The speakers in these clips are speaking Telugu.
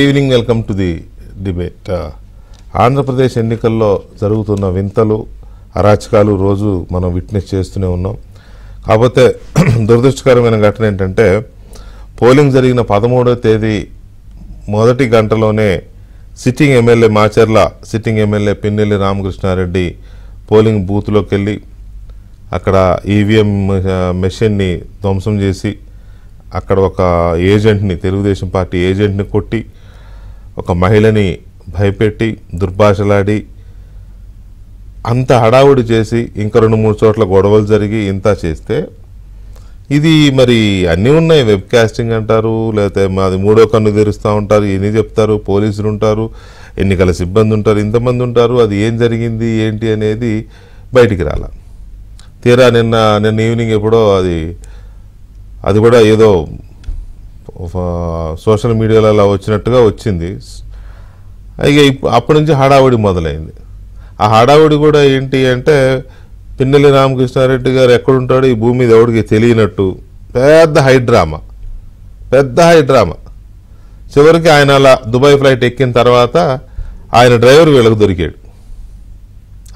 Evening welcome to the debate. Andhra Pradesh ఎన్నికల్లో జరుగుతున్న వింతలు అరాచకాలు రోజు మనం విట్నెస్ చేస్తూనే ఉన్నాం. కాకపోతే దురదృష్టకరమైన ఘటన ఏంటంటే పోలింగ్ జరిగిన 13వ తేదీ మొదటి గంటలోనే sitting MLA Macherla sitting MLA Pinnelli Ramakrishna Reddy polling బూత్లోకి వెళ్ళి అక్కడ ఈవీఎం మెషిన్ని ధ్వంసం చేసి అక్కడ ఒక ఏజెంట్ని తెలుగుదేశం పార్టీ ఏజెంట్ని కొట్టి ఒక మహిళని భయపెట్టి దుర్భాషలాడి అంత హడావుడి చేసి ఇంకా 2-3 చోట్ల గొడవలు జరిగి ఇంత చేస్తే ఇది మరి అన్నీ ఉన్నాయి. వెబ్ కాస్టింగ్ అంటారు, లేకపోతే మాది మూడో కన్ను తెరుస్తూ ఉంటారు, ఎన్ని చెప్తారు, పోలీసులు ఉంటారు, ఎన్నికల సిబ్బంది ఉంటారు, ఇంతమంది ఉంటారు. అది ఏం జరిగింది ఏంటి అనేది బయటికి రాల. తీరా నిన్న ఈవినింగ్ ఎప్పుడో అది కూడా ఏదో సోషల్ మీడియాలో అలా వచ్చినట్టుగా వచ్చింది. ఇక అప్పటి నుంచి హడావుడి మొదలైంది. ఆ హడావుడి కూడా ఏంటి అంటే పిన్నెల్లి రామకృష్ణారెడ్డి గారు ఎక్కడుంటాడో ఈ భూమి మీద ఎవడికి తెలియనట్టు పెద్ద హైడ్రామా. చివరికి ఆయన అలా దుబాయ్ ఫ్లైట్ ఎక్కిన తర్వాత ఆయన డ్రైవర్ వీళ్ళకి దొరికాడు.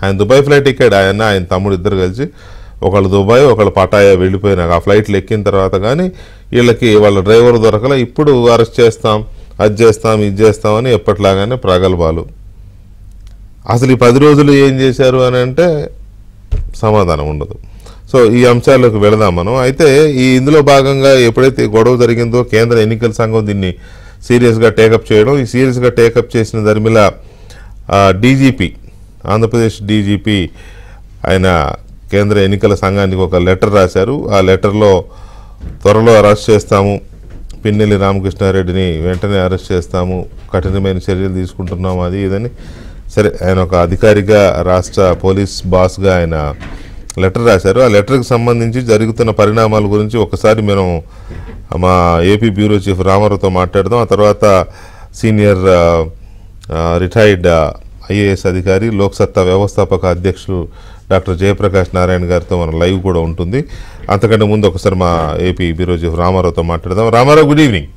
ఆయన దుబాయ్ ఫ్లైట్ ఎక్కాడు, ఆయన తమ్ముడు ఇద్దరు కలిసి, ఒకళ్ళు దుబాయ్ ఒకళ్ళు పటాయా వెళ్ళిపోయినాక ఆ ఫ్లైట్లు ఎక్కిన తర్వాత కానీ వీళ్ళకి వాళ్ళ డ్రైవర్ దొరకల. ఇప్పుడు అరెస్ట్ చేస్తాం, అది చేస్తాం, ఇది చేస్తామని ఎప్పటిలాగానే ప్రగల్భాలు. అసలు ఈ 10 రోజులు ఏం చేశారు అని అంటే సమాధానం ఉండదు. సో ఈ అంశాలకు వెళదాం మనం. అయితే ఇందులో భాగంగా ఎప్పుడైతే గొడవ జరిగిందో కేంద్ర ఎన్నికల సంఘం దీన్ని సీరియస్గా టేకప్ చేయడం, ఈ సీరియస్గా టేకప్ చేసిన దరిమిల డీజీపీ ఆంధ్రప్రదేశ్ డీజీపీ ఆయన కేంద్ర ఎన్నికల సంఘానికి ఒక లెటర్ రాశారు. ఆ లెటర్లో త్వరలో అరెస్ట్ చేస్తాము, పిన్నెల్లి రామకృష్ణారెడ్డిని వెంటనే అరెస్ట్ చేస్తాము, కఠినమైన చర్యలు తీసుకుంటున్నాము, అది ఇదని. సరే, ఆయన ఒక అధికారిగా రాష్ట్ర పోలీస్ బాస్గా ఆయన లెటర్ రాశారు. ఆ లెటర్కి సంబంధించి జరుగుతున్న పరిణామాల గురించి ఒకసారి మనం మా ఏపీ బ్యూరో చీఫ్ రామారావుతో మాట్లాడదాం. ఆ తర్వాత సీనియర్ రిటైర్డ్ ఐఏఎస్ అధికారి లోక్సత్తా వ్యవస్థాపక అధ్యక్షులు డాక్టర్ జయప్రకాష్ నారాయణ గారితో మన లైవ్ కూడా ఉంటుంది. అంతకంటే ముందు ఒకసారి మా ఏపీ బ్యూరో చీఫ్ రామారావుతో మాట్లాడదాం. Rama Rao, good evening.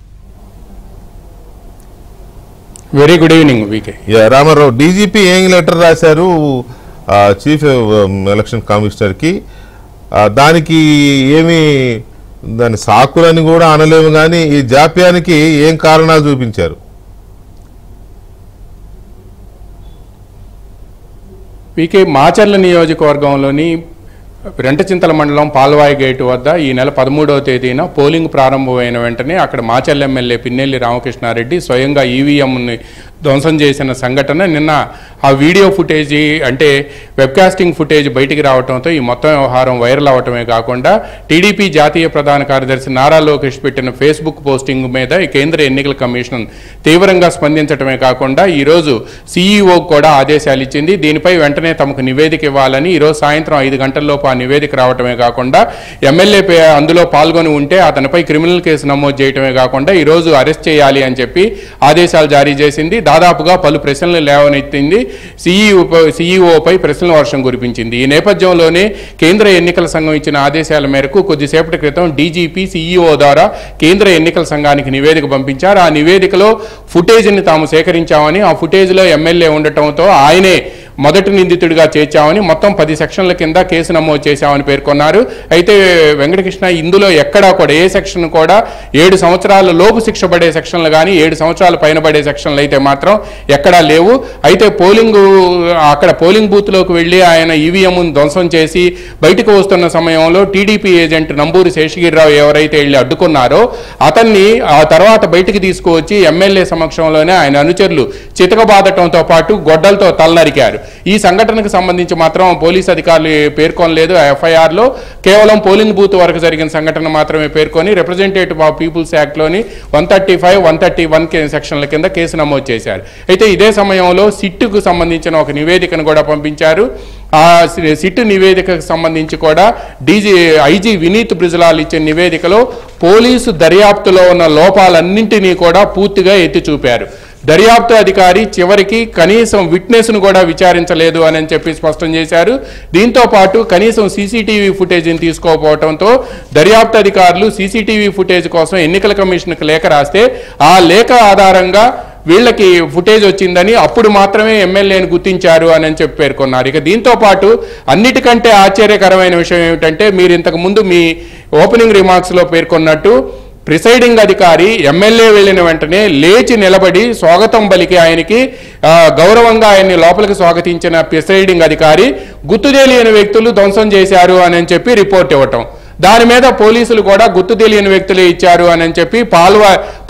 Very good evening VK. Rama Rao, DGP ఏం లెటర్ రాశారు చీఫ్ ఎలక్షన్ కమిషనర్కి? దానికి దాని సాకులని కూడా అనలేము, కానీ ఈ జాప్యానికి ఏం కారణాలు చూపించారు? వీకే, మాచర్ల నియోజకవర్గంలోని రెంటచింతల మండలం పాల్వాయి గేటు వద్ద ఈ నెల 13వ తేదీన పోలింగ్ ప్రారంభమైన వెంటనే అక్కడ మాచర్ల ఎమ్మెల్యే పిన్నెల్లి రామకృష్ణారెడ్డి స్వయంగా ఈవీఎంని ధ్వంసం చేసిన సంఘటన నిన్న ఆ వీడియో ఫుటేజీ అంటే వెబ్కాస్టింగ్ ఫుటేజ్ బయటికి రావడంతో ఈ మొత్తం వ్యవహారం వైరల్ అవటమే కాకుండా టీడీపీ జాతీయ ప్రధాన కార్యదర్శి నారా లోకేష్ పెట్టిన ఫేస్బుక్ పోస్టింగ్ మీద ఈ కేంద్ర ఎన్నికల కమిషన్ తీవ్రంగా స్పందించడమే కాకుండా ఈరోజు సీఈఓ కూడా ఆదేశాలు ఇచ్చింది. దీనిపై వెంటనే తమకు నివేదిక ఇవ్వాలని ఈరోజు సాయంత్రం 5 గంటల్లోపు ఆ నివేదిక రావటమే కాకుండా ఎమ్మెల్యే అందులో పాల్గొని ఉంటే అతనిపై క్రిమినల్ కేసు నమోదు చేయటమే కాకుండా ఈరోజు అరెస్ట్ చేయాలి అని చెప్పి ఆదేశాలు జారీ చేసింది. దాదాపుగా పలు ప్రశ్నలు లేవనెత్తింది. సీఈఓపై ప్రశ్నల వర్షం కురిపించింది. ఈ నేపథ్యంలోనే కేంద్ర ఎన్నికల సంఘం ఇచ్చిన ఆదేశాల మేరకు కొద్దిసేపటి క్రితం డీజీపీ సీఈఓ ద్వారా కేంద్ర ఎన్నికల సంఘానికి నివేదిక పంపించారు. ఆ నివేదికలో ఫుటేజ్ని తాము సేకరించామని, ఆ ఫుటేజ్లో ఎమ్మెల్యే ఉండటంతో ఆయనే మొదటి నిందితుడిగా చేర్చామని, మొత్తం 10 సెక్షన్ల కింద కేసు నమోదు చేశామని పేర్కొన్నారు. అయితే వెంకటకృష్ణ, ఇందులో ఎక్కడా కూడా ఏ సెక్షన్ కూడా 7 సంవత్సరాల లోపు శిక్ష పడే సెక్షన్లు కానీ 7 సంవత్సరాల పైన పడే సెక్షన్లు అయితే మాత్రం ఎక్కడా లేవు. అయితే అక్కడ పోలింగ్ బూత్లోకి వెళ్ళి ఆయన ఈవీఎంను ధ్వంసం చేసి బయటకు వస్తున్న సమయంలో టీడీపీ ఏజెంట్ నంబూరి శేషగిరిరావు ఎవరైతే వెళ్ళి అడ్డుకున్నారో అతన్ని ఆ తర్వాత బయటికి తీసుకువచ్చి ఎమ్మెల్యే సమక్షంలోనే ఆయన అనుచరులు చితకబాదటంతో పాటు గొడ్డలతో తలనరికారు. ఈ సంఘటనకు సంబంధించి మాత్రం పోలీసు అధికారులు పేర్కొనలేదు. ఎఫ్ఐఆర్లో కేవలం పోలింగ్ బూత్ వరకు జరిగిన సంఘటన మాత్రమే పేర్కొని రిప్రజెంటేటివ్ ఆఫ్ పీపుల్స్ యాక్ట్లోని 135, 131 సెక్షన్ల కింద కేసు నమోదు చేశారు. అయితే ఇదే సమయంలో సిట్టుకు సంబంధించిన ఒక నివేదికను కూడా పంపించారు. ఆ సిట్ నివేదికకు సంబంధించి కూడా ఐజీ వినీత్ బ్రిజ్లాల్ ఇచ్చిన నివేదికలో పోలీసు దర్యాప్తులో ఉన్న లోపాలన్నింటినీ కూడా పూర్తిగా ఎత్తి చూపారు. దర్యాప్తు అధికారి చివరికి కనీసం విట్నెస్ను కూడా విచారించలేదు అని చెప్పి స్పష్టం చేశారు. దీంతో పాటు కనీసం సీసీటీవీ ఫుటేజ్ని తీసుకోకపోవడంతో దర్యాప్తు అధికారులు సీసీటీవీ ఫుటేజ్ కోసం ఎన్నికల కమిషన్కి లేఖ రాస్తే ఆ లేఖ ఆధారంగా వీళ్ళకి ఫుటేజ్ వచ్చిందని అప్పుడు మాత్రమే ఎమ్మెల్యేని గుర్తించారు అని చెప్పి పేర్కొన్నారు. ఇక దీంతో పాటు అన్నిటికంటే ఆశ్చర్యకరమైన విషయం ఏమిటంటే, మీరు ఇంతకు ముందు మీ ఓపెనింగ్ రిమార్క్స్లో పేర్కొన్నట్టు ప్రిసైడింగ్ అధికారి ఎమ్మెల్యే వెళ్ళిన వెంటనే లేచి నిలబడి స్వాగతం పలికి ఆయనకి గౌరవంగా ఆయన్ని లోపలికి స్వాగతించిన ప్రిసైడింగ్ అధికారి గుర్తు తెలియని వ్యక్తులు ధ్వంసం చేశారు అని చెప్పి రిపోర్ట్ ఇవ్వటం, దాని మీద పోలీసులు కూడా గుర్తు తెలియని వ్యక్తులే ఇచ్చారు అని చెప్పి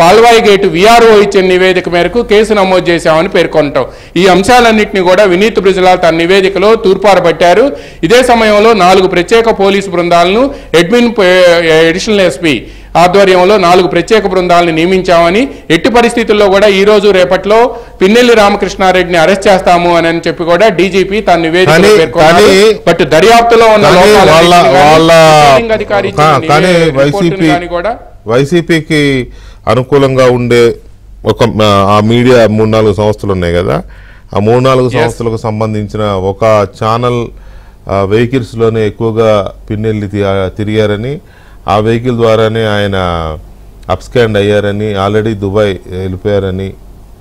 పాల్వాయి గేటు విఆర్ఓ ఇచ్చిన నివేదిక మేరకు కేసు నమోదు చేశామని పేర్కొనటం, ఈ అంశాలన్నింటినీ కూడా వినీత్ బ్రిజ్లాల్ తన నివేదికలో తూర్పారబట్టారు. ఇదే సమయంలో 4 ప్రత్యేక పోలీసు బృందాలను అడిషనల్ ఎస్పీ ఆధ్వర్యంలో 4 ప్రత్యేక బృందాలను నియమించామని, ఎట్టి పరిస్థితుల్లో కూడా ఈ రోజు రేపట్లో పిన్నెల్లి రామకృష్ణారెడ్డిని అరెస్ట్ చేస్తాము అని చెప్పి కూడా డీజీపీ తన నివేదికలో పేర్కొన్నారు. బట్ దర్యాప్తులో ఉన్న వైసీపీకి అనుకూలంగా ఉండే ఆ మీడియా 3-4 సంస్థలు ఉన్నాయి కదా, ఆ 3-4 సంస్థలకు సంబంధించిన ఒక ఛానల్ వెహికల్స్ లోనే ఎక్కువగా పిన్నెల్లి తిరిగారని, ఆ వెహికల్ ద్వారానే ఆయన అప్స్కాండ్ అయ్యారని, ఆల్రెడీ దుబాయ్ వెళ్ళిపోయారని,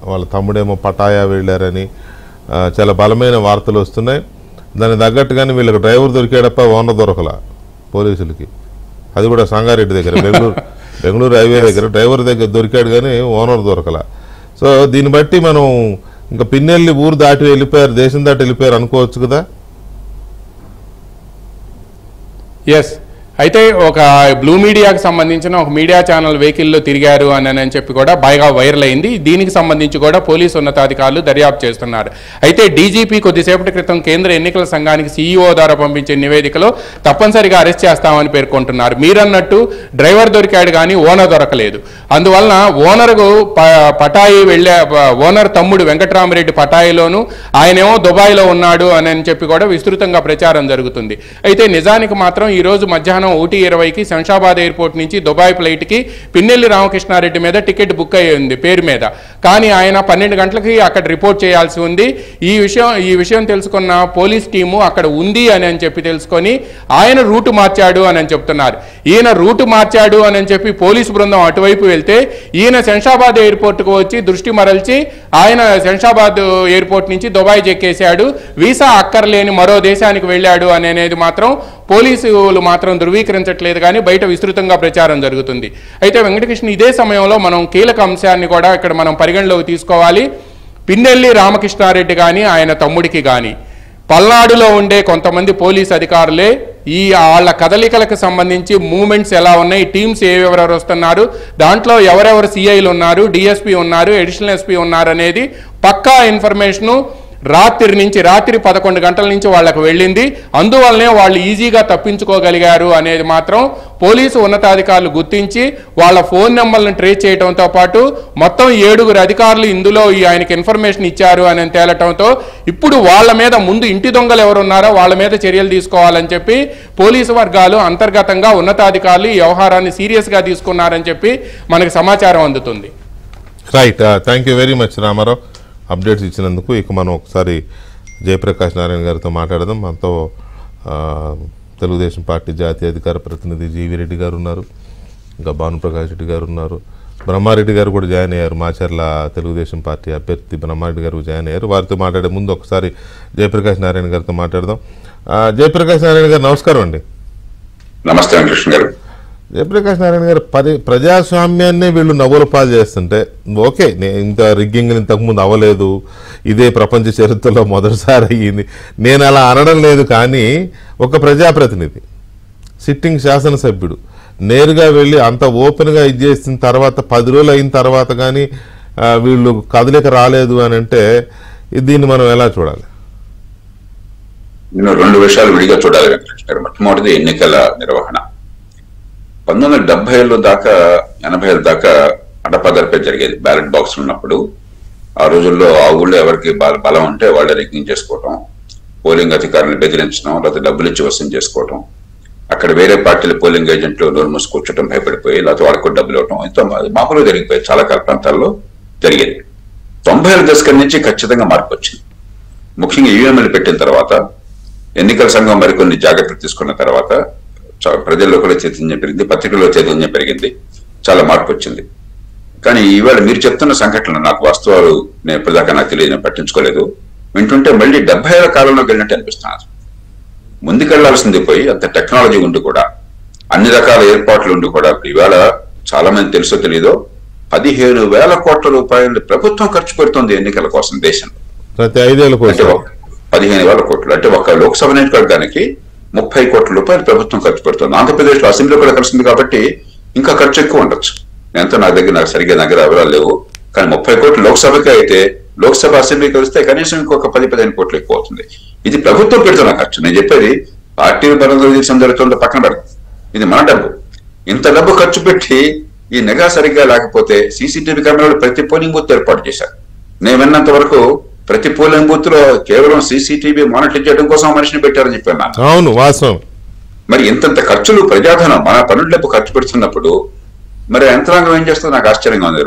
వాళ్ళ తమ్ముడేమో పటాయా వెళ్ళారని చాలా బలమైన వార్తలు వస్తున్నాయి. దానికి తగ్గట్టుగానే వీళ్ళకి డ్రైవర్ దొరికాడప్ప ఓనర్ దొరకలా పోలీసులకి, అది కూడా సంగారెడ్డి దగ్గర బెంగళూరు హైవే దగ్గర డ్రైవర్ దగ్గర దొరికాడు కానీ ఓనర్ దొరకలా. సో దీన్ని బట్టి మనం ఇంకా పిన్నెల్లి ఊరు దాటి వెళ్ళిపోయారు, దేశం దాటి వెళ్ళిపోయారు అనుకోవచ్చు కదా. ఎస్, అయితే ఒక బ్లూ మీడియాకి సంబంధించిన ఒక మీడియా ఛానల్ వెహికల్లో తిరిగారు అని చెప్పి కూడా బాగా వైరల్ అయింది. దీనికి సంబంధించి కూడా పోలీసు ఉన్నతాధికారులు దర్యాప్తు చేస్తున్నారు. అయితే డీజీపీ కొద్దిసేపటి క్రితం కేంద్ర ఎన్నికల సంఘానికి సీఈఓ ద్వారా పంపించే నివేదికలో తప్పనిసరిగా అరెస్ట్ చేస్తామని పేర్కొంటున్నారు. మీరన్నట్టు డ్రైవర్ దొరికాడు కానీ ఓనర్ దొరకలేదు. అందువలన ఓనర్కు పటాయి వెళ్ళే ఓనర్ తమ్ముడు వెంకటరామరెడ్డి పటాయిలోను, ఆయనేమో దుబాయ్లో ఉన్నాడు అని చెప్పి కూడా విస్తృతంగా ప్రచారం జరుగుతుంది. అయితే నిజానికి మాత్రం ఈరోజు మధ్యాహ్నం 1:20కి శంషాబాద్ ఎయిర్పోర్ట్ నుంచి దుబాయ్ ఫ్లైట్కి పిన్నెల్లి రామకృష్ణారెడ్డి మీద టికెట్ బుక్ అయ్యి ఉంది పేరు మీద, కానీ ఆయన 12 గంటలకి అక్కడ రిపోర్ట్ చేయాల్సి ఉంది. ఈ విషయం తెలుసుకున్న పోలీస్ టీము అక్కడ ఉంది అని చెప్పి తెలుసుకొని ఆయన రూటు మార్చాడు అని చెప్తున్నారు. ఈయన రూటు మార్చాడు అని చెప్పి పోలీసు బృందం అటువైపు వెళ్తే ఈయన శంషాబాద్ ఎయిర్పోర్ట్కు వచ్చి దృష్టి మరల్చి ఆయన శంషాబాద్ ఎయిర్పోర్ట్ నుంచి దుబాయ్ చెక్కేశాడు, వీసా అక్కర్లేని మరో దేశానికి వెళ్ళాడు అనేది మాత్రం పోలీసులు మాత్రం ధృవీకరించట్లేదు కానీ బయట విస్తృతంగా ప్రచారం జరుగుతుంది. అయితే వెంకటకృష్ణ, ఇదే సమయంలో మనం కీలక అంశాన్ని కూడా ఇక్కడ మనం పరిగణలోకి తీసుకోవాలి. పిన్నెల్లి రామకృష్ణారెడ్డి కానీ ఆయన తమ్ముడికి కానీ పల్నాడులో ఉండే కొంతమంది పోలీస్ అధికారులే వాళ్ళ కదలికలకు సంబంధించి మూమెంట్స్ ఎలా ఉన్నాయి, టీమ్స్ ఎవరెవరు వస్తున్నారు, దాంట్లో ఎవరెవరు సిఐలు ఉన్నారు, డిఎస్పీ ఉన్నారు, అడిషనల్ ఎస్పీ ఉన్నారు అనేది పక్కా ఇన్ఫర్మేషను రాత్రి 11 గంటల నుంచి వాళ్ళకు వెళ్ళింది. అందువల్లనే వాళ్ళు ఈజీగా తప్పించుకోగలిగారు అనేది మాత్రం పోలీసు ఉన్నతాధికారులు గుర్తించి వాళ్ళ ఫోన్ నెంబర్లను ట్రేస్ చేయడంతో పాటు మొత్తం 7 అధికారులు ఇందులో ఆయనకి ఇన్ఫర్మేషన్ ఇచ్చారు అని తేలటంతో ఇప్పుడు వాళ్ళ మీద ముందు ఇంటి దొంగలు ఎవరున్నారో వాళ్ళ మీద చర్యలు తీసుకోవాలని చెప్పి పోలీసు వర్గాలు అంతర్గతంగా ఉన్నతాధికారులు ఈ వ్యవహారాన్ని సీరియస్గా తీసుకున్నారని చెప్పి మనకు సమాచారం అందుతుంది. Right, thank you very much Ramarao updates ఇచ్చినందుకు. ఇక మనం ఒకసారి జయప్రకాష్ నారాయణ గారితో మాట్లాడదాం. మనతో తెలుగుదేశం పార్టీ జాతీయ అధికార ప్రతినిధి జీవి రెడ్డి గారు ఉన్నారు, ఇంకా భానుప్రకాష్ రెడ్డి గారు ఉన్నారు, బ్రహ్మారెడ్డి గారు కూడా జాయిన్ అయ్యారు, మాచర్ల తెలుగుదేశం పార్టీ అభ్యర్థి బ్రహ్మారెడ్డి గారు జాయిన్ అయ్యారు. వారితో మాట్లాడే ముందు ఒకసారి జయప్రకాష్ నారాయణ గారితో మాట్లాడదాం. జయప్రకాష్ నారాయణ గారు నమస్కారం అండి. నమస్తే కృష్ణ గారు. జయప్రకాష్ నారాయణ గారు, ప్రజాస్వామ్యాన్నే వీళ్ళు నవ్వుల పాలు చేస్తుంటే ఓకే, ఇంత రిగ్గింగ్ ఇంతకుముందు అవ్వలేదు, ఇదే ప్రపంచ చరిత్రలో మొదటిసారి అయ్యింది, నేను అలా అనడం లేదు. కానీ ఒక ప్రజాప్రతినిధి, సిట్టింగ్ శాసనసభ్యుడు నేరుగా వెళ్ళి అంత ఓపెన్గా ఇది చేసిన తర్వాత 10 రోజులు అయిన తర్వాత కానీ వీళ్ళు కదలిక రాలేదు అని అంటే దీన్ని మనం ఎలా చూడాలి? నేను 2 విషయాలు విడిగా చూడాలి వెంకటకృష్ణ గారు. మొట్టమొదటిది ఎన్నికల నిర్వహణ. 1970 దాకా 80 దాకా అడపదడపే జరిగేది. బ్యాలెట్ బాక్స్ ఉన్నప్పుడు ఆ రోజుల్లో ఆ ఊళ్ళో ఎవరికి బలం ఉంటే వాళ్ళే రిగ్గింగ్ చేసుకోవటం, పోలింగ్ అధికారులను బెదిరించడం, లేకపోతే డబ్బులు ఇచ్చి వసూలు చేసుకోవటం, అక్కడ వేరే పార్టీల పోలింగ్ ఏజెంట్లు నోరు మూసి కూర్చోటం భయపడిపోయి, లేకపోతే వాళ్ళకు డబ్బులు ఇవ్వటం, ఇంత మామూలుగా జరిగిపోయి చాలా ప్రాంతాల్లో జరిగేది. 90ల దశకం నుంచి ఖచ్చితంగా మార్పు వచ్చింది. ముఖ్యంగా ఈవీఎంలు పెట్టిన తర్వాత, ఎన్నికల సంఘం మరికొన్ని జాగ్రత్తలు తీసుకున్న తర్వాత ప్రజల్లో కూడా చైతన్యం పెరిగింది, పత్రికల్లో చైతన్యం పెరిగింది, చాలా మార్పు వచ్చింది. కానీ ఈవేళ మీరు చెప్తున్న సంఘటనలు నాకు వాస్తవాలు నేను ఇప్పటిదాకా నాకు తెలియదు, నేను పట్టించుకోలేదు. వింటుంటే మళ్ళీ 70 ఏళ్ల కాలంలోకి వెళ్ళినట్టు అనిపిస్తున్నారు. ముందుకెళ్లాల్సింది పోయి అంత టెక్నాలజీ ఉండి కూడా, అన్ని రకాల ఏర్పాట్లు ఉండి కూడా ఇవాళ చాలా మంది తెలుసో తెలీదో 15,000 కోట్ల రూపాయలు ప్రభుత్వం ఖర్చు పెడుతుంది ఎన్నికల కోసం దేశంలో. ప్రతి 5 ఏళ్ళ కోసం 15,000 కోట్లు అంటే ఒక లోక్సభ నియోజకవర్గానికి 30 కోట్ల రూపాయలు ప్రభుత్వం ఖర్చు పెడుతుంది. ఆంధ్రప్రదేశ్ లో అసెంబ్లీ కూడా కలిసింది కాబట్టి ఇంకా ఖర్చు ఎక్కువ ఉండొచ్చు. ఎంతో నాకు సరిగ్గా దగ్గర వివరాలు లేవు. కానీ 30 కోట్లు లోక్సభకి అయితే లోక్సభ అసెంబ్లీ కలిస్తే కనీసం ఇంకొక 10-15 కోట్లు ఎక్కువ అవుతుంది. ఇది ప్రభుత్వం పెడుతున్న ఖర్చు. నేను చెప్పేది పార్టీ బలంలో జరుగుతుందో పక్కన పెడతాం, ఇది మన డబ్బు. ఇంత డబ్బు ఖర్చు పెట్టి ఈ నిఘా సరిగ్గా లేకపోతే సీసీటీవీ కెమెరాలు ప్రతి పోలింగ్ బూత్ ఏర్పాటు చేశారు. నేను విన్నంత వరకు ప్రతి పోలింగ్ బూత్ లో కేవలం సీసీటీవీ మానిటర్ చేయడం కోసం మనిషిని పెట్టారని చెప్పాను. అవును, వాస్తవం. మరి ఇంతంత ఖర్చులు ప్రజాధనం మన పనుల డబ్బు ఖర్చు పెడుతున్నప్పుడు మరి యంత్రాంగం ఏం చేస్తుందో నాకు ఆశ్చర్యంగా ఉంది.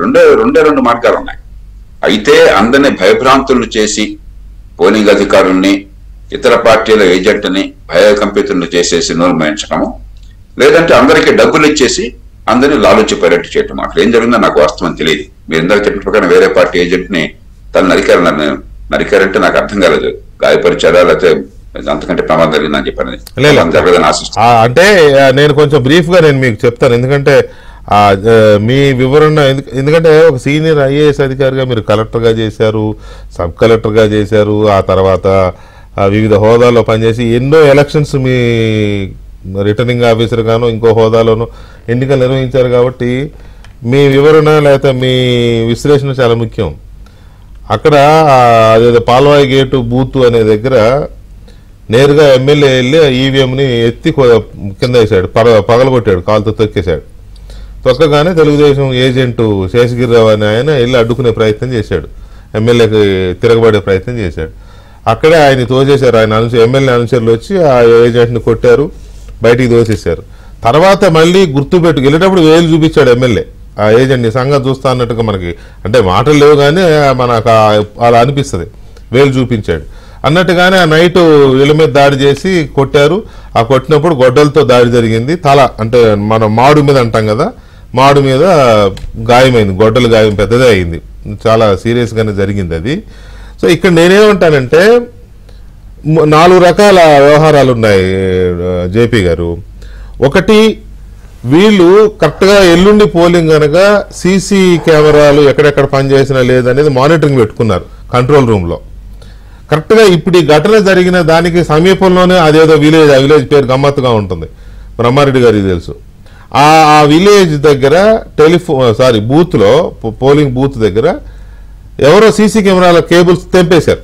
రెండు మార్గాలు ఉన్నాయి. అయితే అందరినీ భయభ్రాంతులను చేసి పోలింగ్ అధికారుల్ని, ఇతర పార్టీల ఏజెంట్ని భయకంపితులను చేసేసి నోర్మయించడము, లేదంటే అందరికీ డబ్బులు ఇచ్చేసి అందరినీ లాలుచి పర్యటన చేయటం. అక్కడ ఏం జరిగిందో నాకు వాస్తవం తెలియదు. మీరు ఇందాక చెప్పిన ప్రకారం వేరే పార్టీ ఏజెంట్ ని తను నరికారంటే నాకు అర్థం కాలేదు. గాయపరిచారా లేకపోతే అంతకంటే ప్రమాదం జరిగిందని చెప్పాను. జరగదని ఆశిస్తాను. అంటే నేను కొంచెం బ్రీఫ్ గా నేను మీకు చెప్తాను, ఎందుకంటే మీ వివరణ, ఎందుకంటే ఒక సీనియర్ ఐఏఎస్ అధికారిగా మీరు కలెక్టర్గా చేశారు, సబ్ కలెక్టర్గా చేశారు, ఆ తర్వాత వివిధ హోదాల్లో పనిచేసి ఎన్నో ఎలక్షన్స్ మీ రిటర్నింగ్ ఆఫీసర్ గాను ఇంకో హోదాలోనూ ఎన్నికలు నిర్వహించారు. కాబట్టి మీ వివరణ లేకపోతే మీ విశ్లేషణ చాలా ముఖ్యం. అక్కడ అదేదో పాల్వాయి గేటు బూత్ అనే దగ్గర నేరుగా ఎమ్మెల్యే వెళ్ళి ఈవీఎంని ఎత్తి కింద వేసాడు, పగలగొట్టాడు, కాలుతో తొక్కేశాడు. తొక్కగానే తెలుగుదేశం ఏజెంటు శేషగిరిరావు అని ఆయన వెళ్ళి అడ్డుకునే ప్రయత్నం చేశాడు, ఎమ్మెల్యేకి తిరగబడే ప్రయత్నం చేశాడు. అక్కడే ఆయన తోసేశారు. ఆయన ఎమ్మెల్యే అనుచరులు వచ్చి ఆ ఏజెంట్ని కొట్టారు, బయటికి తోసేశారు. తర్వాత మళ్ళీ గుర్తుపెట్టు వెళ్ళేటప్పుడు వేలు చూపించాడు ఎమ్మెల్యే ఆ ఏజెంట్ని, సంగతి చూస్తా అన్నట్టుగా. మనకి అంటే మాటలు లేవు కానీ మనకు అలా అనిపిస్తుంది, వేలు చూపించాడు అన్నట్టుగానే. ఆ నైట్ వీళ్ళ మీద దాడి చేసి కొట్టారు. ఆ కొట్టినప్పుడు గొడ్డలతో దాడి జరిగింది. తల అంటే మనం మాడు మీద అంటాం కదా, మాడు మీద గాయమైంది, గొడ్డలు గాయం పెద్దదే అయింది, చాలా సీరియస్గానే జరిగింది అది. సో ఇక్కడ నేనేమంటానంటే 4 రకాల వ్యవహారాలు ఉన్నాయి జేపీ గారు. ఒకటి, వీళ్ళు కరెక్ట్గా ఎల్లుండి పోలింగ్ కనుక సీసీ కెమెరాలు ఎక్కడెక్కడ పనిచేసినా లేదనేది మానిటరింగ్ పెట్టుకున్నారు కంట్రోల్ రూమ్లో. కరెక్ట్గా ఇప్పుడు ఈ ఘటన జరిగిన దానికి సమీపంలోనే అదేదో విలేజ్, ఆ విలేజ్ పేరు గమ్మత్తుగా ఉంటుంది, బ్రహ్మారెడ్డి గారికి తెలుసు. ఆ విలేజ్ దగ్గర బూత్లో, పోలింగ్ బూత్ దగ్గర ఎవరో సీసీ కెమెరాల కేబుల్స్ తెంపేశారు.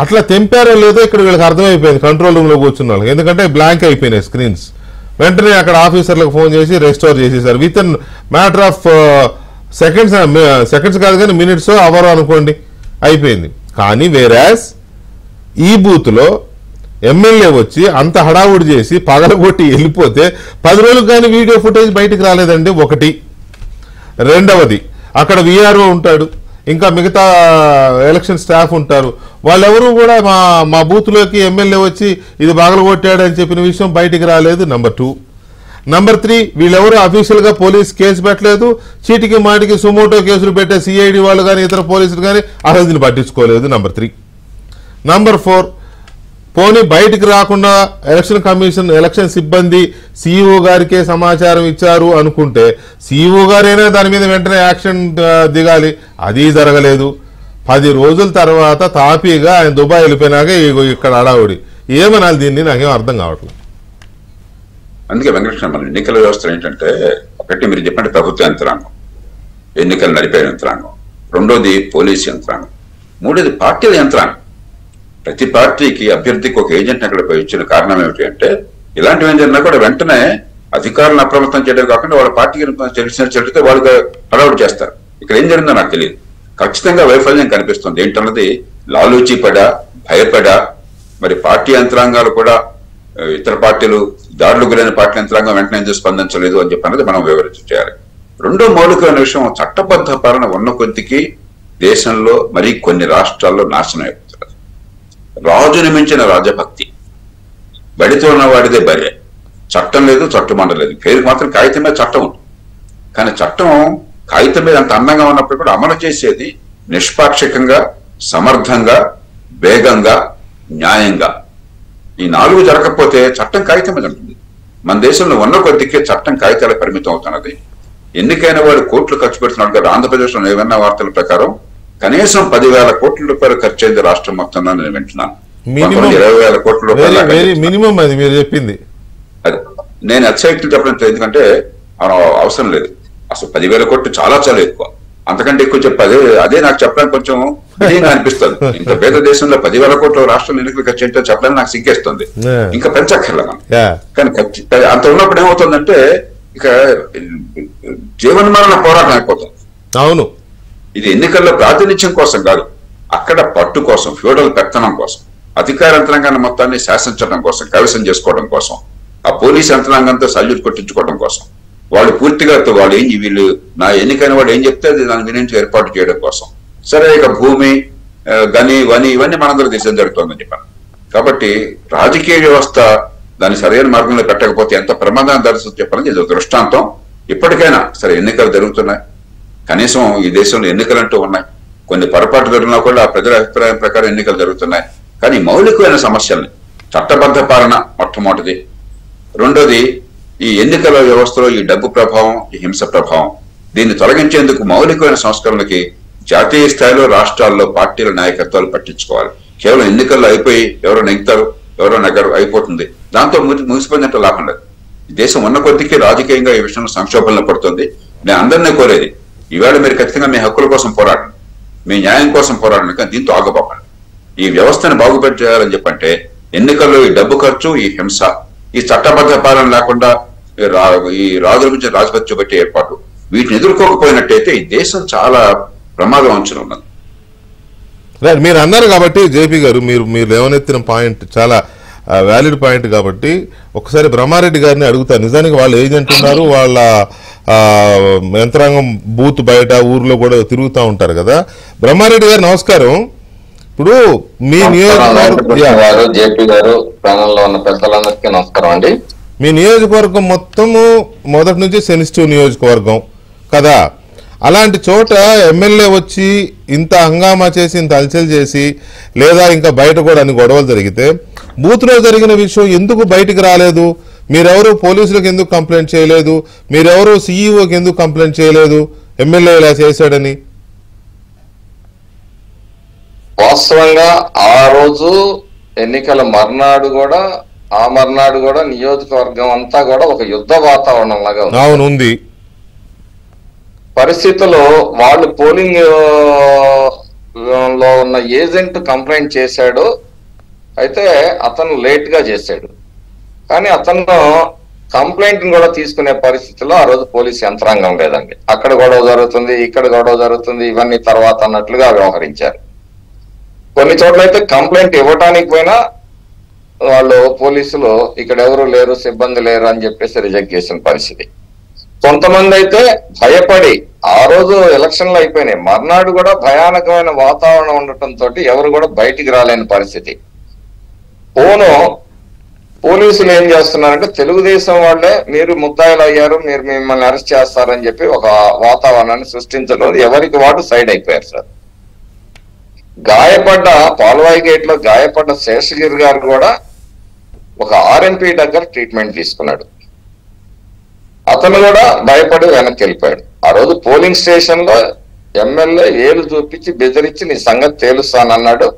అట్లా తెంపారో లేదో ఇక్కడ వీళ్ళకి అర్థమైపోయింది కంట్రోల్ రూమ్లో కూర్చున్న వాళ్ళకి, ఎందుకంటే బ్లాంక్ అయిపోయినాయి స్క్రీన్స్. వెంటనే అక్కడ ఆఫీసర్లకు ఫోన్ చేసి రెస్టోర్ చేసేసారు. With in matter of seconds కాదు కానీ మినిట్స్, అవర్ అనుకోండి, అయిపోయింది. కానీ వేరాస్ ఈ బూత్లో ఎమ్మెల్యే వచ్చి అంత హడావుడి చేసి పగలగొట్టి వెళ్ళిపోతే 10 రోజులకు కానీ వీడియో ఫుటేజ్ బయటికి రాలేదండి. ఒకటి. రెండవది, అక్కడ విఆర్ఓ ఉంటాడు, ఇంకా మిగతా ఎలక్షన్ స్టాఫ్ ఉంటారు, వాళ్ళెవరూ కూడా మా బూత్లోకి ఎమ్మెల్యే వచ్చి ఇది పగలగొట్టాడని చెప్పిన విషయం బయటికి రాలేదు. నంబర్ 2. నంబర్ 3, వీళ్ళెవరూ అఫీషియల్గా పోలీస్ కేసు పెట్టలేదు. చీటికి మాటికి సుమోటో కేసులు పెట్టే సిఐడి వాళ్ళు కానీ ఇతర పోలీసులు కానీ అసలు పట్టించుకోలేదు. నంబర్ 3. నంబర్ 4, పోనీ బయటికి రాకుండా ఎలక్షన్ కమిషన్, ఎలక్షన్ సిబ్బంది సిఇఓ గారికే సమాచారం ఇచ్చారు అనుకుంటే సిఇఓ గారైనా దాని మీద వెంటనే యాక్షన్ దిగాలి. అది జరగలేదు. 10 రోజుల తర్వాత తాపీగా ఆయన దుబాయ్ వెళ్ళిపోయినాక ఇక్కడ హడావుడి. ఏమనాలి దీన్ని, నాకేం అర్థం కావట్లేదు. అందుకే వెంకటకృష్ణ, మన ఎన్నికల వ్యవస్థ ఏంటంటే, ఒకటి మీరు చెప్పినట్టు ప్రభుత్వ యంత్రాంగం, ఎన్నికలు నడిపే యంత్రాంగం, రెండోది పోలీసు యంత్రాంగం, మూడోది పార్టీల యంత్రాంగం. ప్రతి పార్టీకి అభ్యర్థికి ఒక ఏజెంట్ అక్కడ ఇచ్చిన కారణం ఏమిటి అంటే, ఇలాంటివి ఏం జరిగినా కూడా వెంటనే అధికారులను అప్రమత్తం చేయడం కాకుండా వాళ్ళ పార్టీకి తెలిసిన చెడితే వాళ్ళు హడావుడి చేస్తారు. ఇక్కడ ఏం జరిగిందో నాకు తెలియదు. ఖచ్చితంగా వైఫల్యం కనిపిస్తుంది. ఏంటన్నది లాలూచి పడా, భయపడా, మరి పార్టీ యంత్రాంగాలు కూడా ఇతర పార్టీలు, దాడులు గురైన పార్టీ యంత్రాంగం వెంటనే ఎందుకు స్పందించలేదు అని చెప్పి మనం చేయాలి. రెండో మౌలికమైన విషయం, చట్టబద్ధ పాలన ఉన్న కొద్దికి దేశంలో మరి కొన్ని రాష్ట్రాల్లో నాశనం అయిపోతుంది. రాజుని మించిన రాజభక్తి, బడితో ఉన్న వాడిదే బర్రె. చట్టం లేదు, చట్టమండ లేదు, పేరుకి మాత్రం కాగితం మీద చట్టం ఉంటుంది. కానీ చట్టం కాగితం మీద అంత అందంగా ఉన్నప్పుడు కూడా అమలు చేసేది నిష్పాక్షికంగా, సమర్థంగా, వేగంగా, న్యాయంగా. ఈ 4 జరగకపోతే చట్టం కాగితం మీద ఉంటుంది. మన దేశంలో ఉన్న కొద్దికే చట్టం కాగితాల పరిమితం అవుతున్నది. ఎన్నికైన వాడు కోట్లు ఖర్చు పెడుతున్నట్టుగా ఆంధ్రప్రదేశ్ లో ఏమన్నా వార్తల ప్రకారం కనీసం 10,000 కోట్ల రూపాయలు ఖర్చు అయింది రాష్ట్రం మొత్తంలో నేను వింటున్నాను. 20,000 కోట్ల రూపాయలు మినిమం అది మీరు చెప్పింది. అది నేను అతిశక్తి చెప్పడం ఎందుకంటే అవసరం లేదు. అసలు 10,000 కోట్లు చాలా చాలా ఎక్కువ. అంతకంటే ఎక్కువ చెప్పాలి అదే నాకు చెప్పడానికి కొంచెం ఇదేం అనిపిస్తుంది. ఇంత పేద దేశంలో 10,000 కోట్ల రాష్ట్రం ఎన్నికలు ఖర్చు ఏంటో చెప్పడానికి నాకు సిగ్గేస్తుంది. ఇంకా పెంచక్కర్లే మనం. కానీ అంత ఉన్నప్పుడు ఏమవుతుందంటే ఇక జీవనమరణ పోరాటం అయిపోతుంది. అవును, ఇది ఎన్నికల్లో ప్రాతినిధ్యం కోసం కాదు, అక్కడ పట్టు కోసం, ఫ్యూడల్ పెత్తనం కోసం, అధికార యంత్రాంగాన్ని మొత్తాన్ని శాసించడం కోసం, కైవసం చేసుకోవడం కోసం, ఆ పోలీస్ యంత్రాంగంతో సల్యూట్ కొట్టించుకోవడం కోసం, వాళ్ళు పూర్తిగా వీళ్ళు నా ఎన్నికైన వాడు ఏం చెప్తే అది దాని వినించి ఏర్పాటు చేయడం కోసం. సరే, ఇక భూమి, గని, వని ఇవన్నీ మనందరూ దేశం జరుగుతుందని చెప్పాను. కాబట్టి రాజకీయ వ్యవస్థ దాన్ని సరైన మార్గంలో పెట్టకపోతే ఎంత ప్రమాదాన్ని దర్శనం చెప్పాలని ఇది దృష్టాంతం. ఇప్పటికైనా సరే ఎన్నికలు జరుగుతున్నాయి, కనీసం ఈ దేశంలో ఎన్నికలంటూ ఉన్నాయి. కొన్ని పొరపాటు జరిగినా కూడా ఆ ప్రజల అభిప్రాయం ప్రకారం ఎన్నికలు జరుగుతున్నాయి. కానీ మౌలికమైన సమస్యల్ని, చట్టబద్ధ పాలన మొట్టమొదటిది, రెండోది ఈ ఎన్నికల వ్యవస్థలో ఈ డబ్బు ప్రభావం, ఈ హింస ప్రభావం, దీన్ని తొలగించేందుకు మౌలికమైన సంస్కరణలకి జాతీయ స్థాయిలో, రాష్ట్రాల్లో పార్టీల నాయకత్వాలు పట్టించుకోవాలి. కేవలం ఎన్నికల్లో అయిపోయి ఎవరో నెగ్గుతారు, ఎవరో నెగ్గరు అయిపోతుంది, దాంతో ముగిసిపోయినట్టు లాభం లేదు. ఈ దేశం ఉన్న కొద్దికి రాజకీయంగా ఈ విషయంలో సంక్షోభంలో పడుతుంది. నేను అందరినీ కోరేది, ఈవేళ మీరు ఖచ్చితంగా మీ హక్కుల కోసం పోరాడండి, మీ న్యాయం కోసం పోరాడండి, కానీ దీంతో ఆగపోకండి. ఈ వ్యవస్థను బాగుపెట్టాలని చెప్పంటే ఎన్నికల్లో ఈ డబ్బు ఖర్చు, ఈ హింస, ఈ చట్టబద్ధ పాలన లేకుండా ఈ రాజుల నుంచి రాజపత్యం పెట్టే ఏర్పాటు, వీటిని ఎదుర్కోకపోయినట్టయితే ఈ దేశం చాలా ప్రమాదం అంచున ఉన్నది. మీరు అన్నారు కాబట్టి జేపీ గారు, మీరు లేవనెత్తిన పాయింట్ చాలా వ్యాలిడ్ పాయింట్ కాబట్టి ఒకసారి బ్రహ్మారెడ్డి గారిని అడుగుతారు. నిజానికి వాళ్ళు ఏజెంట్ ఉన్నారు, వాళ్ళ యంత్రాంగం బూత్ బయట ఊర్లో కూడా తిరుగుతూ ఉంటారు కదా. బ్రహ్మారెడ్డి గారు నమస్కారం. ఇప్పుడు మీ మీ నియోజకవర్గం మొత్తము మొదటి నుంచి సెన్సిటివ్ నియోజకవర్గం కదా. అలాంటి చోట ఎమ్మెల్యే వచ్చి ఇంత హంగామా చేసి, ఇంత అలచల్ చేసి, లేదా ఇంకా బయట కూడా అన్ని గొడవలు జరిగితే బూత్లో జరిగిన విషయం ఎందుకు బయటికి రాలేదు? మీరెవరు పోలీసులకు ఎందుకు కంప్లైంట్ చేయలేదు? మీరెవరు సీఈఓకి ఎందుకు కంప్లైంట్ చేయలేదు ఎమ్మెల్యే ఇలా చేశాడని? వాస్తవంగా ఆ రోజు ఎన్నికల మర్నాడు కూడా నియోజకవర్గం అంతా కూడా ఒక యుద్ధ వాతావరణం లాగా ఉంది. పరిస్థితుల్లో వాళ్ళు పోలింగ్ లో ఉన్న ఏజెంట్ కంప్లైంట్ చేశాడు. అయితే అతను లేట్ గా చేశాడు, కానీ అతను కంప్లైంట్ కూడా తీసుకునే పరిస్థితిలో ఆ రోజు పోలీస్ యంత్రాంగం లేదండి. అక్కడ గొడవ జరుగుతుంది, ఇక్కడ గొడవ జరుగుతుంది, ఇవన్నీ తర్వాత అన్నట్లుగా వ్యవహరించారు. కొన్ని చోట్ల అయితే కంప్లైంట్ ఇవ్వటానికి పోయినా వాళ్ళు పోలీసులు ఇక్కడ ఎవరు లేరు, సిబ్బంది లేరు అని చెప్పేసి రిజెక్ట్ చేసిన పరిస్థితి. కొంతమంది అయితే భయపడి, ఆ రోజు ఎలక్షన్లు అయిపోయినాయి, మర్నాడు కూడా భయానకమైన వాతావరణం ఉండటంతో ఎవరు కూడా బయటికి రాలేని పరిస్థితి. పోలీసులు ఏం చేస్తున్నారంటే తెలుగుదేశం వాళ్ళే మీరు ముద్దాయిలు అయ్యారు, మీరు మిమ్మల్ని అరెస్ట్ చేస్తారని చెప్పి ఒక వాతావరణాన్ని సృష్టించడం, ఎవరికి వాడు సైడ్ అయిపోయారు సార్. గాయపడ్డ పాల్వాయి గేట్ లో గాయపడ్డ శేషగిరి గారు కూడా ఒక ఆర్ఎంపీ దగ్గర ట్రీట్మెంట్ తీసుకున్నాడు. అతను కూడా భయపడి వెనక్కి వెళ్ళిపోయాడు. ఆ రోజు పోలింగ్ స్టేషన్ లో ఎమ్మెల్యే ఏలు చూపించి బెదిరించి నీ సంగతి తేలుస్తానన్నాడు.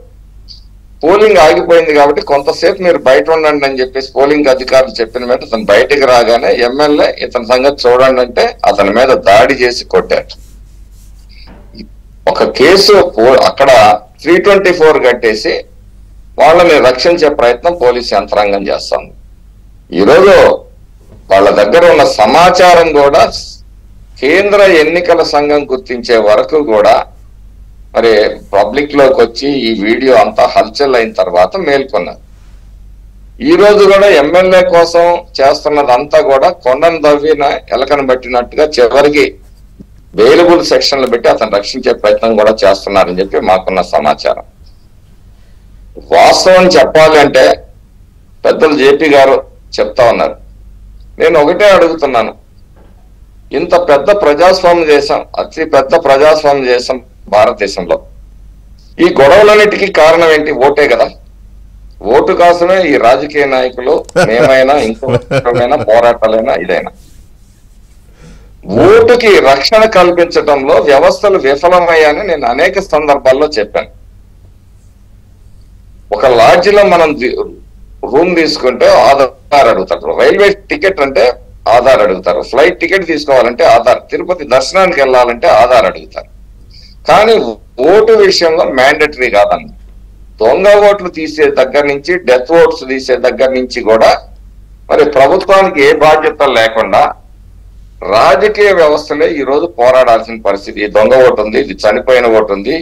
పోలింగ్ ఆగిపోయింది కాబట్టి కొంతసేపు మీరు బయట ఉండండి అని చెప్పేసి పోలింగ్ అధికారులు చెప్పిన మీద అతను బయటకు రాగానే ఎమ్మెల్యే ఇతని సంగతి చూడండి అంటే అతని మీద దాడి చేసి కొట్టాడు. ఒక కేసు అక్కడ 324 కట్టేసి వాళ్ళని రక్షించే ప్రయత్నం పోలీసు యంత్రాంగం చేస్తుంది. ఈరోజు వాళ్ళ దగ్గర ఉన్న సమాచారం కూడా కేంద్ర ఎన్నికల సంఘం గుర్తించే వరకు కూడా మరి పబ్లిక్ లోకి వచ్చి ఈ వీడియో అంతా హల్చల్ అయిన తర్వాత మేల్కొన్నారు. ఈ రోజు కూడా ఎమ్మెల్యే కోసం చేస్తున్నదంతా కూడా కొండను దవ్విన ఎలకను బట్టినట్టుగా చివరికి వేలబుల్ సెక్షన్లు పెట్టి అతను రక్షించే ప్రయత్నం కూడా చేస్తున్నారని చెప్పి మాకున్న సమాచారం. వాస్తవం చెప్పాలి అంటే పెద్దలు జేపీ గారు చెప్తా ఉన్నారు. నేను ఒకటే అడుగుతున్నాను, ఇంత పెద్ద ప్రజాస్వామ్య దేశం, అతి పెద్ద ప్రజాస్వామ్య దేశం భారతదేశంలో ఈ గొడవలన్నిటికీ కారణం ఏంటి? ఓటే కదా. ఓటు కోసమే ఈ రాజకీయ నాయకులు మేమైనా ఇంకొకమైనా పోరాటాలైనా ఇదైనా. ఓటుకి రక్షణ కల్పించడంలో వ్యవస్థలు విఫలమయ్యాయని నేను అనేక సందర్భాల్లో చెప్పాను. ఒక లాడ్జిలో మనం రూమ్ తీసుకుంటే ఆధార్ అడుగుతారు, రైల్వే టికెట్ అంటే ఆధార్ అడుగుతారు, ఫ్లైట్ టికెట్ తీసుకోవాలంటే ఆధార్, తిరుపతి దర్శనానికి వెళ్ళాలంటే ఆధార్ అడుగుతారు. కానీ ఓటు విషయంలో మ్యాండేటరీ కాదండి. దొంగ ఓట్లు తీసే దగ్గర నుంచి, డెత్ ఓట్స్ తీసే దగ్గర నుంచి కూడా మరి ప్రభుత్వానికి ఏ బాధ్యత లేకుండా రాజకీయ వ్యవస్థలే ఈ రోజు పోరాడాల్సిన పరిస్థితి. ఈ దొంగ ఓటు ఉంది, ఇది చనిపోయిన ఓటు ఉంది,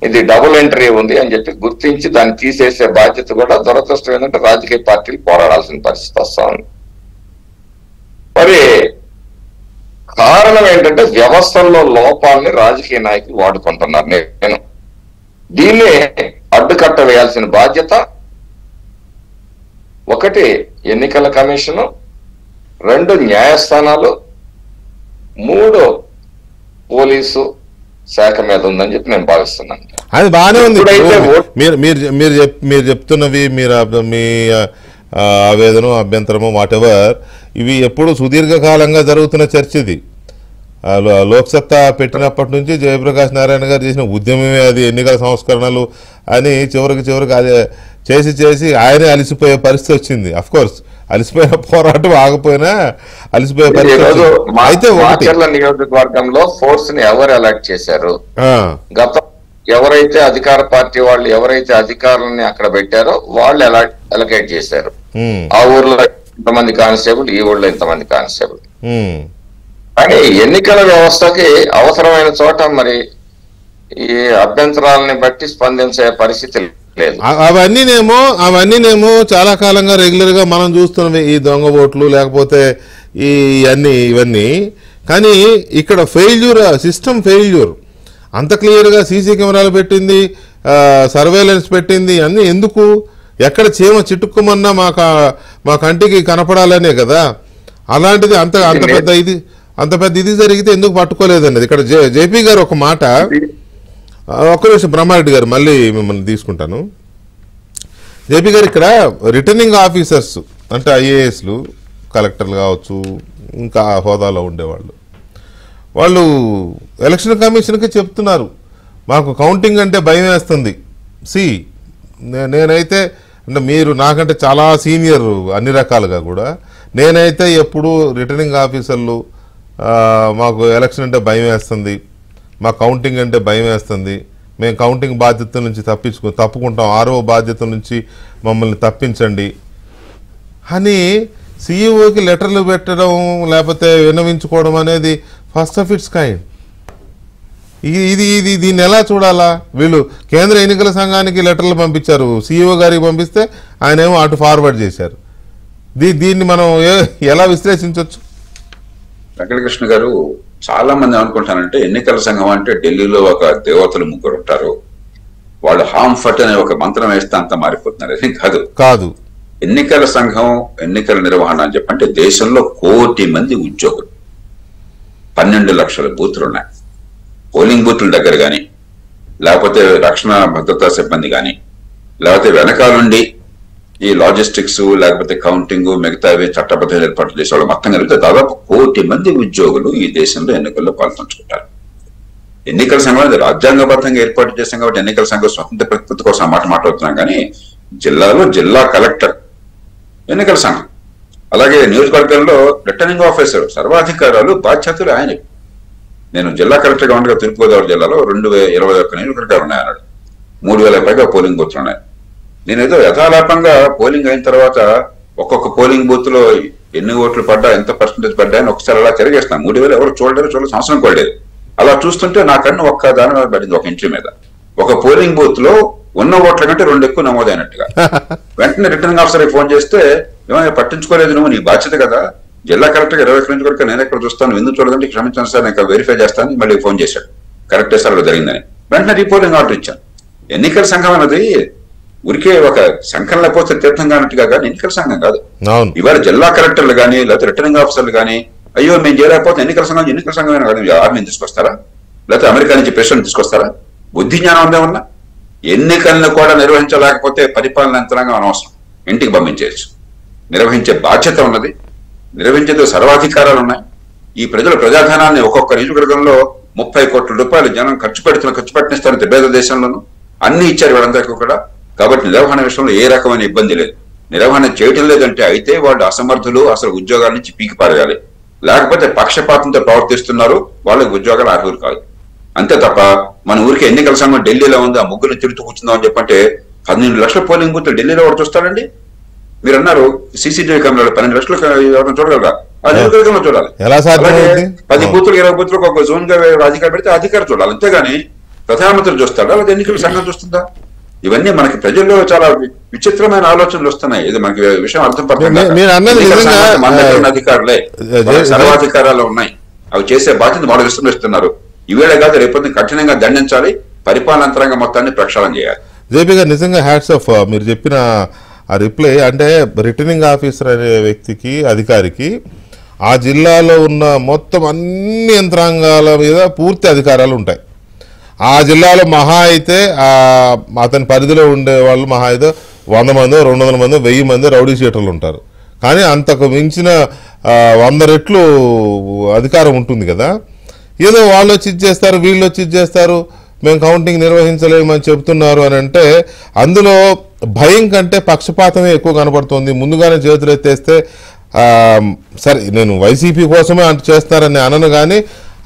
ఇది డబుల్ ఎంట్రీ ఉంది అని చెప్పి గుర్తించి దాన్ని తీసేసే బాధ్యత కూడా దురదృష్టం ఏంటంటే రాజకీయ పార్టీలు పోరాడాల్సిన పరిస్థితి వస్తా ఉంది. మరి కారణం ఏంటంటే వ్యవస్థల్లో లోపాలని రాజకీయ నాయకులు వాడుకుంటున్నారు. నేను దీన్ని అడ్డుకట్ట వేయాల్సిన బాధ్యత ఒకటి ఎన్నికల కమిషను, 2 న్యాయస్థానాలు, 3 పోలీసు శాఖ మీద ఉందని చెప్పి నేను భావిస్తున్నాను. అది బాగానే ఉంది. మీరు చెప్తున్నవి, మీ ఆవేదన, అభ్యంతరము, వాట్ ఎవర్, ఇవి ఎప్పుడు సుదీర్ఘకాలంగా జరుగుతున్న చర్చ. ఇది లోక్సత్తా పెట్టినప్పటి నుంచి జయప్రకాష్ నారాయణ గారు చేసిన ఉద్యమమే అది, ఎన్నికల సంస్కరణలు అని చివరికి అది చేసి ఆయనే అలిసిపోయే పరిస్థితి వచ్చింది. అఫ్ కోర్స్ అలిసిపోయిన పోరాటం ఆగిపోయినా అలిసిపోయే పరిస్థితి. అయితే నియోజకవర్గంలో ఫోర్స్ ని ఎవరు అలర్ట్ చేశారు? గత ఎవరైతే అధికార పార్టీ వాళ్ళు ఎవరైతే అధికారులని అక్కడ పెట్టారో వాళ్ళు అలకేట్ చేశారు. ఆ ఊర్లో ఇంతమంది కానిస్టేబుల్, ఈ ఊళ్ళో ఇంతమంది కానిస్టేబుల్. కానీ ఎన్నికల వ్యవస్థకి అవసరమైన చోట మరి ఈ అభ్యంతరాలని బట్టి స్పందించే పరిస్థితి లేదు. అవన్నీనేమో చాలా కాలంగా రెగ్యులర్ గా మనం చూస్తున్నవి, ఈ దొంగ ఓట్లు లేకపోతే ఇవన్నీ. కానీ ఇక్కడ ఫెయిల్యూర్, సిస్టమ్ ఫెయిల్యూర్. అంత క్లియర్గా సీసీ కెమెరాలు పెట్టింది, సర్వేలెన్స్ పెట్టింది, అన్నీ ఎందుకు? ఎక్కడ చీమ చిట్టుకోమన్నా మా కంటికి కనపడాలనే కదా. అలాంటిది అంత పెద్ద ఇది జరిగితే ఎందుకు పట్టుకోలేదన్నది. ఇక్కడ జేపీ గారు ఒక మాట, ఒక్క నిమిషం బ్రహ్మారెడ్డి గారు, మళ్ళీ మిమ్మల్ని తీసుకుంటాను. జేపీ గారు, ఇక్కడ రిటర్నింగ్ ఆఫీసర్స్ అంటే ఐఏఎస్లు, కలెక్టర్లు కావచ్చు, ఇంకా హోదాలో ఉండేవాళ్ళు, వాళ్ళు ఎలక్షన్ కమిషన్కి చెప్తున్నారు మాకు కౌంటింగ్ అంటే భయం వేస్తుంది. నేనైతే అంటే మీరు నాకంటే చాలా సీనియర్ అన్ని రకాలుగా కూడా, నేనైతే ఎప్పుడు రిటర్నింగ్ ఆఫీసర్లు మాకు ఎలక్షన్ అంటే భయం వేస్తుంది, మా కౌంటింగ్ అంటే భయం వేస్తుంది, మేము కౌంటింగ్ బాధ్యత నుంచి తప్పుకుంటాం, ఆరో బాధ్యత నుంచి మమ్మల్ని తప్పించండి అని సీఈఓకి లెటర్లు పెట్టడం లేకపోతే విన్నవించుకోవడం అనేది ఫస్ట్ ఆఫ్ ఇట్స్ కైండ్. దీన్ని ఎలా చూడాలా? వీళ్ళు కేంద్ర ఎన్నికల సంఘానికి లెటర్లు పంపించారు, సీఈఓ గారికి పంపిస్తే ఆయన ఏమో అటు ఫార్వర్డ్ చేశారు. దీన్ని మనం ఎలా విశ్లేషించవచ్చు? వెంకటకృష్ణ గారు, చాలా మంది అనుకుంటానంటే ఎన్నికల సంఘం అంటే ఢిల్లీలో ఒక దేవతలు 3 ఉంటారు, వాళ్ళు హాంఫట్ అనే ఒక మంత్రం వేస్తే అంతా మారిపోతున్నారు. అది కాదు. ఎన్నికల సంఘం, ఎన్నికల నిర్వహణ అని చెప్పంటే దేశంలో 1 కోటి మంది ఉద్యోగులు, 12 లక్షల బూతులు ఉన్నాయి. పోలింగ్ బూతుల దగ్గర కానీ, లేకపోతే రక్షణ భద్రతా సిబ్బంది కానీ, లేకపోతే వెనకాలండి ఈ లాజిస్టిక్స్, లేకపోతే కౌంటింగ్, మిగతావి చట్టబద్ధ ఏర్పాట్లు చేసే వాళ్ళు మొత్తం కలిపితే దాదాపు 1 కోటి మంది ఉద్యోగులు ఈ దేశంలో ఎన్నికల్లో పాల్పంచుకుంటారు. ఎన్నికల సంఘం అనేది రాజ్యాంగబద్ధంగా ఏర్పాటు చేశాం కాబట్టి ఎన్నికల సంఘం స్వతంత్ర ప్రతిపత్తి కోసం ఆ మాట మాట్లాడుతున్నాం. కానీ జిల్లాలో జిల్లా కలెక్టర్ ఎన్నికల సంఘం, అలాగే నియోజకవర్గంలో రిటర్నింగ్ ఆఫీసర్, సర్వాధికారాలు బాధ్యతలు ఆయన. నేను జిల్లా కలెక్టర్గా ఉండగా తూర్పుగోదావరి జిల్లాలో 2021 నియోజకవర్గాలు ఉన్నాయన్నాడు, 3000 పైగా పోలింగ్ బూత్లు ఉన్నాయి. నేనేదో యథాలాపంగా పోలింగ్ అయిన తర్వాత ఒక్కొక్క పోలింగ్ బూత్ లో ఎన్ని ఓట్లు పడ్డా, ఎంత పర్సెంటేజ్ పడ్డాయని ఒకసారి అలా తిరిగేస్తాను. 3000 ఎవరు చూడాల్సిన అవసరం పడలేదు. అలా చూస్తుంటే నా కన్ను ఒక్క దాని మీద పడింది, ఒక ఇంటి మీద. ఒక పోలింగ్ బూత్ లో ఉన్న ఓట్ల కంటే 2 ఎక్కువ నమోదైనట్టుగా. వెంటనే రిటర్నింగ్ ఆఫీసర్కి ఫోన్ చేస్తే, ఏమైనా పట్టించుకోలేదు నువ్వు, నీ బాధ్యత కదా, జిల్లా కలెక్టర్ 20 కిలోమీటర్ల వరకు నేను ఎక్కడ చూస్తాను, ఎందుకు చూడదంటే క్షమించాను సార్, నేను వెరిఫై చేస్తాను, మళ్ళీ ఫోన్ చేశాడు, కరెక్టే సార్ అలా జరిగిందని. వెంటనే రిపోర్టింగ్ ఆర్డర్ ఇచ్చాను. ఎన్నికల సంఘం అనేది ఉరికే ఒక సంఘం లేకపోతే తీర్థంగా అన్నట్టుగా కానీ ఎన్నికల సంఘం కాదు. ఇవాళ జిల్లా కలెక్టర్లు కానీ, లేకపోతే రిటర్నింగ్ ఆఫీసర్లు కానీ అయ్యో మేము చేయలేకపోతే ఎన్నికల సంఘం కాదు, ఆర్మీని తీసుకొస్తారా, లేకపోతే అమెరికా నుంచి ప్రెసిడెంట్ తీసుకొస్తారా? బుద్ధి జ్ఞానం ఉందే ఉన్నా. ఎన్నికలను కూడా నిర్వహించలేకపోతే పరిపాలన యంత్రాంగం అనవసరం, ఇంటికి పంపించేయచ్చు. నిర్వహించే బాధ్యత ఉన్నది, నిర్వహించేందుకు సర్వాధికారాలు ఉన్నాయి. ఈ ప్రజాధనాన్ని ఒక్కొక్క నియోజకవర్గంలో 30 కోట్ల రూపాయలు జనం ఖర్చు పెట్టిస్తారు పేద దేశంలోనూ. అన్ని ఇచ్చారు వీళ్ళందరికీ కూడా. కాబట్టి నిర్వహణ విషయంలో ఏ రకమైన ఇబ్బంది లేదు. నిర్వహణ చేయటం లేదంటే అయితే వాళ్ళు అసమర్థులు, అసలు ఉద్యోగాల నుంచి పీకి పారేయాలి. లేకపోతే పక్షపాతంతో ప్రవర్తిస్తున్నారు, వాళ్ళకి ఉద్యోగాలు అర్హులు కాదు. అంతే తప్ప మన ఊరికి ఎన్నికల సంఘం ఢిల్లీలో ఉంది, ఆ ముగ్గురిని తిరుగుతూ కూర్చుందాం అని చెప్పంటే 12 లక్షల పోలింగ్ బూత్లు ఢిల్లీలో ఒకటి చూస్తారండి. మీరు అన్నారు సీసీటీవీ కెమెరాలు 12 లక్షలు ఎవరైనా చూడగలరా? ఆ నియోజకవర్గంలో చూడాలి. 10 బూతులు 20 బూతులకు ఒక జోన్ గా అధికారం పెడితే అధికారం చూడాలి. అంతేగాని ప్రధానమంత్రి చూస్తాడా, లేదా ఎన్నికల సంఘం చూస్తుందా? ఇవన్నీ మనకి ప్రజల్లో చాలా విచిత్రమైన ఆలోచనలు వస్తున్నాయి. ఇది మనకి విషయం అర్థం పడుతుంది. అధికారులే సర్వాధికారాలు ఉన్నాయి, అవి చేసే బాధ్యత వాళ్ళు విస్మరిస్తున్నారు. ఈవేళ కాదు రేపొద్దున కఠినంగా దండించాలి, పరిపాలన యంత్రాంగం మొత్తాన్ని ప్రక్షాళన చేయాలి. జేపీ గారు నిజంగా హ్యాట్స్ ఆఫ్. మీరు చెప్పిన ఆ రిప్లై అంటే రిటర్నింగ్ ఆఫీసర్ అనే వ్యక్తికి, అధికారికి ఆ జిల్లాలో ఉన్న మొత్తం అన్ని యంత్రాంగాల మీద పూర్తి అధికారాలు ఉంటాయి. ఆ జిల్లాలో మహా అయితే అతని పరిధిలో ఉండే వాళ్ళు మహా అయితే 100 మంది 200 మంది 1000 మంది రౌడీ షీటర్లు ఉంటారు. కానీ అంతకు మించిన 100 రెట్లు అధికారం ఉంటుంది కదా. ఏదో వాళ్ళు వచ్చి ఇచ్చేస్తారు, వీళ్ళు వచ్చి ఇచ్చేస్తారు, మేము కౌంటింగ్ నిర్వహించలేమని చెబుతున్నారు అని అంటే అందులో భయం కంటే పక్షపాతమే ఎక్కువ కనబడుతుంది. ముందుగానే చేతులు ఎత్తేస్తే సరే నేను వైసీపీ కోసమే అంత చేస్తారని అనను, కానీ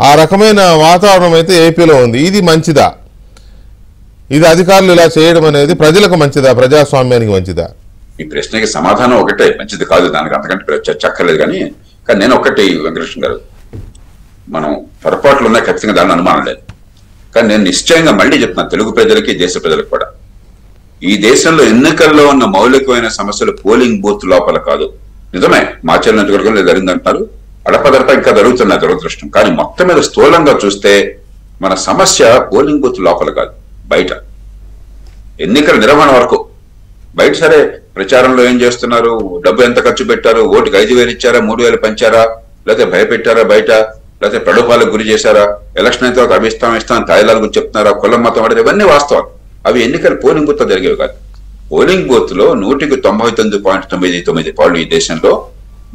ఆ రకమైన వాతావరణం అయితే ఏపీలో ఉంది. ఇది మంచిదా? ఇది అధికారులు ఇలా చేయడం అనేది ప్రజలకు మంచిదా, ప్రజాస్వామ్యానికి మంచిదా? ఈ ప్రశ్నకి సమాధానం ఒకటే, మంచిది కాదు, దానికి అంతకంటే చక్కర్లేదు. కానీ నేను ఒకటి వెంకటకృష్ణ గారు, మనం పొరపాట్లు ఉన్నాయి ఖచ్చితంగా, దాన్ని అనుమానం లేదు. కానీ నేను నిశ్చయంగా మళ్ళీ చెప్తున్నాను తెలుగు ప్రజలకి, దేశ ప్రజలకు కూడా, ఈ దేశంలో ఎన్నికల్లో ఉన్న మౌలికమైన సమస్యలు పోలింగ్ బూత్ లోపల కాదు. నిజమే మాచర్ల నియోజకవర్గంలో జరిగిందంటారు, అడపదడప ఇంకా జరుగుతున్న దురదృష్టం. కానీ మొత్తం మీద స్థూలంగా చూస్తే మన సమస్య పోలింగ్ బూత్ లోపల కాదు, బయట. ఎన్నికల నిర్వహణ వరకు బయట సరే ప్రచారంలో ఏం చేస్తున్నారు, డబ్బు ఎంత ఖర్చు పెట్టారు, ఓటుకి 5,000 ఇచ్చారా, 3,000 పెంచారా, లేకపోతే భయపెట్టారా బయట, లేకపోతే ప్రలోభాలకు గురి చేశారా, ఎలక్షన్ అయితే అవి ఇస్తాం తాయిలాల గురించి చెప్తున్నారా, కులం మతం అడిగి, ఇవన్నీ వాస్తవాలు. అవి ఎన్నికలు పోలింగ్ బూత్ జరిగేవి కాదు. పోలింగ్ బూత్ లో 99.99% ఈ దేశంలో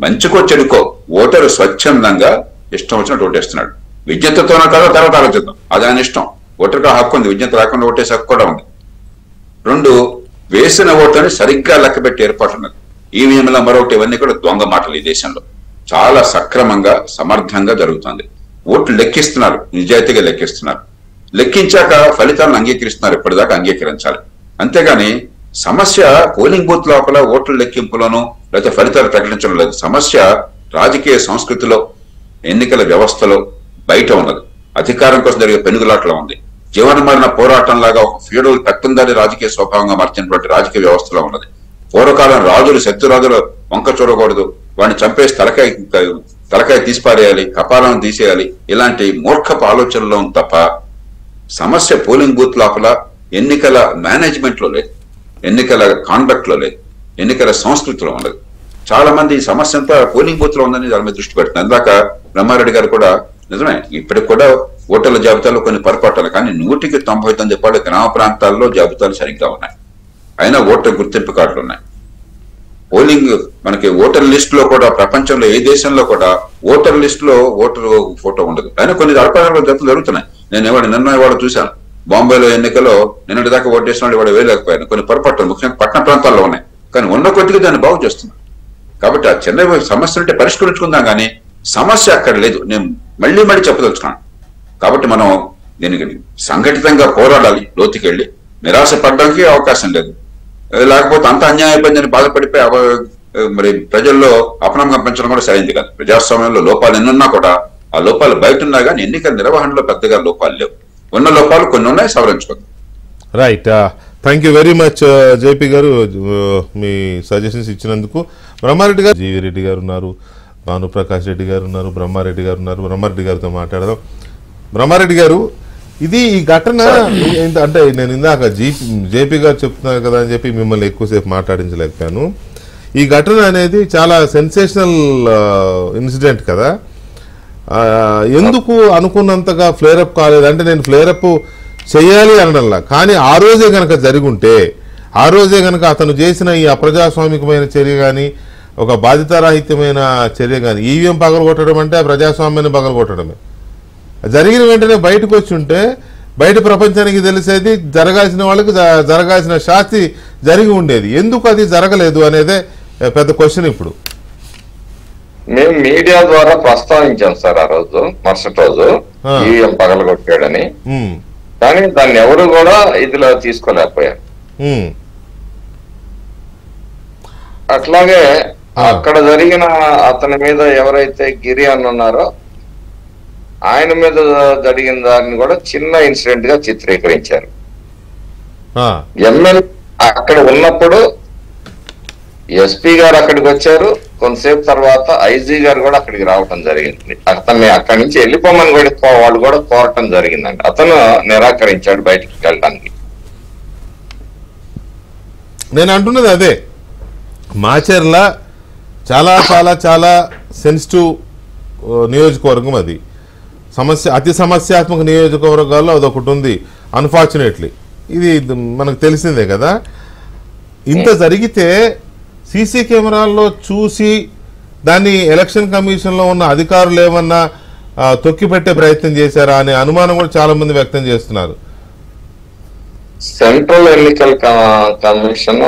మంచికో చెడుకో ఓటరు స్వచ్ఛందంగా ఇష్టం వచ్చినట్టు ఓటేస్తున్నాడు. విజ్ఞతతోనో కాదో తర్వాత ఆలోచిద్దాం, అది ఆయన ఇష్టం. ఓటర్గా హక్కు ఉంది, విజ్ఞత రాకుండా ఓటేసే హక్కు కూడా ఉంది. 2, వేసిన ఓట్లని సరిగ్గా లెక్కబెట్టి ఏర్పాటు ఉన్నది. ఈవీఎంల మరొకటి, ఇవన్నీ కూడా దొంగ మాటలు. ఈ దేశంలో చాలా సక్రమంగా సమర్థంగా జరుగుతుంది. ఓట్లు లెక్కిస్తున్నారు, నిజాయితీగా లెక్కిస్తున్నారు. లెక్కించాక ఫలితాలను అంగీకరిస్తున్నారు, ఇప్పటిదాకా అంగీకరించాలి. అంతేగాని సమస్య పోలింగ్ బూత్ లోపల ఓట్ల లెక్కింపులోనూ లేకపోతే ఫలితాలు ప్రకటించడం లేదు. సమస్య రాజకీయ సంస్కృతిలో, ఎన్నికల వ్యవస్థలో బయట ఉన్నది. అధికారం కోసం జరిగే పెనుగులాటలో ఉంది. జీవన మరణ పోరాటం లాగా ఒక ఫ్యూడల్ పెత్తందారి రాజకీయ స్వభావంగా మార్చినటువంటి రాజకీయ వ్యవస్థలో ఉన్నది. పూర్వకాలం రాజులు శత్రురాజులు వంక చూడకూడదు, వాడిని చంపేసి తలకాయ తీసిపారేయాలి, కపాలను తీసేయాలి, ఇలాంటి మూర్ఖపు ఆలోచనలో ఉంది తప్ప సమస్య పోలింగ్ బూత్ లోపల ఎన్నికల మేనేజ్మెంట్ లో లేదు, ఎన్నికల కాండక్ట్ లో లేదు, ఎన్నికల సంస్కృతిలో ఉండదు. చాలా మంది ఈ సమస్య అంతా పోలింగ్ బూత్ లో ఉందని దాని మీద దృష్టి పెడుతున్నారు. ఇందాక బ్రహ్మారెడ్డి గారు కూడా నిజమే, ఇప్పటికి కూడా ఓటర్ల జాబితాలో కొన్ని పొరపాట్లు, కానీ 99% గ్రామ ప్రాంతాల్లో జాబితాలు సరిగ్గా ఉన్నాయి. అయినా ఓటర్ గుర్తింపు కార్డులు ఉన్నాయి. పోలింగ్ మనకి ఓటర్ లిస్ట్ లో కూడా ప్రపంచంలో ఏ దేశంలో కూడా ఓటర్ లిస్ట్ లో ఓటర్ ఫోటో ఉండదు. అయినా కొన్ని అడపాలలో జతలు జరుగుతున్నాయి. నిన్న ఇవాళ చూశాను, బాంబేలో ఎన్నికలో నిన్నటి దాకా ఓటేసిన వాళ్ళు ఇవాళ వేయలేకపోయాను. కొన్ని పొరపాట్లు ముఖ్యంగా పట్టణ ప్రాంతాల్లో ఉన్నాయి, కానీ ఉన్న కొద్దిగా దాన్ని బాగు చేస్తున్నాం. కాబట్టి ఆ చిన్న సమస్య అంటే పరిష్కరించుకుందాం, కానీ సమస్య అక్కడ లేదు. నేను మళ్ళీ చెప్పదలుచుకున్నాను. కాబట్టి మనం దీనికి సంఘటితంగా పోరాడాలి, లోతుకెళ్ళి. నిరాశ పడడానికి అవకాశం లేదు. లేకపోతే అంత అన్యాయం అయిపోయిందని బాధపడిపోయి మరి ప్రజల్లో అపనమ్మకం పెంచడం కూడా సరైంది కాదు. ప్రజాస్వామ్యంలో లోపాలు ఎన్నున్నా కూడా ఆ లోపాలు బయట ఉన్నా కానీ ఎన్నికల నిర్వహణలో పెద్దగా లోపాలు లేవు. ఉన్న లోపాలు కొన్ని ఉన్నాయి, సవరించుకోండి. Right, thank you very much JP garu, మీ సజెషన్స్ ఇచ్చినందుకు. బ్రహ్మారెడ్డి గారు, జీవి రెడ్డి గారు ఉన్నారు, భానుప్రకాష్ రెడ్డి గారు ఉన్నారు, బ్రహ్మారెడ్డి గారు ఉన్నారు. బ్రహ్మారెడ్డి గారితో మాట్లాడదాం. బ్రహ్మారెడ్డి గారు, ఇది ఈ ఘటన అంటే నేను ఇందాక జేపీ గారు చెప్తున్నారు కదా అని చెప్పి మిమ్మల్ని ఎక్కువసేపు మాట్లాడించలేకపోయాను. ఈ ఘటన అనేది చాలా సెన్సేషనల్ ఇన్సిడెంట్ కదా. ఎందుకు అనుకున్నంతగా ఫ్లేరప్ కాలేదు అంటే నేను ఫ్లేరప్ చేయాలి అనడంలా, కానీ ఆ రోజే కనుక జరుగుంటే, ఆ రోజే కనుక అతను చేసిన ఈ అప్రజాస్వామికమైన చర్య కానీ, ఒక బాధితారాహిత్యమైన చర్య కానీ, ఈవీఎం పగలగొట్టడం అంటే ఆ ప్రజాస్వామ్యాన్ని పగలగొట్టడమే. జరిగిన వెంటనే బయటకు వచ్చి ఉంటే బయట ప్రపంచానికి తెలిసేది, జరగాల్సిన వాళ్ళకి జరగాల్సిన శాస్తి జరిగి ఉండేది. ఎందుకు అది జరగలేదు అనేదే పెద్ద క్వశ్చన్. ఇప్పుడు మేము మీడియా ద్వారా ప్రస్తావించాం సార్ ఆ రోజు, మరుసటి రోజు ఈవీఎం పగలగొట్టాడని, కానీ దాన్ని ఎవరు కూడా ఇదిలో తీసుకోలేకపోయారు. అట్లాగే అక్కడ జరిగిన అతని మీద ఎవరైతే గిరి అని ఉన్నారో ఆయన మీద జరిగిన దాన్ని కూడా చిన్న ఇన్సిడెంట్ గా చిత్రీకరించారు. ఎమ్మెల్యే అక్కడ ఉన్నప్పుడు ఎస్పీ గారు అక్కడికి వచ్చారు, కొంతసేపు తర్వాత ఐజీ గారు కూడా అక్కడికి రావటం జరిగింది. అతన్ని అక్కడి నుంచి వెళ్ళిపోమని కూడా వాళ్ళు కూడా కోరటం జరిగిందండి. అతను నిరాకరించాడు బయటికి వెళ్ళడానికి. నేను అంటున్నది అదే, మాచర్ల చాలా చాలా చాలా సెన్సిటివ్ నియోజకవర్గం. అది అతి సమస్యాత్మక నియోజకవర్గాల్లో అదొకటి ఉంది. అన్ఫార్చునేట్లీ ఇది మనకు తెలిసిందే కదా. ఇంత జరిగితే సీసీ కెమెరాల్లో చూసి దాన్ని ఎలక్షన్ కమిషన్లో ఉన్న అధికారులు ఏమన్నా తొక్కిపెట్టే ప్రయత్నం చేశారా అనే అనుమానం కూడా చాలా మంది వ్యక్తం చేస్తున్నారు. సెంట్రల్ ఎన్నికల కమిషన్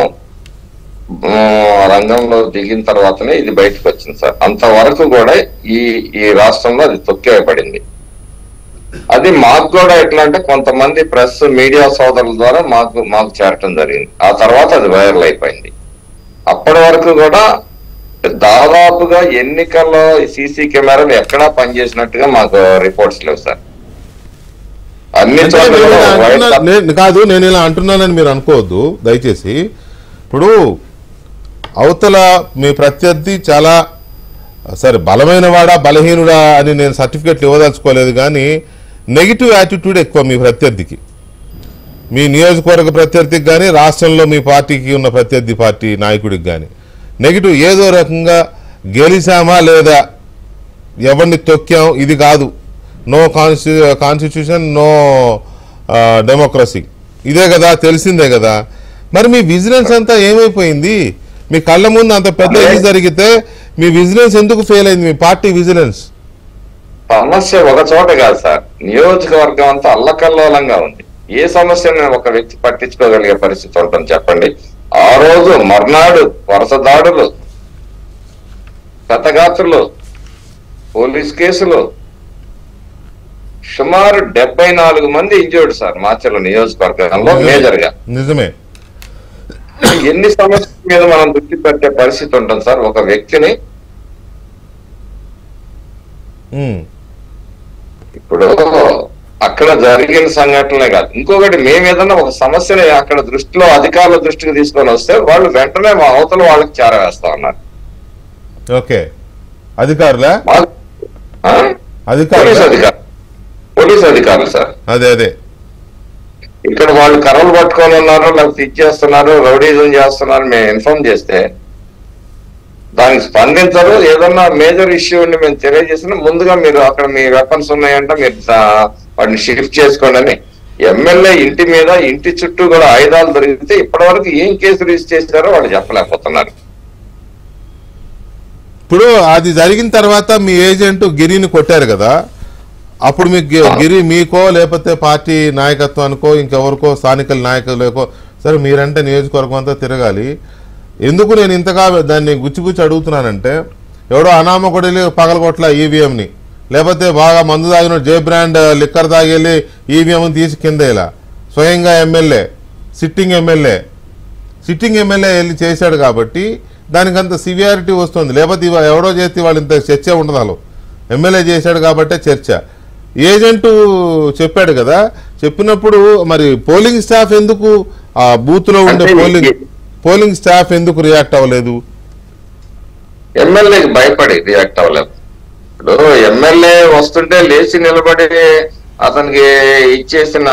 రంగంలో దిగిన తర్వాతనే ఇది బయటకు వచ్చింది సార్. అంతవరకు కూడా ఈ రాష్ట్రంలో అది తొక్కివేయబడింది. అది మాకు కూడా ఎట్లా అంటే కొంతమంది ప్రెస్ మీడియా సోదరుల ద్వారా మాకు చేరటం జరిగింది. ఆ తర్వాత అది వైరల్ అయిపోయింది. అప్పటి వరకు కూడా దాదాపుగా ఎన్నికల్లో సీసీ కెమెరాలు ఎక్కడా పనిచేసినట్టుగా మాకు రిపోర్ట్స్ లేవు సార్. అన్ని కాదు, నేను ఇలా అంటున్నానని మీరు అనుకోవద్దు దయచేసి. ఇప్పుడు అవతల మీ ప్రత్యర్థి చాలా సరే బలమైన వాడా బలహీనుడా అని నేను సర్టిఫికెట్లు ఇవ్వదలుచుకోలేదు, కానీ నెగిటివ్ యాటిట్యూడ్ ఎక్కువ మీ ప్రత్యర్థికి, మీ నియోజకవర్గ ప్రత్యర్థికి కానీ రాష్ట్రంలో మీ పార్టీకి ఉన్న ప్రత్యర్థి పార్టీ నాయకుడికి కానీ నెగిటివ్. ఏదో రకంగా గెలిచామా లేదా, ఎవరిని తొక్కాం, ఇది కాదు. నో కాన్స్టిట్యూషన్, నో డెమోక్రసీ, ఇదే కదా, తెలిసిందే కదా. మరి మీ విజిలెన్స్ అంతా ఏమైపోయింది? మీ కళ్ళ ముందు అంత పెద్ద ఇది జరిగితే మీ విజిలెన్స్ ఎందుకు ఫెయిల్ అయింది? మీ పార్టీ విజిలెన్స్ సమస్య ఒక చోట కాదు సార్, నియోజకవర్గం అంతా అల్లకల్లోలంగా ఉంది. ఏ సమస్యను ఒక వ్యక్తి పట్టించుకోగలిగే పరిస్థితి ఉంటుంది చెప్పండి? ఆ రోజు మర్నాడు వరుస దాడులు, కథగాత్రులు, పోలీస్ కేసులు, సుమారు 74 మంది ఇంజూర్డ్ సార్ మాచర్ల నియోజకవర్గంలో మేజర్ గా. నిజమే. ఎన్ని సమస్యల మీద మనం దృష్టి పెట్టే పరిస్థితి ఉంటుంది సార్ ఒక వ్యక్తిని? ఇప్పుడు అక్కడ జరిగిన సంఘటనలే కాదు, ఇంకొకటి మేము ఏదన్నా ఒక సమస్యని అక్కడ దృష్టిలో అధికారుల దృష్టికి తీసుకొని వస్తే వాళ్ళు వెంటనే మా అవతల వాళ్ళకి చేరవేస్తా ఉన్నారు. ఓకే, అధికారులా? పోలీస్ అధికారులు సార్. అదే ఇక్కడ వాళ్ళు కర్రలు పట్టుకొని ఉన్నారు, లేకపోతే ఇచ్చేస్తున్నారు, రౌడీజం చేస్తున్నారు మేము ఇన్ఫార్మ్ చేస్తే దానికి స్పందించరు. ఏదన్నా మేజర్ ఇష్యూ ఉండి మేము తెలియజేసిన ముందుగా మీరు అక్కడ మీ వెపన్స్ ఉన్నాయంటే మీరు వాటిని షిఫ్ట్ చేసుకోండి అని. ఎమ్మెల్యే ఇంటి మీద ఇంటి చుట్టూ కూడా ఆయుధాలు దొరికితే ఇప్పటి వరకు ఏం కేసు రిజిస్టర్ చేశారో వాళ్ళు చెప్పలేకపోతున్నారు. ఇప్పుడు అది జరిగిన తర్వాత మీ ఏజెంట్ గిరిని కొట్టారు కదా, అప్పుడు మీకు గిరి మీకో లేకపోతే పార్టీ నాయకత్వానికో ఇంకెవరికో స్థానిక నాయకులకో, సరే మీరంటే నియోజకవర్గం అంతా తిరగాలి, ఎందుకు నేను ఇంతగా దాన్ని గుచ్చి అడుగుతున్నానంటే, ఎవడో అనామకుడి పగలగొట్ల ఈవీఎంని, లేకపోతే బాగా మందు తాగిన జే బ్రాండ్ లిక్కర్ తాగెళ్ళి ఈవీఎంని తీసి కింద ఇలా స్వయంగా ఎమ్మెల్యే సిట్టింగ్ ఎమ్మెల్యే వెళ్ళి చేశాడు కాబట్టి దానికి అంత సివియారిటీ వస్తుంది. లేకపోతే ఎవడో చేస్తే వాళ్ళు ఇంత చర్చ ఉండదు. వాళ్ళు ఎమ్మెల్యే చేశాడు కాబట్టే చర్చ. ఏజెంటు చెప్పాడు కదా, చెప్పినప్పుడు మరి పోలింగ్ స్టాఫ్ ఎందుకు ఆ బూత్ లో ఉండే పోలింగ్ స్టాఫ్ ఎందుకు రియాక్ట్ అవ్వలేదు? ఎమ్మెల్యేకి భయపడి రియాక్ట్ అవ్వలేదు. ఇప్పుడు ఎమ్మెల్యే వస్తుంటే లేచి నిలబడి అతనికి ఇచ్చేసిన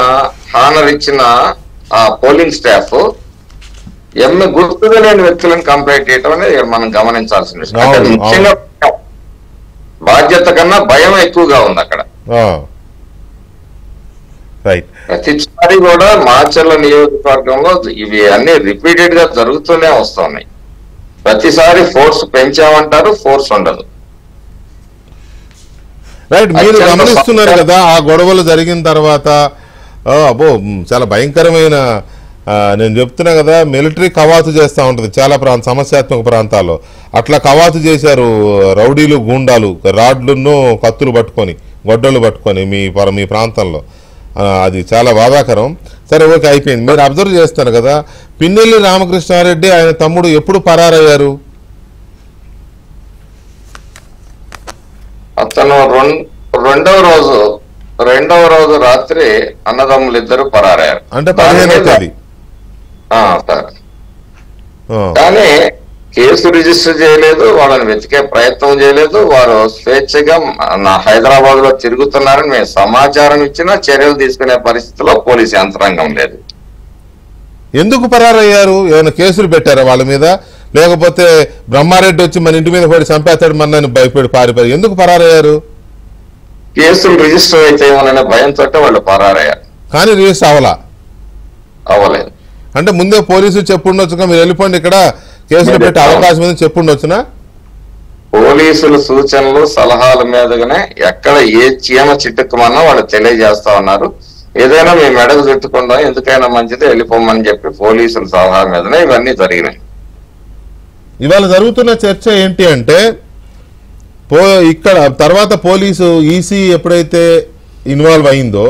హానర్ ఇచ్చిన ఆ పోలింగ్ స్టాఫ్ గుర్తుగా లేని వ్యక్తులను కంప్లైంట్ చేయటం అనేది మనం గమనించాల్సిన విషయం. ముఖ్యంగా బాధ్యత కన్నా భయం ఎక్కువగా ఉంది అక్కడ. రైట్. ప్రతిసారి కూడా మాచర్ల నియోజకవర్గంలో ఇవి అన్ని రిపీటెడ్ గా జరుగుతూనే వస్తున్నాయి. ప్రతిసారి ఫోర్స్ పెంచామంటారు, ఫోర్స్ ఉండదు. రైట్. మీరు గమనిస్తున్నారు కదా ఆ గొడవలు జరిగిన తర్వాత అబ్బో చాలా భయంకరమైన, నేను చెప్తున్నా కదా, మిలిటరీ కవాతు చేస్తూ ఉంటుంది చాలా సమస్యాత్మక ప్రాంతాల్లో. అట్లా కవాతు చేశారు రౌడీలు, గూండాలు, రాడ్లను కత్తులు పట్టుకొని, గొడ్డలు పట్టుకొని మీ ప్రాంతంలో. అది చాలా బాధాకరం. సరే, ఓకే, అయిపోయింది. మీరు అబ్జర్వ్ చేస్తారు కదా, పిన్నెల్లి రామకృష్ణారెడ్డి ఆయన తమ్ముడు ఎప్పుడు పరారయ్యారు? అతను రెండవ రోజు రాత్రి అన్నదమ్ములు ఇద్దరు పరారయ్యారు. అంటే 15వ తేదీ. సార్, కానీ కేసు రిజిస్టర్ చేయలేదు, వాళ్ళని వెతికే ప్రయత్నం చేయలేదు. వారు స్వేచ్ఛగా హైదరాబాద్ లో తిరుగుతున్నారని మేము సమాచారం ఇచ్చినా చర్యలు తీసుకునే పరిస్థితిలో పోలీసు యంత్రాంగం లేదు. ఎందుకు పరారయ్యారు? ఏమైనా కేసులు పెట్టారా వాళ్ళ మీద? లేకపోతే బ్రహ్మారెడ్డి వచ్చి మన ఇంటి మీద పడి చంపేస్తాడు మన భయపడి పారిపోయారు? ఎందుకు పరారయ్యారు? కేసులు రిజిస్టర్ అయితే ఏమోననే భయంతో వాళ్ళు పరారయ్యారు. కానీ రిజిస్టర్ అవ్వలేదు. అంటే ముందే పోలీసులు చెప్పుండొచ్చుగా, మీరు వెళ్ళిపోండి, ఇక్కడ కేసులు పెట్టే అవకాశం ఉంది చెప్పుండొచ్చునా? పోలీసుల సూచనలు సలహాల మీదగానే ఎక్కడ ఏ చీమ చిట్టుకుమన్నా వాళ్ళు తెలియజేస్తా ఉన్నారు. ఏదైనా మీ మెడకు చుట్టుకుండా ఎందుకైనా మంచిది వెళ్ళిపోమని చెప్పి పోలీసుల సలహా మీదనే ఇవన్నీ జరిగినాయి. ఇవాళ జరుగుతున్న చర్చ ఏంటి అంటే, ఇక్కడ తర్వాత పోలీసు ఈసీ ఎప్పుడైతే ఇన్వాల్వ్ అయిందో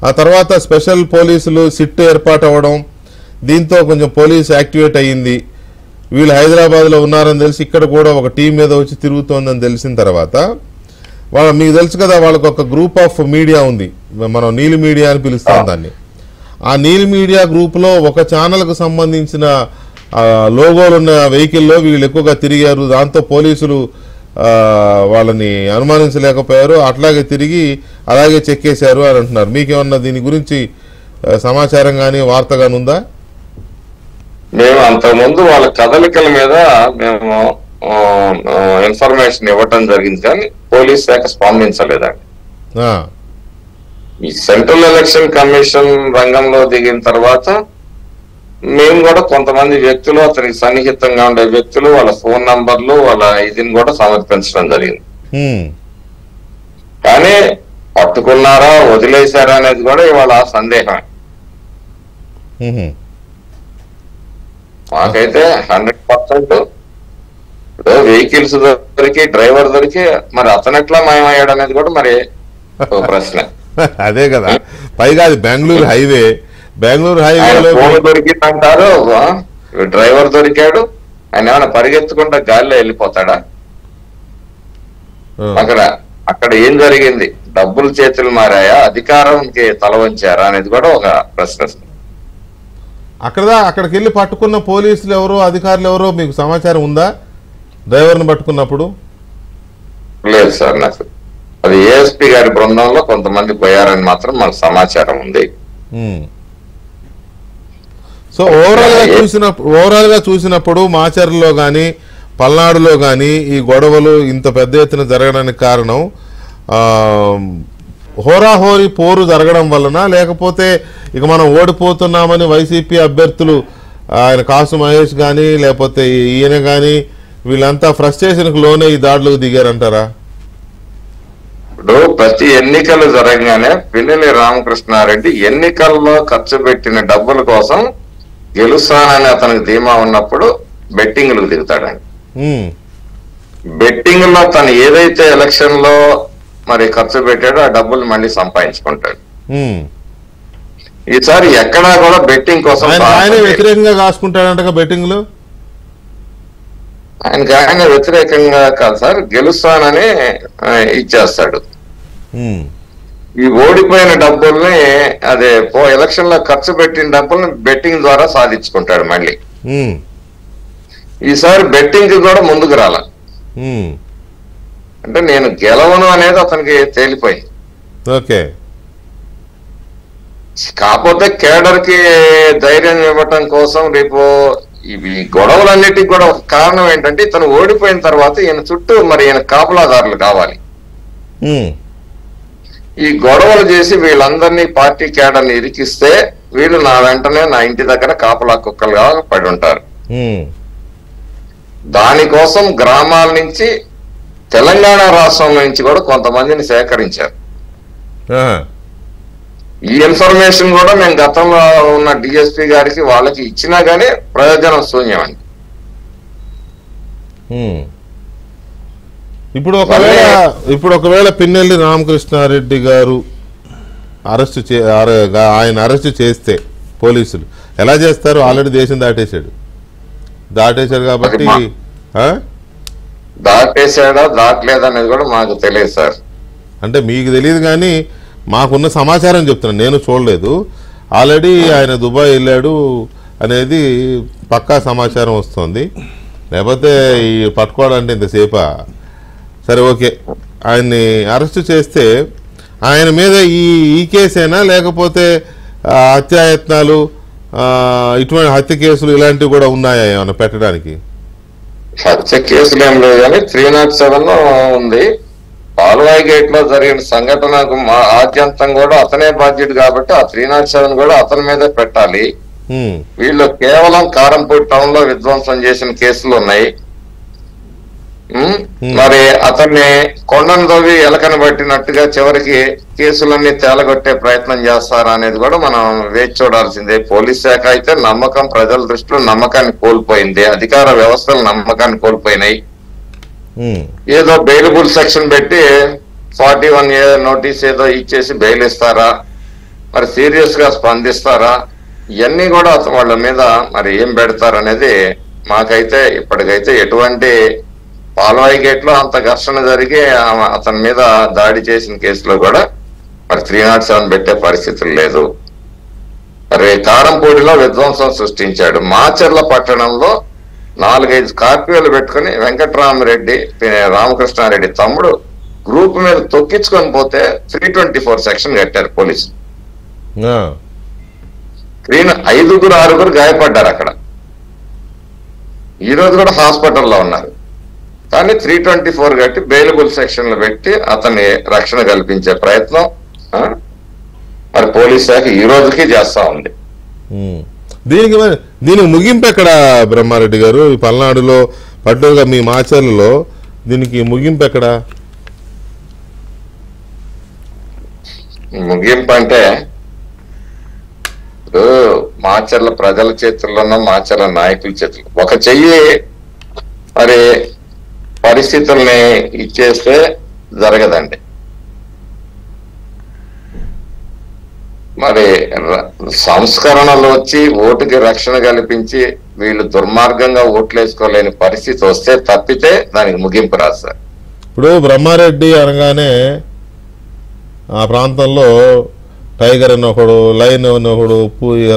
ఆ తర్వాత స్పెషల్ పోలీసులు సిట్ ఏర్పాటు అవ్వడం, దీంతో కొంచెం పోలీసు యాక్టివేట్ అయ్యింది. వీళ్ళు హైదరాబాద్లో ఉన్నారని తెలిసి ఇక్కడ కూడా ఒక టీం మీద వచ్చి తిరుగుతోందని తెలిసిన తర్వాత మీకు తెలుసు కదా, వాళ్ళకు ఒక గ్రూప్ ఆఫ్ మీడియా ఉంది, మనం నీలి మీడియా అని పిలుస్తాం దాన్ని. ఆ నీలి మీడియా గ్రూప్లో ఒక ఛానల్కు సంబంధించిన లోగోలు ఉన్న వెహికల్లో వీళ్ళు ఎక్కువగా తిరిగారు. దాంతో పోలీసులు వాళ్ళని అనుమానించలేకపోయారు, అట్లాగే తిరిగి అలాగే చెక్కేశారు అని అంటున్నారు. మీకేమన్నా దీని గురించి సమాచారం కానీ వార్త కానీ ఉందా? మేము అంతకుముందు వాళ్ళ కదలికల మీద మేము ఇన్ఫర్మేషన్ ఇవ్వటం జరిగింది, కానీ పోలీస్ శాఖ స్పందించలేదండి. ఈ సెంట్రల్ ఎలక్షన్ కమిషన్ రంగంలో దిగిన తర్వాత మేము కూడా కొంతమంది వ్యక్తులు, అతనికి సన్నిహితంగా ఉండే వ్యక్తులు, వాళ్ళ ఫోన్ నంబర్లు, వాళ్ళ ఇదిని కూడా సమర్పించడం జరిగింది. కానీ పట్టుకున్నారా వదిలేశారా అనేది కూడా ఇవాళ సందేహమే. మాకైతే 100% వెహికల్స్ దొరికి, డ్రైవర్ దొరికి, మరి అతను ఎట్లా మాయమయ్యాడు అనేది కూడా మరి ప్రశ్న. అదే కదా, పైగా అది బెంగళూరు హైవే దొరికిందంటారు, డ్రైవర్ దొరికాడు, ఆయన ఏమైనా పరిగెత్తుకుంటా గాలిలో వెళ్ళిపోతాడా? అక్కడ ఏం జరిగింది? డబ్బులు చేతులు మారాయా, అధికారానికి తల వంచారా అనేది కూడా ఒక ప్రశ్న. అక్కడికి వెళ్ళి పట్టుకున్న పోలీసులు ఎవరో, అధికారులు ఎవరో మీకు సమాచారం ఉందా? డ్రైవర్ని పట్టుకున్నప్పుడు లేదు సార్, నాకు అది ఏఎస్పీ గారి బృందంలో కొంతమంది పోయారని మాత్రం మనకు సమాచారం ఉంది. సో ఓవరాల్ గా చూసినప్పుడు మాచర్లలో కానీ పల్నాడులో కానీ ఈ గొడవలు ఇంత పెద్ద ఎత్తున జరగడానికి కారణం హోరాహోరీ పోరు జరగడం వలన, లేకపోతే ఇక మనం ఓడిపోతున్నామని వైసీపీ అభ్యర్థులు ఆయన కాసు మహేష్ కానీ లేకపోతే ఈయన కానీ వీళ్ళంతా ఫ్రస్ట్రేషన్కి లోనే ఈ దాడులకు దిగారంటారా? ఇప్పుడు ప్రతి ఎన్నికలు జరగగానే పిన్నెల్లి రామకృష్ణారెడ్డి ఎన్నికల్లో ఖర్చు పెట్టిన డబ్బుల కోసం గెలుస్తానని అతనికి ధీమా ఉన్నప్పుడు బెట్టింగ్లకు దిగుతాడండి. బెట్టింగ్ లో తను ఏదైతే ఎలక్షన్ లో మరి ఖర్చు పెట్టాడో ఆ డబ్బులు మళ్ళీ సంపాదించుకుంటాడు. ఈసారి ఎక్కడా కూడా బెట్టింగ్ కోసం వ్యతిరేకంగా కాసుకుంటాడంట. బెట్టింగ్ లో ఆయన వ్యతిరేకంగా కాదు సార్, గెలుస్తానని ఇచ్చేస్తాడు. ఈ ఓడిపోయిన డబ్బుల్ని ఎలక్షన్ లో ఖర్చు పెట్టిన డబ్బుల్ని బెట్టింగ్ ద్వారా సాధించుకుంటాడు మళ్ళీ. ఈసారి బెట్టింగ్ కూడా ముందుకు రాల. అంటే నేను గెలవను అనేది అతనికి తేలిపోయింది. ఓకే, కాకపోతే కేడర్ కి ధైర్యం ఇవ్వటం కోసం రేపు ఇవి గొడవలన్నిటికి కూడా ఒక కారణం ఏంటంటే ఇతను ఓడిపోయిన తర్వాత ఈయన చుట్టూ మరి ఈయన కాపలాదారులు కావాలి. ఈ గొడవలు చేసి వీళ్ళందరినీ పార్టీ కేడర్ని ఇరికిస్తే వీళ్ళు నా వెంటనే నా ఇంటి దగ్గర కాపలా కుక్కలుగా పడి ఉంటారు. దానికోసం గ్రామాల నుంచి తెలంగాణ రాష్ట్రం నుంచి కూడా కొంతమందిని సేకరించారు. ఈ ఇన్ఫర్మేషన్ కూడా మేము గతంలో ఉన్న డిఎస్పీ గారికి వాళ్ళకి ఇచ్చినా గానీ ప్రయోజనం శూన్యం అండి. ఇప్పుడు ఒకవేళ పిన్నెల్లి రామకృష్ణారెడ్డి గారు ఆయన అరెస్ట్ చేస్తే పోలీసులు ఎలా చేస్తారు? ఆల్రెడీ దేశం దాటేశాడు కాబట్టి దాటేశాడా దాటలేదనేది కూడా మాకు తెలియదు సార్. అంటే మీకు తెలియదు కానీ మాకున్న సమాచారం చెప్తున్నాను, నేను చూడలేదు. ఆల్రెడీ ఆయన దుబాయ్ వెళ్ళాడు అనేది పక్కా సమాచారం వస్తుంది. లేకపోతే ఈ పట్టుకోవాలంటే ఇంతసేపా? సరే ఓకే, ఆయన్ని అరెస్ట్ చేస్తే ఆయన మీద ఈ కేసేనా లేకపోతే హత్యాయత్నాలు ఇటువంటి హత్య కేసులు ఇలాంటివి కూడా ఉన్నాయా ఏమైనా పెట్టడానికి? హత్య కేసులు ఏం లేదు కానీ 307 ఉంది. పాల్వాయి గేట్ లో జరిగిన సంఘటనకు ఆద్యంతం కూడా అతనే బాధ్యుడు కాబట్టి ఆ 307 కూడా అతని మీదే పెట్టాలి. వీళ్ళు కేవలం కారంపూడి టౌన్ లో విధ్వంసం చేసిన కేసులు ఉన్నాయి. మరి అతన్ని కొండను తవ్వి ఎలకను పట్టినట్టుగా చివరికి కేసులన్నీ తేలగొట్టే ప్రయత్నం చేస్తారా అనేది కూడా మనం వేచి చూడాల్సిందే. పోలీస్ శాఖ అయితే నమ్మకం, ప్రజల దృష్టిలో నమ్మకాన్ని కోల్పోయింది, అధికార వ్యవస్థలు నమ్మకాన్ని కోల్పోయినాయి. ఏదో బెయిలబుల్ సెక్షన్ పెట్టి 41A నోటీస్ ఏదో ఇచ్చేసి బెయిల్ ఇస్తారా, మరి సీరియస్ గా స్పందిస్తారా, ఇవన్నీ కూడా వాళ్ళ మీద మరి ఏం పెడతారనేది మాకైతే ఇప్పటికైతే ఎటువంటి పాల్వాయి గేట్ లో అంత ఘర్షణ జరిగి అతని మీద దాడి చేసిన కేసులో కూడా మరి 307 పెట్టే పరిస్థితులు లేదు. మరి కారంపూడిలో విధ్వంసం సృష్టించాడు. మాచర్ల పట్టణంలో 4-5 స్కార్పియోలు పెట్టుకుని వెంకటరామరెడ్డి రామకృష్ణారెడ్డి తమ్ముడు గ్రూప్ మీద తొక్కించుకొని పోతే 324 సెక్షన్ కట్టారు పోలీసులు. 5-6 గాయపడ్డారు అక్కడ. ఈ రోజు కూడా హాస్పిటల్లో ఉన్నారు. కానీ 324 కట్టి బెయిలబుల్ సెక్షన్లు పెట్టి అతన్ని రక్షణ కల్పించే ప్రయత్నం మరి పోలీస్ శాఖ ఈ రోజుకి చేస్తా ఉంది. దీనికి ముగింపు ఎక్కడ బ్రహ్మారెడ్డి గారు? ఈ పల్నాడులో పట్టుగా మీ మాచర్లలో దీనికి ముగింపు ఎక్కడ? ముగింపు అంటే మాచర్ల ప్రజల చేతుల్లోనూ మాచర్ల నాయకుల చేతుల్లో ఒక చెయ్యి మరి పరిస్థితుల్ని ఇచ్చేస్తే జరగదండి. మరి సంస్కరణలు వచ్చి ఓటుకి రక్షణ కల్పించి వీళ్ళు దుర్మార్గంగా ఓట్లు వేసుకోలేని పరిస్థితి వస్తే తప్పితే దానికి ముగింపు రాదు సార్. ఇప్పుడు బ్రహ్మారెడ్డి అనగానే ఆ ప్రాంతంలో టైగర్ అని ఒకడు, లైన్ అని ఒకడు,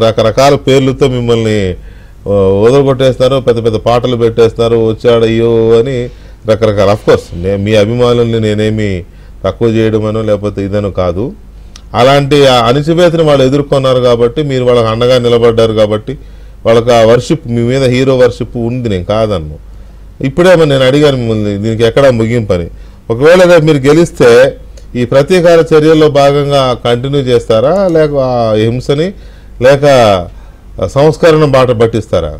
రకరకాల పేర్లతో మిమ్మల్ని వదలగొట్టేస్తారు, పెద్ద పెద్ద పాటలు పెట్టేస్తారు, వచ్చాడు అయ్యో అని రకరకాల. అఫ్కోర్స్ మీ అభిమానుల్ని నేనేమి తక్కువ చేయడమనో లేకపోతే ఇదనో కాదు. అలాంటి అణిచివేతను వాళ్ళు ఎదుర్కొన్నారు కాబట్టి మీరు వాళ్ళకి అండగా నిలబడ్డారు కాబట్టి వాళ్ళకి ఆ వర్షిప్ మీ మీద హీరో వర్షిప్ ఉంది, నేను కాదన్ను. ఇప్పుడే నేను అడిగాను మిమ్మల్ని దీనికి ఎక్కడ ముగింపని. ఒకవేళ రేపు మీరు గెలిస్తే ఈ ప్రతీకార చర్యల్లో భాగంగా కంటిన్యూ చేస్తారా, లేక హింసని, లేక సంస్కరణ బాట పట్టిస్తారా?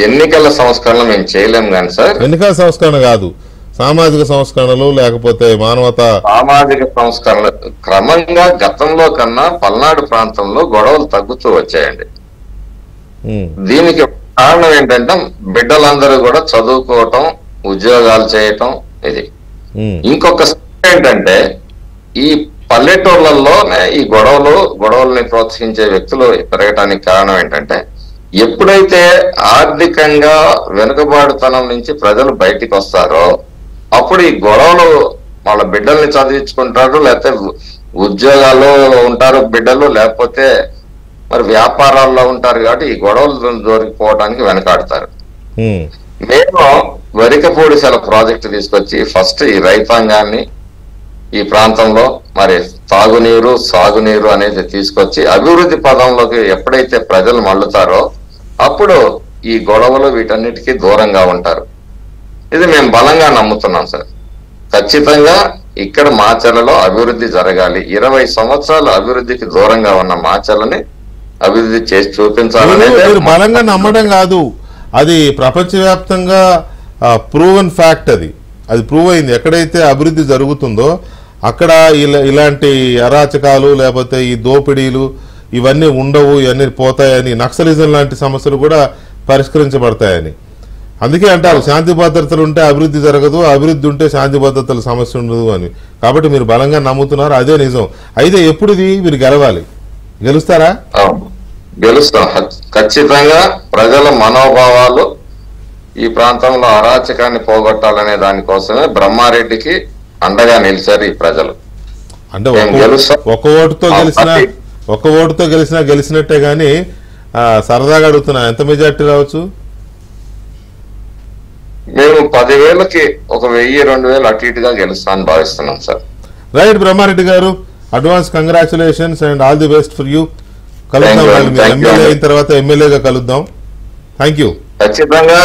ఎన్నికల సంస్కరణ మేము చేయలేము కానీ సార్. ఎన్నికల సంస్కరణ కాదు, సామాజిక సంస్కరణలు లేకపోతే మానవతా సామాజిక సంస్కరణ క్రమంగా గతంలో కన్నా పల్నాడు ప్రాంతంలో గొడవలు తగ్గుతూ వచ్చాయండి. దీనికి కారణం ఏంటంటే బిడ్డలందరూ కూడా చదువుకోవటం, ఉద్యోగాలు చేయటం. ఇది ఇంకొక ఏంటంటే ఈ పల్లెటూర్లలోనే ఈ గొడవల్ని ప్రోత్సహించే వ్యక్తులు పెరగటానికి కారణం ఏంటంటే ఎప్పుడైతే ఆర్థికంగా వెనుకబాటుతనం నుంచి ప్రజలు బయటికి వస్తారో అప్పుడు ఈ గొడవలు వాళ్ళ బిడ్డల్ని చదివించుకుంటారు, లేకపోతే ఉద్యోగాల్లో ఉంటారు బిడ్డలు, లేకపోతే మరి వ్యాపారాల్లో ఉంటారు. కాబట్టి ఈ గొడవలు దొరికిపోవడానికి వెనకాడతారు. మేము వరికపూడి సెల ప్రాజెక్టు తీసుకొచ్చి ఫస్ట్ ఈ రైతాంగాన్ని ఈ ప్రాంతంలో మరి తాగునీరు, సాగునీరు అనేది తీసుకొచ్చి అభివృద్ధి పదంలోకి ఎప్పుడైతే ప్రజలు మళ్ళుతారో అప్పుడు ఈ గొడవలు వీటన్నిటికీ దూరంగా ఉంటారు. ఇది మేము బలంగా నమ్ముతున్నాం సార్. ఖచ్చితంగా ఇక్కడ మాచర్లలో అభివృద్ధి జరగాలి. 20 సంవత్సరాలు అభివృద్ధికి దూరంగా ఉన్న మాచర్లని అభివృద్ధి చేసి చూపించాలనేది మీరు బలంగా నమ్మడం కాదు, అది ప్రపంచవ్యాప్తంగా ప్రూవన్ ఫ్యాక్ట్. అది ప్రూవ్ అయింది. ఎక్కడైతే అభివృద్ధి జరుగుతుందో అక్కడ ఇలాంటి అరాచకాలు లేకపోతే ఈ దోపిడీలు ఇవన్నీ ఉండవు, ఇవన్నీ పోతాయని, నక్సలిజం లాంటి సమస్యలు కూడా పరిష్కరించబడతాయని. అందుకే అంటారు శాంతి భద్రతలు ఉంటే అభివృద్ధి జరగదు, అభివృద్ధి ఉంటే శాంతి భద్రతల సమస్య ఉండదు అని. కాబట్టి మీరు బలంగా నమ్ముతున్నారు, అదే నిజం. అయితే ఎప్పుడుది మీరు గెలవాలి, గెలుస్తారా? గెలుస్తాం ఖచ్చితంగా. ప్రజల మనోభావాలు ఈ ప్రాంతంలో అరాచకాన్ని పోగొట్టాలనే దానికోసమే బ్రహ్మారెడ్డికి అండగా నిలిచారు ఈ ప్రజలు. అంటే ఒక ఓటుతో గెలిచినట్టే గాని సరదాగా అడుగుతున్నా, ఎంత మెజార్టీ రావచ్చు? మేము 10,000కి 1,000-2,000 అటు ఇటుగా గెలుస్తామని భావిస్తున్నాం సార్. రైట్ బ్రహ్మారెడ్డి గారు, advance congratulations and all the best for you. కలుద్దాం, ఎమ్మెల్యే అయిన తర్వాత ఎమ్మెల్యేగా కలుద్దాం. Thank you. ఖచ్చితంగా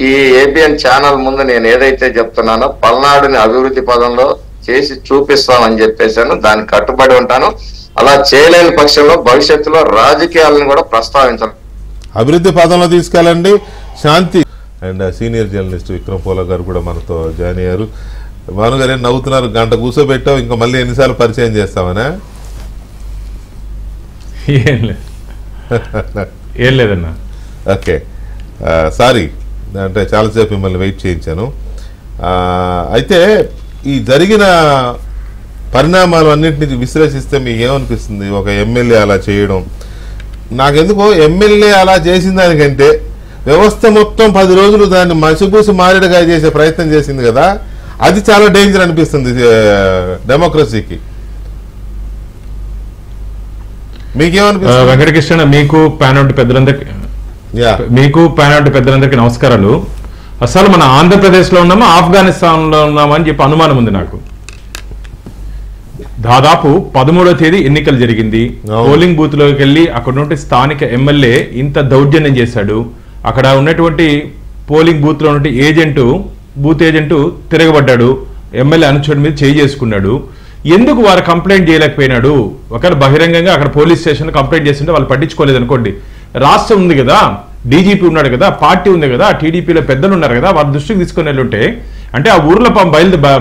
ఈ ఏబిఎన్ ఛానల్ ముందు నేను ఏదైతే చెప్తున్నానో పల్నాడుని అభివృద్ధి పదంలో చేసి చూపిస్తామని చెప్పేశాను, దానికి కట్టుబడి ఉంటాను. అలా చేయలేని పక్షంలో భవిష్యత్తులో రాజకీయాలను కూడా ప్రస్తావించాలి. అభివృద్ధి పదంలో తీసుకెళ్ళండి. శాంతి అండ్ సీనియర్ జర్నలిస్ట్ విక్రమ్ పోలా గారు కూడా మనతో జాయిన్ అయ్యారు. భానుగారు నవ్వుతున్నారు, గంట కూర్చోబెట్టావు, ఇంకా మళ్ళీ ఎన్నిసార్లు పరిచయం చేస్తామనా? ఏం లేదన్నా. ఓకే, సారీ, అంటే చాలాసేపు మిమ్మల్ని వెయిట్ చేయించాను. అయితే ఈ జరిగిన పరిణామాలు అన్నింటినీ విశ్లేషిస్తే మీకు ఏమనిపిస్తుంది? ఒక ఎమ్మెల్యే అలా చేయడం, నాకెందుకో ఎమ్మెల్యే అలా చేసిన దానికంటే వ్యవస్థ మొత్తం 10 రోజులు దాన్ని మసిపూసి మారేడుగా చేసే ప్రయత్నం చేసింది కదా, అది చాలా డేంజర్ అనిపిస్తుంది డెమోక్రసీకి. మీకేమనిపిస్తుంది? వెంకటకృష్ణ, మీకు ప్యానల్ పెద్దలందరికీ నమస్కారాలు. అసలు మన ఆంధ్రప్రదేశ్ లో ఉన్నామా ఆఫ్ఘనిస్తాన్ లో ఉన్నామా అని చెప్పి అనుమానం ఉంది నాకు. దాదాపు 13వ తేదీ ఎన్నికలు జరిగింది. పోలింగ్ బూత్ లోకి వెళ్ళి అక్కడ నుండి స్థానిక ఎమ్మెల్యే ఇంత దౌర్జన్యం చేశాడు. అక్కడ ఉన్నటువంటి పోలింగ్ బూత్ లో ఉన్నటువంటి బూత్ ఏజెంట్ తిరగబడ్డాడు, ఎమ్మెల్యే అనుచరుడి మీద చేయి చేసుకున్నాడు. ఎందుకు వారు కంప్లైంట్ చేయలేకపోయినాడు? ఒకవేళ బహిరంగంగా అక్కడ పోలీస్ స్టేషన్ కంప్లైంట్ చేస్తుంటే వాళ్ళు పట్టించుకోలేదు అనుకోండి. రాష్ట్రం ఉంది కదా, డీజీపీ ఉన్నాడు కదా, పార్టీ ఉంది కదా, టీడీపీలో పెద్దలు ఉన్నారు కదా, వారి దృష్టికి తీసుకుని వెళ్ళుంటే అంటే ఆ ఊర్లో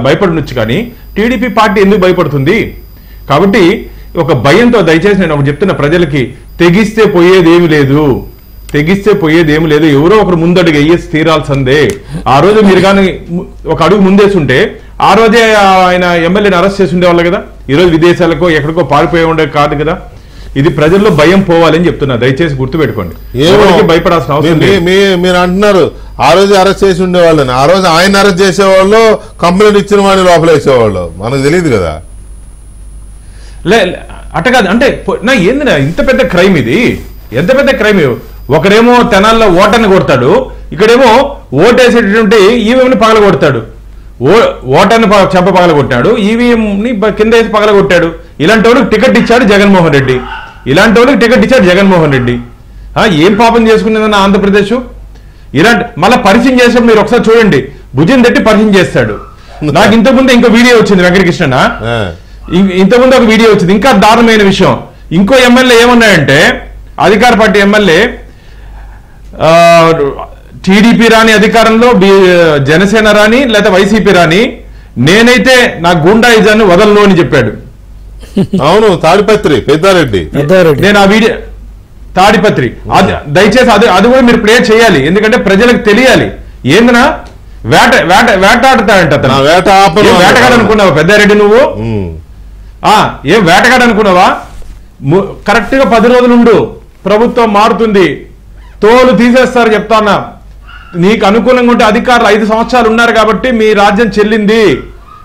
భయపడనొచ్చు, కానీ టీడీపీ పార్టీ ఎందుకు భయపడుతుంది? కాబట్టి ఒక భయంతో దయచేసి నేను ఒకటి చెప్తున్న ప్రజలకి, తెగిస్తే పోయేది ఏమి లేదు. ఎవరో ఒకరు ముందడుగు వేసి తీరాల్సిందే. ఆ రోజు మీరు కానీ ఒక అడుగు ముందేసుంటే ఆ రోజే ఆయన ఎమ్మెల్యేని అరెస్ట్ చేసి ఉండేవాళ్ళు కదా, ఈరోజు విదేశాలకో ఎక్కడికో పారిపోయి ఉండే కాదు కదా. ఇది ప్రజల్లో భయం పోవాలని చెప్తున్నా, దయచేసి గుర్తుపెట్టుకోండి. భయపడాల్సిన అవసరం లేదు. మీరు అంటున్నారు ఆ రోజు అరెస్ట్ చేసి ఉండేవాళ్ళని, ఆ రోజు ఆయన అరెస్ట్ చేసేవాళ్ళు, కంప్లైంట్ ఇచ్చిన వాడిని లోపల వేసేవాళ్ళు, మనకు తెలియదు కదా. అట్ట కాదు అంటే ఏంది ఇంత పెద్ద క్రైమ్, ఇది ఎంత పెద్ద క్రైమ్. ఒకరేమో తెనాల్లో ఓటర్ని కొడతాడు, ఇక్కడేమో ఓటేసేటటువంటి ఈవీఎంని పగల కొడతాడు. ఓటర్ని చెంప పగల కొట్టాడు, ఈవీఎంని కింద వేసి పగల కొట్టాడు. ఇలాంటి వాళ్ళకి టికెట్ ఇచ్చాడు జగన్మోహన్ రెడ్డి. ఏం పాపం చేసుకునేదన్న ఆంధ్రప్రదేశ్? ఇలాంటి మళ్ళీ పరిచయం చేసినప్పుడు మీరు ఒకసారి చూడండి, భుజం తట్టి పరిచయం చేస్తాడు. నాకు ఇంతకుముందు ఇంకో వీడియో వచ్చింది వెంకటకృష్ణ, ఇంతకుముందు ఒక వీడియో వచ్చింది. ఇంకా దారుణమైన విషయం, ఇంకో ఎమ్మెల్యే ఏమన్నాడంటే, అధికార పార్టీ ఎమ్మెల్యే టీడీపీ రాని అధికారంలో జనసేన రాని లేదా వైసీపీ రాని, నేనైతే నా గూండాయిజాన్ని వదలను అని చెప్పాడు. అవును, తాడిపత్రి పెద్దారెడ్డి. నేను ఆ వీడియో తాడిపత్రి దయచేసి అది కూడా మీరు ప్లే చేయాలి, ఎందుకంటే ప్రజలకు తెలియాలి. ఏందనా వేటాడుతాడంట అతను. వేటగాడు అనుకున్నావా పెద్దారెడ్డి నువ్వు? ఏం వేటగాడు అనుకున్నావా? కరెక్ట్ గా 10 రోజులుండు, ప్రభుత్వం మారుతుంది, తోలు తీసేస్తారు చెప్తానా. నీకు అనుకూలంగా ఉంటే అధికారులు 5 సంవత్సరాలు ఉన్నారు కాబట్టి మీ రాజ్యం చెల్లింది.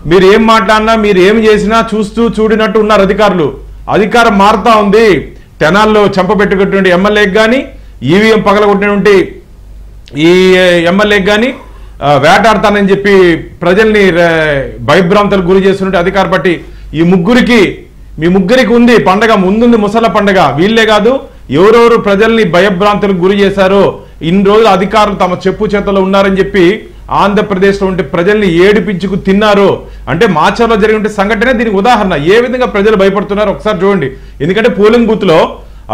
మీరు ఏం మాట్లాడినా మీరు ఏం చేసినా చూస్తూ చూడినట్టు ఉన్నారు అధికారులు. అధికారం మారుతా ఉంది. తెనాల్లో చంపబెట్టుకున్నటువంటి ఎమ్మెల్యేకి కానీ, ఈవీఎం పగలగొట్టినటువంటి ఈ ఎమ్మెల్యేకి కానీ వేటాడతానని చెప్పి ప్రజల్ని భయభ్రాంతులకు గురి చేస్తున్నట్టు అధికార పార్టీ ఈ మీ ముగ్గురికి ఉంది పండగ, ముందుంది ముసల పండగ. వీళ్లే కాదు, ఎవరెవరు ప్రజల్ని భయభ్రాంతులకు గురి చేశారో, ఇన్ని రోజులు అధికారులు తమ చెప్పు చేతలో ఉన్నారని చెప్పి ఆంధ్రప్రదేశ్లో ఉంటే ప్రజల్ని ఏడిపించుకు తిన్నారో అంటే మాచర్లో జరిగిన సంఘటన దీనికి ఉదాహరణ. ఏ విధంగా ప్రజలు భయపడుతున్నారు ఒకసారి చూడండి. ఎందుకంటే పోలింగ్ బూత్ లో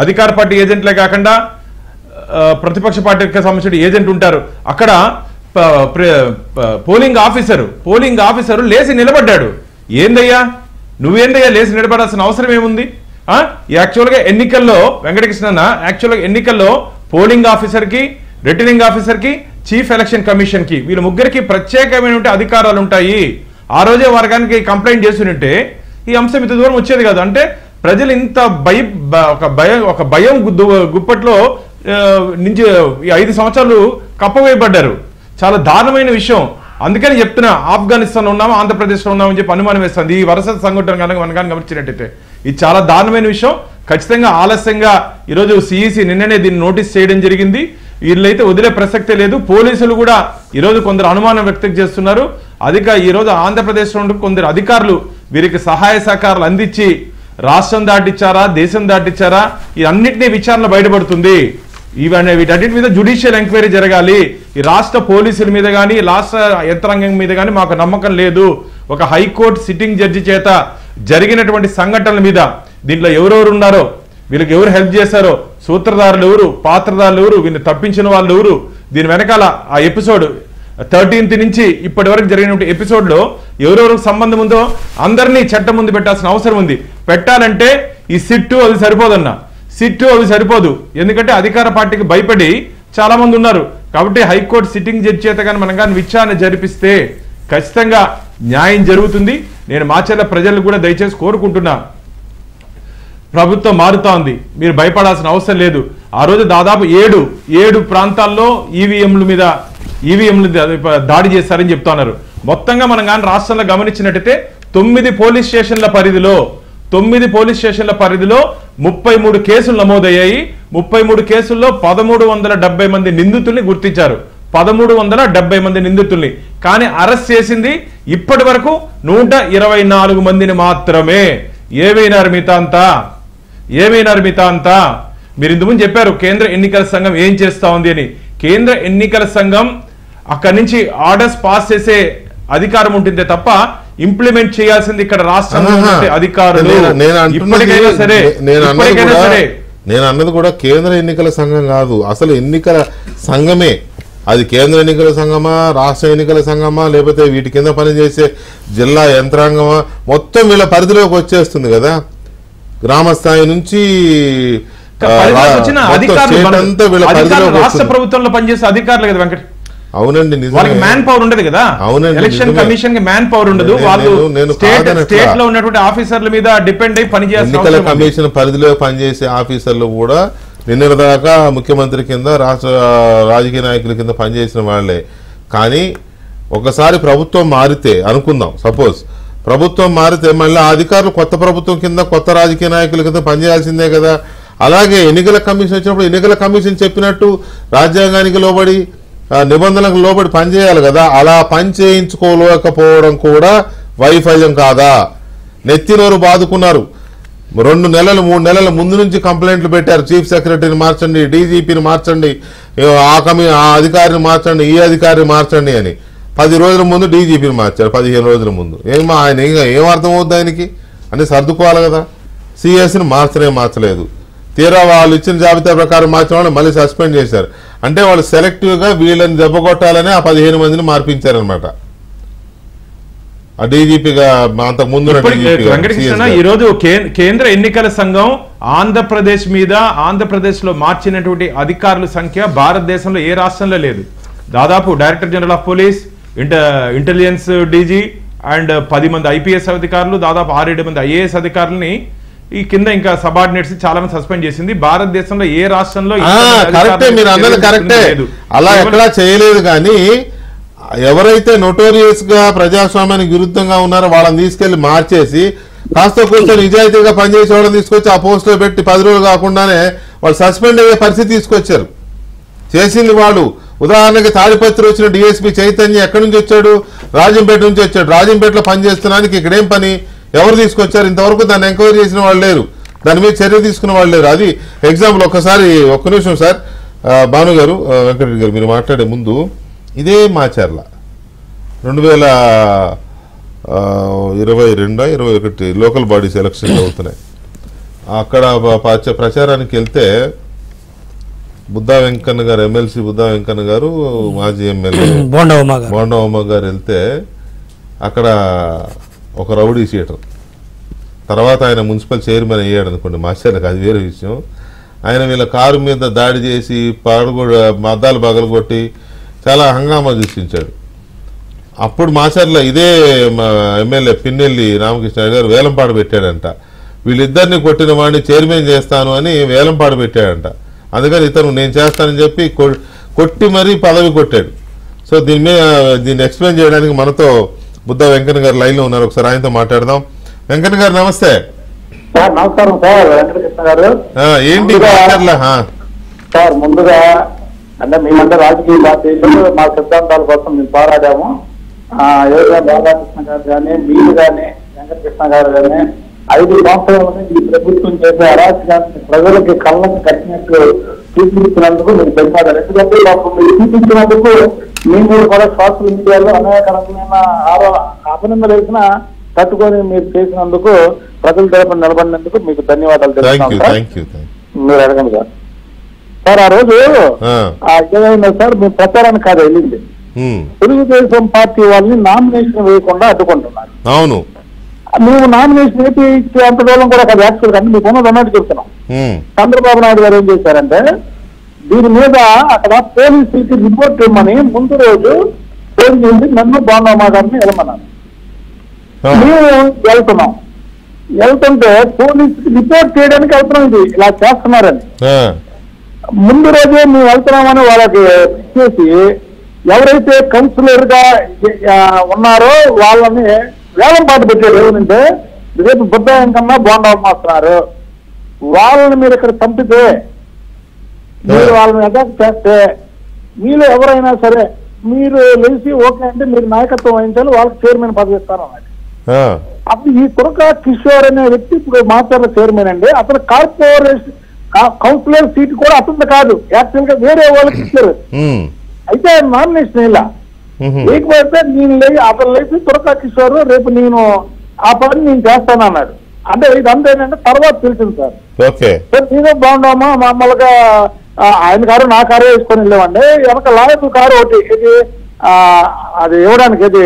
అధికార పార్టీ ఏజెంట్లే కాకుండా ప్రతిపక్ష పార్టీకి సంబంధించిన ఏజెంట్ ఉంటారు. అక్కడ పోలింగ్ ఆఫీసరు లేచి నిలబడ్డాడు. ఏందయ్యా నువ్వేందయ్యా లేచి నిలబడాల్సిన అవసరం ఏముంది? యాక్చువల్గా ఎన్నికల్లో వెంకటకృష్ణ యాక్చువల్గా ఎన్నికల్లో పోలింగ్ ఆఫీసర్కి, రిటర్నింగ్ ఆఫీసర్కి, చీఫ్ ఎలక్షన్ కమిషన్ కి వీళ్ళ ముగ్గురికి ప్రత్యేకమైన అధికారాలు ఉంటాయి. ఆ రోజే వారికి కంప్లైంట్ చేస్తుంటే ఈ అంశం ఇంత దూరం వచ్చేది కాదు. అంటే ప్రజలు ఇంత ఒక భయం గుప్పట్లో నుంచి 5 సంవత్సరాలు కప్పవేయబడ్డారు. చాలా దారుణమైన విషయం. అందుకని చెప్తున్నా, ఆఫ్ఘనిస్తాన్లో ఉన్నాము, ఆంధ్రప్రదేశ్లో ఉన్నామని చెప్పి అనుమానం వేస్తుంది. ఈ వరుస సంఘటన కనుక మనం కానీ గమనించినట్టయితే ఇది చాలా దారుణమైన విషయం. ఖచ్చితంగా ఆలస్యంగా ఈరోజు సిఈసి నిన్ననే దీన్ని నోటీస్ చేయడం జరిగింది. వీళ్ళైతే వదిలే ప్రసక్తే లేదు. పోలీసులు కూడా ఈరోజు కొందరు అనుమానం వ్యక్తం చేస్తున్నారు. ఈరోజు ఆంధ్రప్రదేశ్లో ఉండే కొందరు అధికారులు వీరికి సహాయ సహకారాలు అందించి రాష్ట్రం దాటిచ్చారా, దేశం దాటిచ్చారా, ఈ అన్నింటినీ విచారణ బయటపడుతుంది. వీటన్నిటి మీద జ్యుడిషియల్ ఎంక్వైరీ జరగాలి. ఈ రాష్ట్ర పోలీసుల మీద కానీ, రాష్ట్ర యంత్రాంగం మీద కానీ మాకు నమ్మకం లేదు. ఒక హైకోర్టు సిట్టింగ్ జడ్జి చేత జరిగినటువంటి సంఘటనల మీద దీంట్లో ఎవరెవరు ఉన్నారో, వీళ్ళకి ఎవరు హెల్ప్ చేశారో, సూత్రధారులు ఎవరు, పాత్రధారులు ఎవరు, వీళ్ళని తప్పించిన వాళ్ళు ఎవరు, దీని వెనకాల ఆ ఎపిసోడ్ 13th నుంచి ఇప్పటి వరకు జరిగిన ఎపిసోడ్లో ఎవరెవరికి సంబంధం ఉందో అందరినీ చట్టం ముందు పెట్టాల్సిన అవసరం ఉంది. పెట్టాలంటే ఈ సిట్టు అది సరిపోదన్నా, సిట్టు అవి సరిపోదు. ఎందుకంటే అధికార పార్టీకి భయపడి చాలా మంది ఉన్నారు. కాబట్టి హైకోర్టు సిట్టింగ్ జడ్జి చేత కానీ మనం కానీ విచారణ జరిపిస్తే ఖచ్చితంగా న్యాయం జరుగుతుంది. నేను మాచర్ల ప్రజలు కూడా దయచేసి కోరుకుంటున్నా, ప్రభుత్వం మారుతా ఉంది, మీరు భయపడాల్సిన అవసరం లేదు. ఆ రోజు దాదాపు 7 ప్రాంతాల్లో ఈవీఎంల మీద దాడి చేశారని చెప్తున్నారు. మొత్తంగా మనం కానీ రాష్ట్రంలో గమనించినట్టయితే 9 పోలీస్ స్టేషన్ల పరిధిలో 33 కేసులు నమోదయ్యాయి. 33 కేసుల్లో 1370 మంది నిందితుల్ని గుర్తించారు. 1370 మంది నిందితుల్ని. కానీ అరెస్ట్ చేసింది ఇప్పటి వరకు 124 మందిని మాత్రమే. ఏమైనారు మిగతా అంతా? మీరు ఇంతకుముందు చెప్పారు కేంద్ర ఎన్నికల సంఘం ఏం చేస్తా ఉంది అని. కేంద్ర ఎన్నికల సంఘం అక్కడి నుంచి ఆర్డర్స్ పాస్ చేసే అధికారం ఉంటుంది తప్ప ఇంప్లిమెంట్ చేయాల్సింది ఇక్కడ రాష్ట్రంలో అధికారులు. నేను అన్నది కూడా కేంద్ర ఎన్నికల సంఘం కాదు, అసలు ఎన్నికల సంఘమే. అది కేంద్ర ఎన్నికల సంఘమా, రాష్ట్ర ఎన్నికల సంఘమా, లేకపోతే వీటి కింద పనిచేసే జిల్లా యంత్రాంగమా, మొత్తం వీళ్ళ పరిధిలోకి వచ్చేస్తుంది కదా. గ్రామ స్థాయి నుంచి రాష్ట్ర ప్రభుత్వంలో పనిచేసే అధికారులు కదా వెంకట. అవునండి, వాళ్ళకి మ్యాన్ పవర్ ఉండదు కదా. ఎలక్షన్ కమిషన్ కి మ్యాన్ పవర్ ఉండదు. వాళ్ళు స్టేట్ లో ఉన్నటువంటి ఆఫీసర్ల మీద డిపెండ్ అయి పనిచేస్తారు. ఎన్నికల కమిషన్ పరిధిలో పనిచేసే ఆఫీసర్లు కూడా నిన్నటిదాకా ముఖ్యమంత్రి కింద, రాష్ట్ర రాజకీయ నాయకుల కింద పనిచేసిన వాళ్లే. కానీ ఒకసారి ప్రభుత్వం మారితే అనుకుందాం, సపోజ్ ప్రభుత్వం మారితే మళ్ళీ అధికారులు కొత్త ప్రభుత్వం కింద, కొత్త రాజకీయ నాయకుల కింద పనిచేయాల్సిందే కదా. అలాగే ఎన్నికల కమిషన్ వచ్చినప్పుడు ఎన్నికల కమిషన్ చెప్పినట్టు రాజ్యాంగానికి లోబడి, నిబంధనలకు లోబడి పనిచేయాలి కదా. అలా పని చేయించుకోలేకపోవడం కూడా వైఫల్యం కాదా? నెత్తినోరు బాదుకున్నారు. 2 నెలలు 3 నెలల ముందు నుంచి కంప్లైంట్లు పెట్టారు. చీఫ్ సెక్రటరీని మార్చండి, డీజీపీని మార్చండి, ఆ అధికారిని మార్చండి, ఈ అధికారిని మార్చండి అని. 10 రోజుల ముందు డీజీపీని మార్చారు, 15 రోజుల ముందు. ఆయన ఏం అర్థమవుద్ది ఆయనకి అని సర్దుకోవాలి కదా. సిఎస్ని మార్చలేదు. తీరా వాళ్ళు ఇచ్చిన జాబితా ప్రకారం మార్చిన వాళ్ళు మళ్ళీ సస్పెండ్ చేశారు. అంటే వాళ్ళు సెలెక్టివ్గా వీళ్ళని దెబ్బ కొట్టాలని ఆ 15 మందిని మార్పించారనమాట. ఆ డీజీపీగా అంతకు ముందు వెంకటకృష్ణ ఈరోజు కేంద్ర ఎన్నికల సంఘం ఆంధ్రప్రదేశ్ మీద, ఆంధ్రప్రదేశ్ లో మార్చినటువంటి అధికారుల సంఖ్య భారతదేశంలో ఏ రాష్ట్రంలో లేదు. దాదాపు director general of police, intelligence DG and 10 మంది ఐపీఎస్ అధికారులు, దాదాపు 6-7 మంది ఐఏఎస్ అధికారులని ఈ కింద ఇంకా సబార్డినేట్స్ చాలా మంది సస్పెండ్ చేసింది. భారతదేశంలో ఏ రాష్ట్రంలో మీరు అన్నది కరెక్టే, అలా ఎక్కడా చేయలేదు. కానీ ఎవరైతే నోటోరియస్ గా ప్రజాస్వామ్యానికి విరుద్ధంగా ఉన్నారో వాళ్ళని తీసుకెళ్లి మార్చేసి కాస్త కొంచెం నిజాయితీగా పనిచేసే వాళ్ళని తీసుకొచ్చి ఆ పోస్ట్ లో పెట్టి 10 రోజులు కాకుండానే వాళ్ళు సస్పెండ్ అయ్యే పరిస్థితి తీసుకొచ్చారు. చేసింది వాళ్ళు. ఉదాహరణకి తాడిపత్రి వచ్చిన డిఎస్పీ చైతన్య ఎక్కడి నుంచి వచ్చాడు? రాజంపేట నుంచి వచ్చాడు. రాజంపేటలో పనిచేస్తున్నానికి ఇక్కడేం పని? ఎవరు తీసుకొచ్చారు? ఇంతవరకు దాన్ని ఎంక్వైరీ చేసిన వాళ్ళు లేరు, దాని మీద చర్య తీసుకున్న వాళ్ళు లేరు. అది ఎగ్జాంపుల్. ఒక్క నిమిషం సార్, భాను గారు, వెంకటరెడ్డి గారు, మీరు మాట్లాడే ముందు ఇదే మాచర్ల 2022-21 లోకల్ బాడీస్ ఎలక్షన్లు అవుతున్నాయి. అక్కడ ప్రచారానికి వెళ్తే బుద్ధా వెంకన్న గారు, ఎమ్మెల్సీ బుద్ధా వెంకన్న గారు, మాజీ ఎమ్మెల్యే బోండా ఉమ్మ గారు వెళ్తే అక్కడ ఒక రౌడీ షీటర్, తర్వాత ఆయన మున్సిపల్ చైర్మన్ అయ్యాడు అనుకోండి, మాస్టర్లకు అది వేరే విషయం. ఆయన వీళ్ళ కారు మీద దాడి చేసి అద్దాలు పగలగొట్టి చాలా హంగామా సృష్టించాడు. అప్పుడు మాచర్ల ఇదే ఎమ్మెల్యే పిన్నెల్లి రామకృష్ణ గారు వేలంపాట పెట్టాడంట. వీళ్ళిద్దరిని కొట్టిన వాడిని చైర్మన్ చేస్తాను అని వేలంపాట పెట్టాడంట. అందుకని ఇతను నేను చేస్తానని చెప్పి కొట్టి మరీ పదవి కొట్టాడు. సో దీన్ని ఎక్స్ప్లెయిన్ చేయడానికి మనతో బుద్ధా వెంకన్న గారు లైన్లో ఉన్నారు. ఒకసారి ఆయనతో మాట్లాడదాం. వెంకన్న గారు నమస్తే. నమస్కారం సార్. వెంకటకృష్ణ గారు ఏంటి సార్, ముందుగా అంటే మేమంటే రాజకీయ పార్టీలు మా సిద్ధాంతాల కోసం మేము పోరాడాము. రాధాకృష్ణ గారు కానీ, మీరు కానీ, వెంకటకృష్ణ గారు కానీ 5 సంవత్సరాల నుంచి ఈ ప్రభుత్వం చేసే అరాచకాన్ని ప్రజలకి కళ్ళకి కట్టినట్లు చూపించినందుకు మీకు ధన్యవాదాలు. ఎందుకంటే మీరు చూపించినందుకు మేము కూడా సోషల్ మీడియాలో అనేక రకమైన అభినందనలు వేసిన తట్టుకొని మీరు చేసినందుకు, ప్రజల తరపున నిలబడినందుకు మీకు ధన్యవాదాలు తెలుపుతున్నాం. మీరు అడగండి సార్. సార్, ఆ రోజు ఏమైంది సార్, మేము ప్రచారానికి కాదు వెళ్ళింది, తెలుగుదేశం పార్టీ వాళ్ళని నామినేషన్ వేయకుండా అడ్డుకుంటున్నారు. అవును, మేము నామినేషన్ వేసి ఇచ్చే అంత దూరం కూడా కాదు. యాక్చువల్ గా మీకు ఉన్నది అన్నట్టు చెప్తున్నాం. చంద్రబాబు నాయుడు గారు ఏం చేశారంటే, దీని మీద అక్కడ పోలీసులకి రిపోర్ట్ ఇవ్వమని ముందు రోజు ఫోన్ చేసి నన్ను బాగున్నామా గారిని వెళ్ళమన్నారు. మేము వెళ్తుంటే పోలీసుకి రిపోర్ట్ చేయడానికి వెళ్తున్నాం, ఇది ఇలా చేస్తున్నారని. ముందు రోజే మేము వెళ్తున్నామని వాళ్ళకి ఇచ్చేసి ఎవరైతే కౌన్సిలర్ గా ఉన్నారో వాళ్ళని వేలం పాటు పెట్టారు. ఏమంటే రేపు బుద్ధ వెంకన్న బోండా మాస్తున్నారు, వాళ్ళని మీరు ఇక్కడ పంపితే, మీరు వాళ్ళని అటాక్ చేస్తే, మీలో ఎవరైనా సరే మీరు లేచి ఓకే అంటే మీరు నాయకత్వం వహించాలి, వాళ్ళకి చైర్మన్ పదవి ఇస్తాను అన్నది. అప్పుడు ఈ కురక కిషోర్ అనే వ్యక్తి ఇప్పుడు మాచర్ల చైర్మన్ అండి. అతను కార్పొరేషన్ కౌన్సిలర్ సీట్ కూడా అతను కాదు, యాక్చువల్ గా వేరే వాళ్ళకి ఇచ్చారు. అయితే నామినేషన్ ఇలా లేకపోతే నేను అతను లేచి కురక కిషోర్ రేపు నేను ఆ పని నేను చేస్తాను అన్నాడు. అంటే ఇదంతా ఏంటంటే తర్వాత తెలిసింది సార్. నేనే బాగుండామా మామూలుగా ఆయన కారు నా కారు వేసుకొని వెళ్ళామండి. వెనక లాయర్ కారు ఒకటి ఇది అది ఇవ్వడానికి, ఇది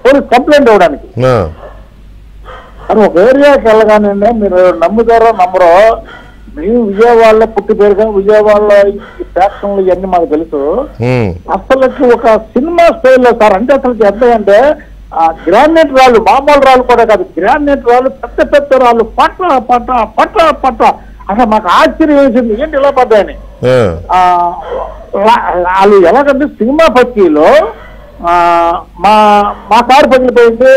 పోలీస్ కంప్లైంట్ ఇవ్వడానికి. అని ఒక ఏరియాకి వెళ్ళగానే మీరు నమ్ముతారో నమ్మరో, మేము విజయవాడలో పుట్టి పేరుగా విజయవాడలో ఈ ఫ్యాక్షన్లు ఇవన్నీ మాకు తెలుసు. అసలుకి ఒక సినిమా స్టైల్లో సార్, అంటే అసలు ఎంత అంటే గ్రానైట్ రాళ్ళు, మామూలు రాళ్ళు కూడా కాదు, గ్రానైట్ రాళ్ళు, పెద్ద పెద్ద రాళ్ళు పట్ట పట్ట పట్ట పట్ట. అసలు మాకు ఆశ్చర్యం వేసింది, ఏంటి ఇలా పడ్డాయని. వాళ్ళు ఎలాగంటే సినిమా పక్కీలో మా కారు పగిలిపోయింది,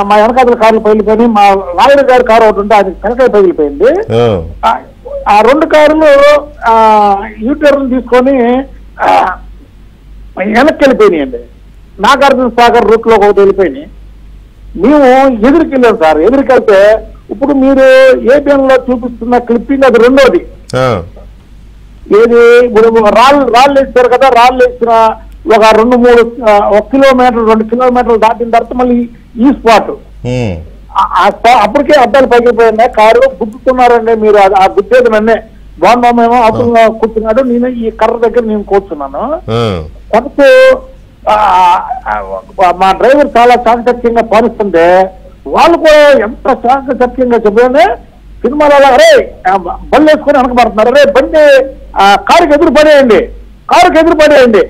మా వెనకాతల కార్లు పగిలిపోయినాయి, మా లాయర్ గారి కారు ఒకటి ఉంటే అది తలకాయ పగిలిపోయింది. ఆ 2 కార్లు యూటర్న్ తీసుకొని వెనక్కి వెళ్ళిపోయినాయండి. నాగార్జున సాగర్ రూట్ లో ఒకటి వెళ్ళిపోయినాయి. మేము ఎదురుకెళ్ళాం సార్. ఎదురుకెళ్తే ఇప్పుడు మీరు ఏబిఎన్ లో చూపిస్తున్న క్లిప్పింగ్ అది రెండోది. ఏది ఇప్పుడు రాళ్ళు వేస్తారు కదా, రాళ్ళు వేసిన ఒక 1 కిలోమీటర్ 2 కిలోమీటర్లు దాటిన తర్వాత మళ్ళీ ఈ స్పాట్, అప్పటికే అద్దాలు పగిలిపోయినా కారు గుద్దుతున్నారండి. మీరు ఆ గుద్దేది నన్నే, బాగున్నామేమో అతను కూర్చున్నాడు, నేను ఈ కర్ర దగ్గర నేను కూర్చున్నాను. కొంచెం మా డ్రైవర్ చాలా చాకచక్యంగా పాలిస్తుంటే వాళ్ళు కూడా ఎంత చాకచక్యంగా చెప్పానే, సినిమాలో అరే బండి వేసుకొని వెనకబడుతున్నారు, అరే బండి కారుకి ఎదురు పడేయండి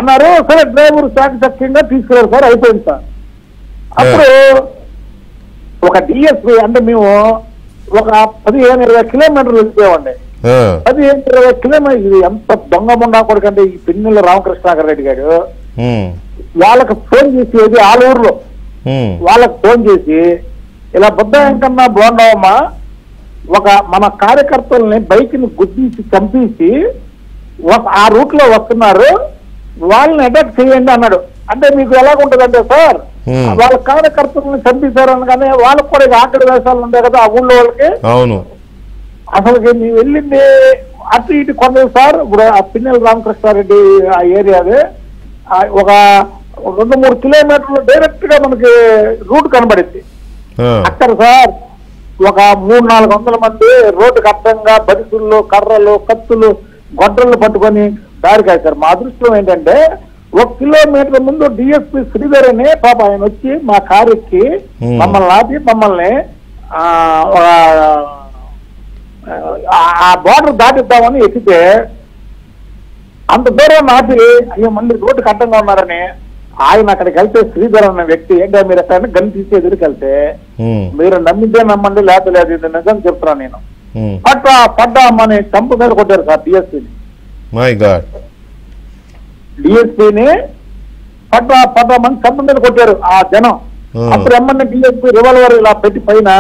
అన్నారు. సరే డ్రైవర్ చాకచక్యంగా తీసుకెళ్ళారు సార్, అయిపోయింది సార్. అప్పుడు ఒక డిఎస్పీ అంటే మేము ఒక 15-20 కిలోమీటర్లు వెళ్ళిపోయామండి. 15-20 కిలోమీటర్. ఇది ఎంత దొంగ ముండా కొడుకంటే ఈ పిన్నెల రామకృష్ణారెడ్డి గారు వాళ్ళకి ఫోన్ చేసి, వాళ్ళ ఊర్లో వాళ్ళకి ఫోన్ చేసి, ఇలా బుద్ధ వెంకన్న బోండవమ్మ ఒక మన కార్యకర్తల్ని బైక్ ని గుద్దించి చంపేసి ఆ రూట్ లో వస్తున్నారు, వాళ్ళని అటాక్ చేయండి అన్నాడు. అంటే మీకు ఎలాగుంటదంటే సార్, వాళ్ళ కార్యకర్తలను చంపేశారు అనగానే వాళ్ళకి కూడా ఆకలి వేషాలు ఉంటాయి కదా ఆ ఊళ్ళో వాళ్ళకి. అవును, అసలుకి మేము వెళ్ళింది అటు ఇటు కొంత సార్. ఇప్పుడు ఆ పిన్నెల రామకృష్ణారెడ్డి ఆ ఏరియాది ఒక 2-3 కిలోమీటర్లు డైరెక్ట్ గా మనకి రూట్ కనబడింది. అక్కడ సార్ ఒక 300-400 మంది రోడ్డుకి అడ్డంగా బరిసుళ్ళు, కర్రలు, కత్తులు, గొడ్డళ్ళు పట్టుకొని దారి కాశారు. మా అదృష్టం ఏంటంటే 1 కిలోమీటర్ ముందు డిఎస్పీ శ్రీధర్ అనే పాప ఆయన వచ్చి మా కారు ఎక్కి మమ్మల్ని ఆపి మమ్మల్ని ఆ బోర్డర్ దాటిద్దామని ఎక్కితే అంత దూరం ఆపి అయ్యో మళ్ళీ రోడ్డుకి అడ్డంగా ఉన్నారని ఆయన అక్కడికి వెళ్తే శ్రీధర్ అన్న వ్యక్తి ఏంటో మీరు ఎక్కడ గన్ తీసి ఎదురుకి వెళ్తే మీరు నమ్మితే నమ్మండి లేకపోతే లేదు, ఇది నిజం చెప్తున్నాను నేను. పడ్డా అమ్మని చంపు మీద కొట్టారు సార్ డిఎస్పీని. డిఎస్పీని పడ్డామని చంపు మీద కొట్టారు ఆ జనం. అప్పుడు ఎమ్మని డిఎస్పీ రివాల్వర్ ఇలా పెట్టి పైన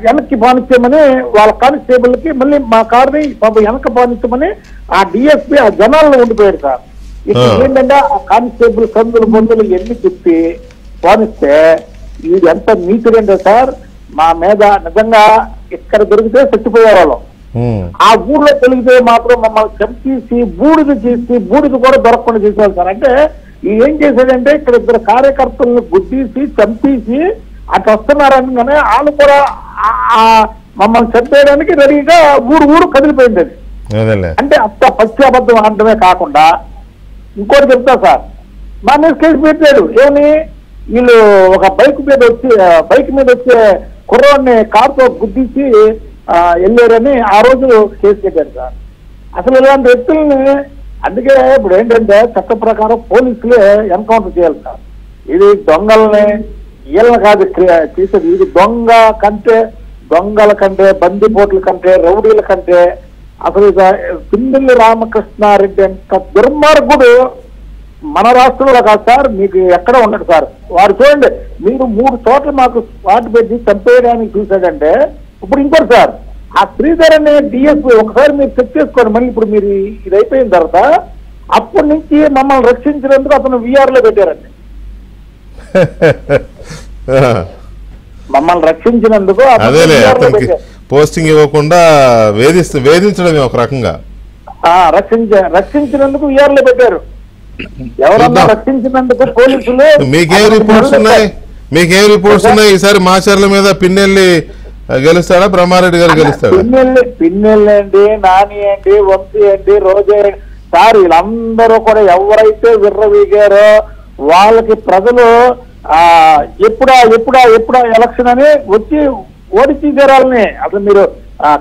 వెనక్కి పానిచ్చామని వాళ్ళ కానిస్టేబుల్ కి మళ్ళీ మా కారుని వెనక పానిచ్చామని ఆ డిఎస్పీ ఆ జనాల్లో ఉండిపోయాడు సార్. ఇప్పుడు ఏంటంటే ఆ కానిస్టేబుల్ సందులు బొందులు ఎన్ని చెప్పి పానిస్తే ఇది ఎంత నీచుడంటే సార్ మా మీద నిజంగా ఇక్కడ దొరికితే చచ్చిపోయేవాళ్ళం. ఆ ఊర్లో తెలిగితే మాత్రం మమ్మల్ని చంపేసి బూడిద చేసి బూడిద కూడా దొరకకుండా చేసేవాళ్ళు సార్. అంటే ఏం చేశాడంటే ఇక్కడ 2 కార్యకర్తలను గుద్దీసి చంపేసి అటు వస్తున్నారనగానే వాళ్ళు కూడా మమ్మల్ని చంపేయడానికి రెడీగా ఊరు కదిలిపోయింది. అది అంటే అంత పశ్చాబద్ధం అనడమే కాకుండా ఇంకోటి చెప్తా సార్, మా మీద కేసు పెట్టాడు. ఏమని వీళ్ళు ఒక బైక్ మీద వచ్చే కుర్రాన్ని కారుతో గుద్దించి వెళ్ళారని ఆ రోజు కేసు పెట్టారు సార్. అసలు ఇలాంటి వ్యక్తుల్ని అందుకే ఇప్పుడు ఏంటంటే చట్ట ప్రకారం పోలీసులే ఎన్కౌంటర్ చేయాలి సార్. ఇది దొంగల్ని వీళ్ళని కాదు చేసేది. ఇది దొంగల కంటే బందిపోట్ల కంటే రౌడీల కంటే అసలు పిన్నెల్లి రామకృష్ణారెడ్డి అంత దుర్మార్గుడు మన రాష్ట్రంలో కాదు సార్, మీకు ఎక్కడ ఉండడు సార్. వారు చూడండి, మీరు 3 చోట్ల మాకు స్పాట్ పెట్టి చంపేయడానికి చూశాడంటే ఇప్పుడు ఇంకోటి సార్ ఆ శ్రీధర్ అనే డిఎస్పీ ఒకసారి మీరు చెక్ చేసుకోండి. మళ్ళీ ఇప్పుడు మీరు ఇది అయిపోయిన తర్వాత అప్పటి నుంచి మమ్మల్ని రక్షించినందుకు అతను విఆర్ లో పెట్టారండి. మమ్మల్ని రక్షించినందుకు పోస్టింగ్ ఇవ్వకుండా వేధించడమే ఒక రకంగా రక్షించినందుకు విఆర్ లో పెట్టారు. ఎవరన్నా రక్షించినందుకు పోలీసులు మీకేం రిపోర్ట్స్ ఉన్నాయి? ఈసారి మాచర్ల మీద పిన్నెల్లి గెలుస్తాడా, బ్రహ్మారెడ్డి గారు గెలుస్తాడా? పిన్నెల్లి అండి, నాని అండి, వంశీ అండి, రోజే సార్ వీళ్ళందరూ కూడా ఎవరైతే విర్రవీగారో వాళ్ళకి ప్రజలు ఎప్పుడా ఎలక్షన్ అని వచ్చి ఓడిచి తీరాలని అసలు మీరు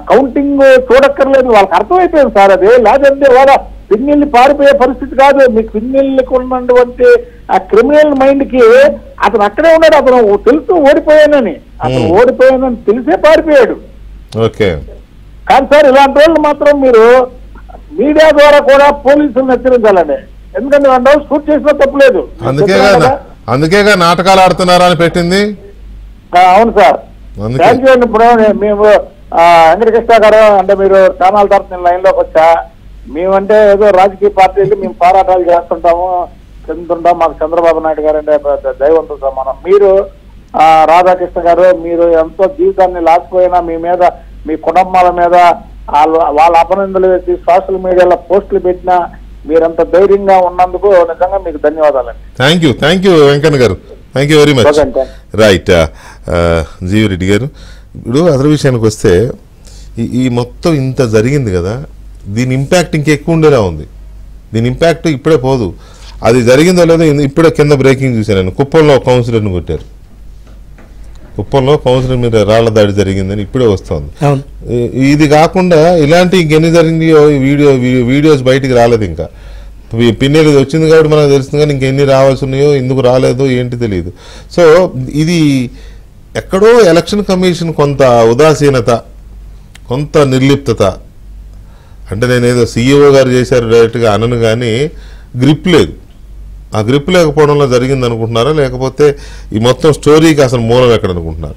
కౌంటింగ్ చూడక్కర్లేదు, వాళ్ళకి అర్థమైపోయింది సార్. అది లేదంటే వాళ్ళ పిన్నెల్లి పారిపోయే పరిస్థితి కాదు. మీకు పిన్నెల్లికి ఉన్నటువంటి ఆ క్రిమినల్ మైండ్ కి అతను అక్కడే ఉన్నాడు. అతను తెలుసు ఓడిపోయానని తెలిసే పారిపోయాడు. కానీ సార్ ఇలాంటి వాళ్ళు మాత్రం మీరు మీడియా ద్వారా కూడా పోలీసులను హెచ్చరించాలండి. ఎందుకంటే వాళ్ళు షూట్ చేసినా తప్పులేదు. అందుకేగా నాటకాలు ఆడుతున్నారా అని పెట్టింది. అవును సార్, థ్యాంక్ యూ అండి. ఇప్పుడు మేము వెంకటకృష్ణ గారు అంటే మీరు ఛానల్ తరఫు నేను లైన్ లోకి వచ్చా. మేమంటే ఏదో రాజకీయ పార్టీలు మేము పోరాటాలు చేస్తుంటాము, చెందుతుంటాం. మాకు చంద్రబాబు నాయుడు గారు అంటే దైవంతో సమానం. మీరు రాధాకృష్ణ గారు మీరు ఎంతో జీవితాన్ని లాక్కుపోయినా మీ మీద మీ కుటుంబాల మీద వాళ్ళ అపనిందలు వేసి సోషల్ మీడియాలో పోస్టులు పెట్టినా మీరంత ధైర్యంగా ఉన్నందుకు నిజంగా మీకు ధన్యవాదాలండి. థ్యాంక్ యూ వెంకన్న గారు, thank you very much. Right, GV Reddy గారు, ఇప్పుడు అసలు విషయానికి వస్తే ఈ మొత్తం ఇంత జరిగింది కదా, దీని ఇంపాక్ట్ ఇంకెక్కువ ఉండేలా ఉంది. దీని ఇంపాక్ట్ ఇప్పుడే పోదు. అది జరిగిందో లేదో ఇప్పుడే కింద బ్రేకింగ్ చూశాను నేను. కుప్పంలో కౌన్సిలర్ని కొట్టారు. కుప్పంలో కౌన్సిలర్ మీద రాళ్ల దాడి జరిగిందని ఇప్పుడే వస్తుంది. ఇది కాకుండా ఇలాంటి ఇంకెన్ని జరిగిందో వీడియోస్ బయటికి రాలేదు. ఇంకా పిన్నెలు వచ్చింది కాబట్టి మనకు తెలుస్తుంది, కానీ ఇంకెన్ని రావాల్సి ఉన్నాయో ఎందుకు రాలేదో ఏంటి తెలియదు. సో ఇది ఎక్కడో ఎలక్షన్ కమిషన్ కొంత ఉదాసీనత, కొంత నిర్లిప్తత. అంటే నేనేదో సీఈఓ గారు చేశారు డైరెక్ట్గా అనను, కానీ గ్రిప్ లేదు. ఆ గ్రిప్ లేకపోవడంలో జరిగింది అనుకుంటున్నారా, లేకపోతే ఈ మొత్తం స్టోరీకి అసలు మూలం ఎక్కడ అనుకుంటున్నారు?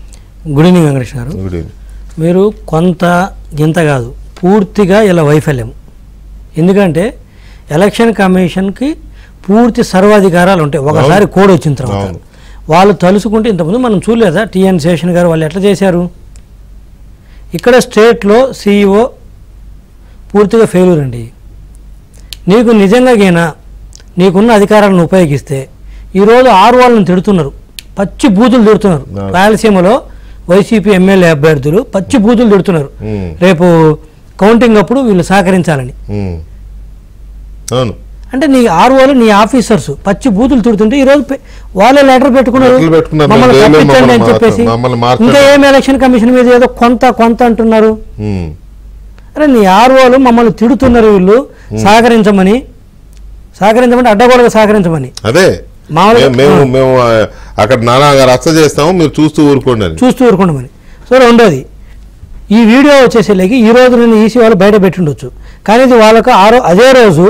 గుడ్ ఈవినింగ్ వెంకటేష్ గారు. Good evening. మీరు కొంత ఇంత కాదు, పూర్తిగా ఇలా వైఫల్యం. ఎందుకంటే ఎలక్షన్ కమిషన్కి పూర్తి సర్వాధికారాలు ఉంటాయి ఒకసారి కోడ్ వచ్చిన తర్వాత. వాళ్ళు తలుసుకుంటే ఇంతకుముందు మనం చూడలేదా టిఎన్ శేషన్ గారు వాళ్ళు ఎట్లా చేశారు? ఇక్కడ స్టేట్లో సీఈఓ పూర్తిగా ఫెయిల్యూర్ అండి. నీకు నిజంగానైనా నీకున్న అధికారాలను ఉపయోగిస్తే ఈరోజు వాళ్ళని తిడుతున్నారు, పచ్చి బూతులు తిడుతున్నారు. రాయలసీమలో వైసీపీ ఎమ్మెల్యే అభ్యర్థులు పచ్చి బూతులు తిడుతున్నారు రేపు కౌంటింగ్ అప్పుడు వీళ్ళు సహకరించాలని. అంటే నీ ఆర్ఓలు నీ ఆఫీసర్స్ పచ్చి బూతులు తిడుతుంటే ఈరోజు వాళ్ళే లెటర్ పెట్టుకున్నారు మమ్మల్ని తప్పించండి అని చెప్పేసి. ఇంకా ఏం ఎలక్షన్ కమిషన్ మీద ఏదో కొంత అంటున్నారు. అరే నీ ఆర్ఓలు మమ్మల్ని తిడుతున్నారు, వీళ్ళు సహకరించమని అడ్డగోడగా సహకరించమని. అదే మేము అక్కడ నానాగా రచ్చ చేస్తాము, మీరు చూస్తూ ఊరుకోండి. సో రెండోది ఈ వీడియో వచ్చేసేలాకి ఈ రోజు నేను ఈసీ వాళ్ళు బయట పెట్టిండొచ్చు, కానీ ఇది వాళ్ళకు అదే రోజు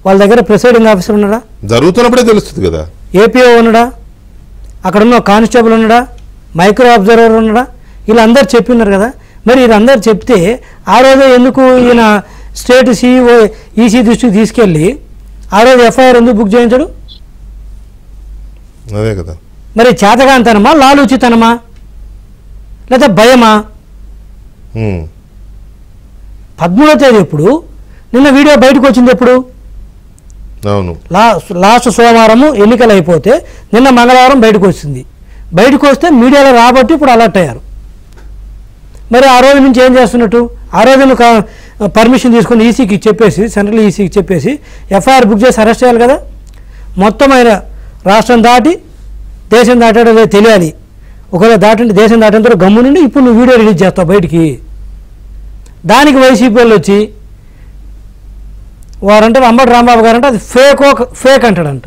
వాళ్ళ దగ్గర ప్రిసైడింగ్ ఆఫీసర్ ఉన్నాడా, జరుగుతున్నప్పుడే తెలుస్తుంది కదా, ఏపీఓ ఉన్నాడా, అక్కడ ఉన్న కానిస్టేబుల్ ఉన్నాడా, మైక్రో అబ్జర్వర్ ఉన్నాడా, వీళ్ళందరూ చెప్పిన్నారు కదా. మరి వీళ్ళందరూ చెప్తే ఆ రోజే ఎందుకు ఈయన స్టేట్ సిఇఓ ఈసీ దృష్టికి తీసుకెళ్ళి ఆ రోజు ఎఫ్ఐఆర్ ఎందుకు బుక్ చేయించడు? అదే కదా. మరి చేతగాంతనమా, లాలూచితనమా, లేదా భయమా? 13వ తేదీ ఎప్పుడు, నిన్న వీడియో బయటకు వచ్చింది ఎప్పుడు? అవును, లాస్ట్ సోమవారము ఎన్నికలు అయిపోతే నిన్న మంగళవారం బయటకు వచ్చింది. బయటకు వస్తే మీడియాలో రాబట్టి ఇప్పుడు అలర్ట్ అయ్యారు. మరి ఆ రోజు నుంచి ఏం చేస్తున్నట్టు? ఆ రోజు పర్మిషన్ తీసుకుని ఈసీకి చెప్పేసి, సెంట్రల్ ఈసీకి చెప్పేసి ఎఫ్ఐఆర్ బుక్ చేసి అరెస్ట్ చేయాలి కదా. మొత్తం ఆయన రాష్ట్రం దాటి దేశం దాటాడో తెలియాలి. ఒకవేళ దాటంటే దేశం దాటంతో గమ్ము నుండి ఇప్పుడు నువ్వు వీడియో రిలీజ్ చేస్తావు బయటికి. దానికి వైసీపీ వాళ్ళు వచ్చి వారంటారు, అంబటి రాంబాబు గారు అంటే అది ఫేక్ అంటాడంట.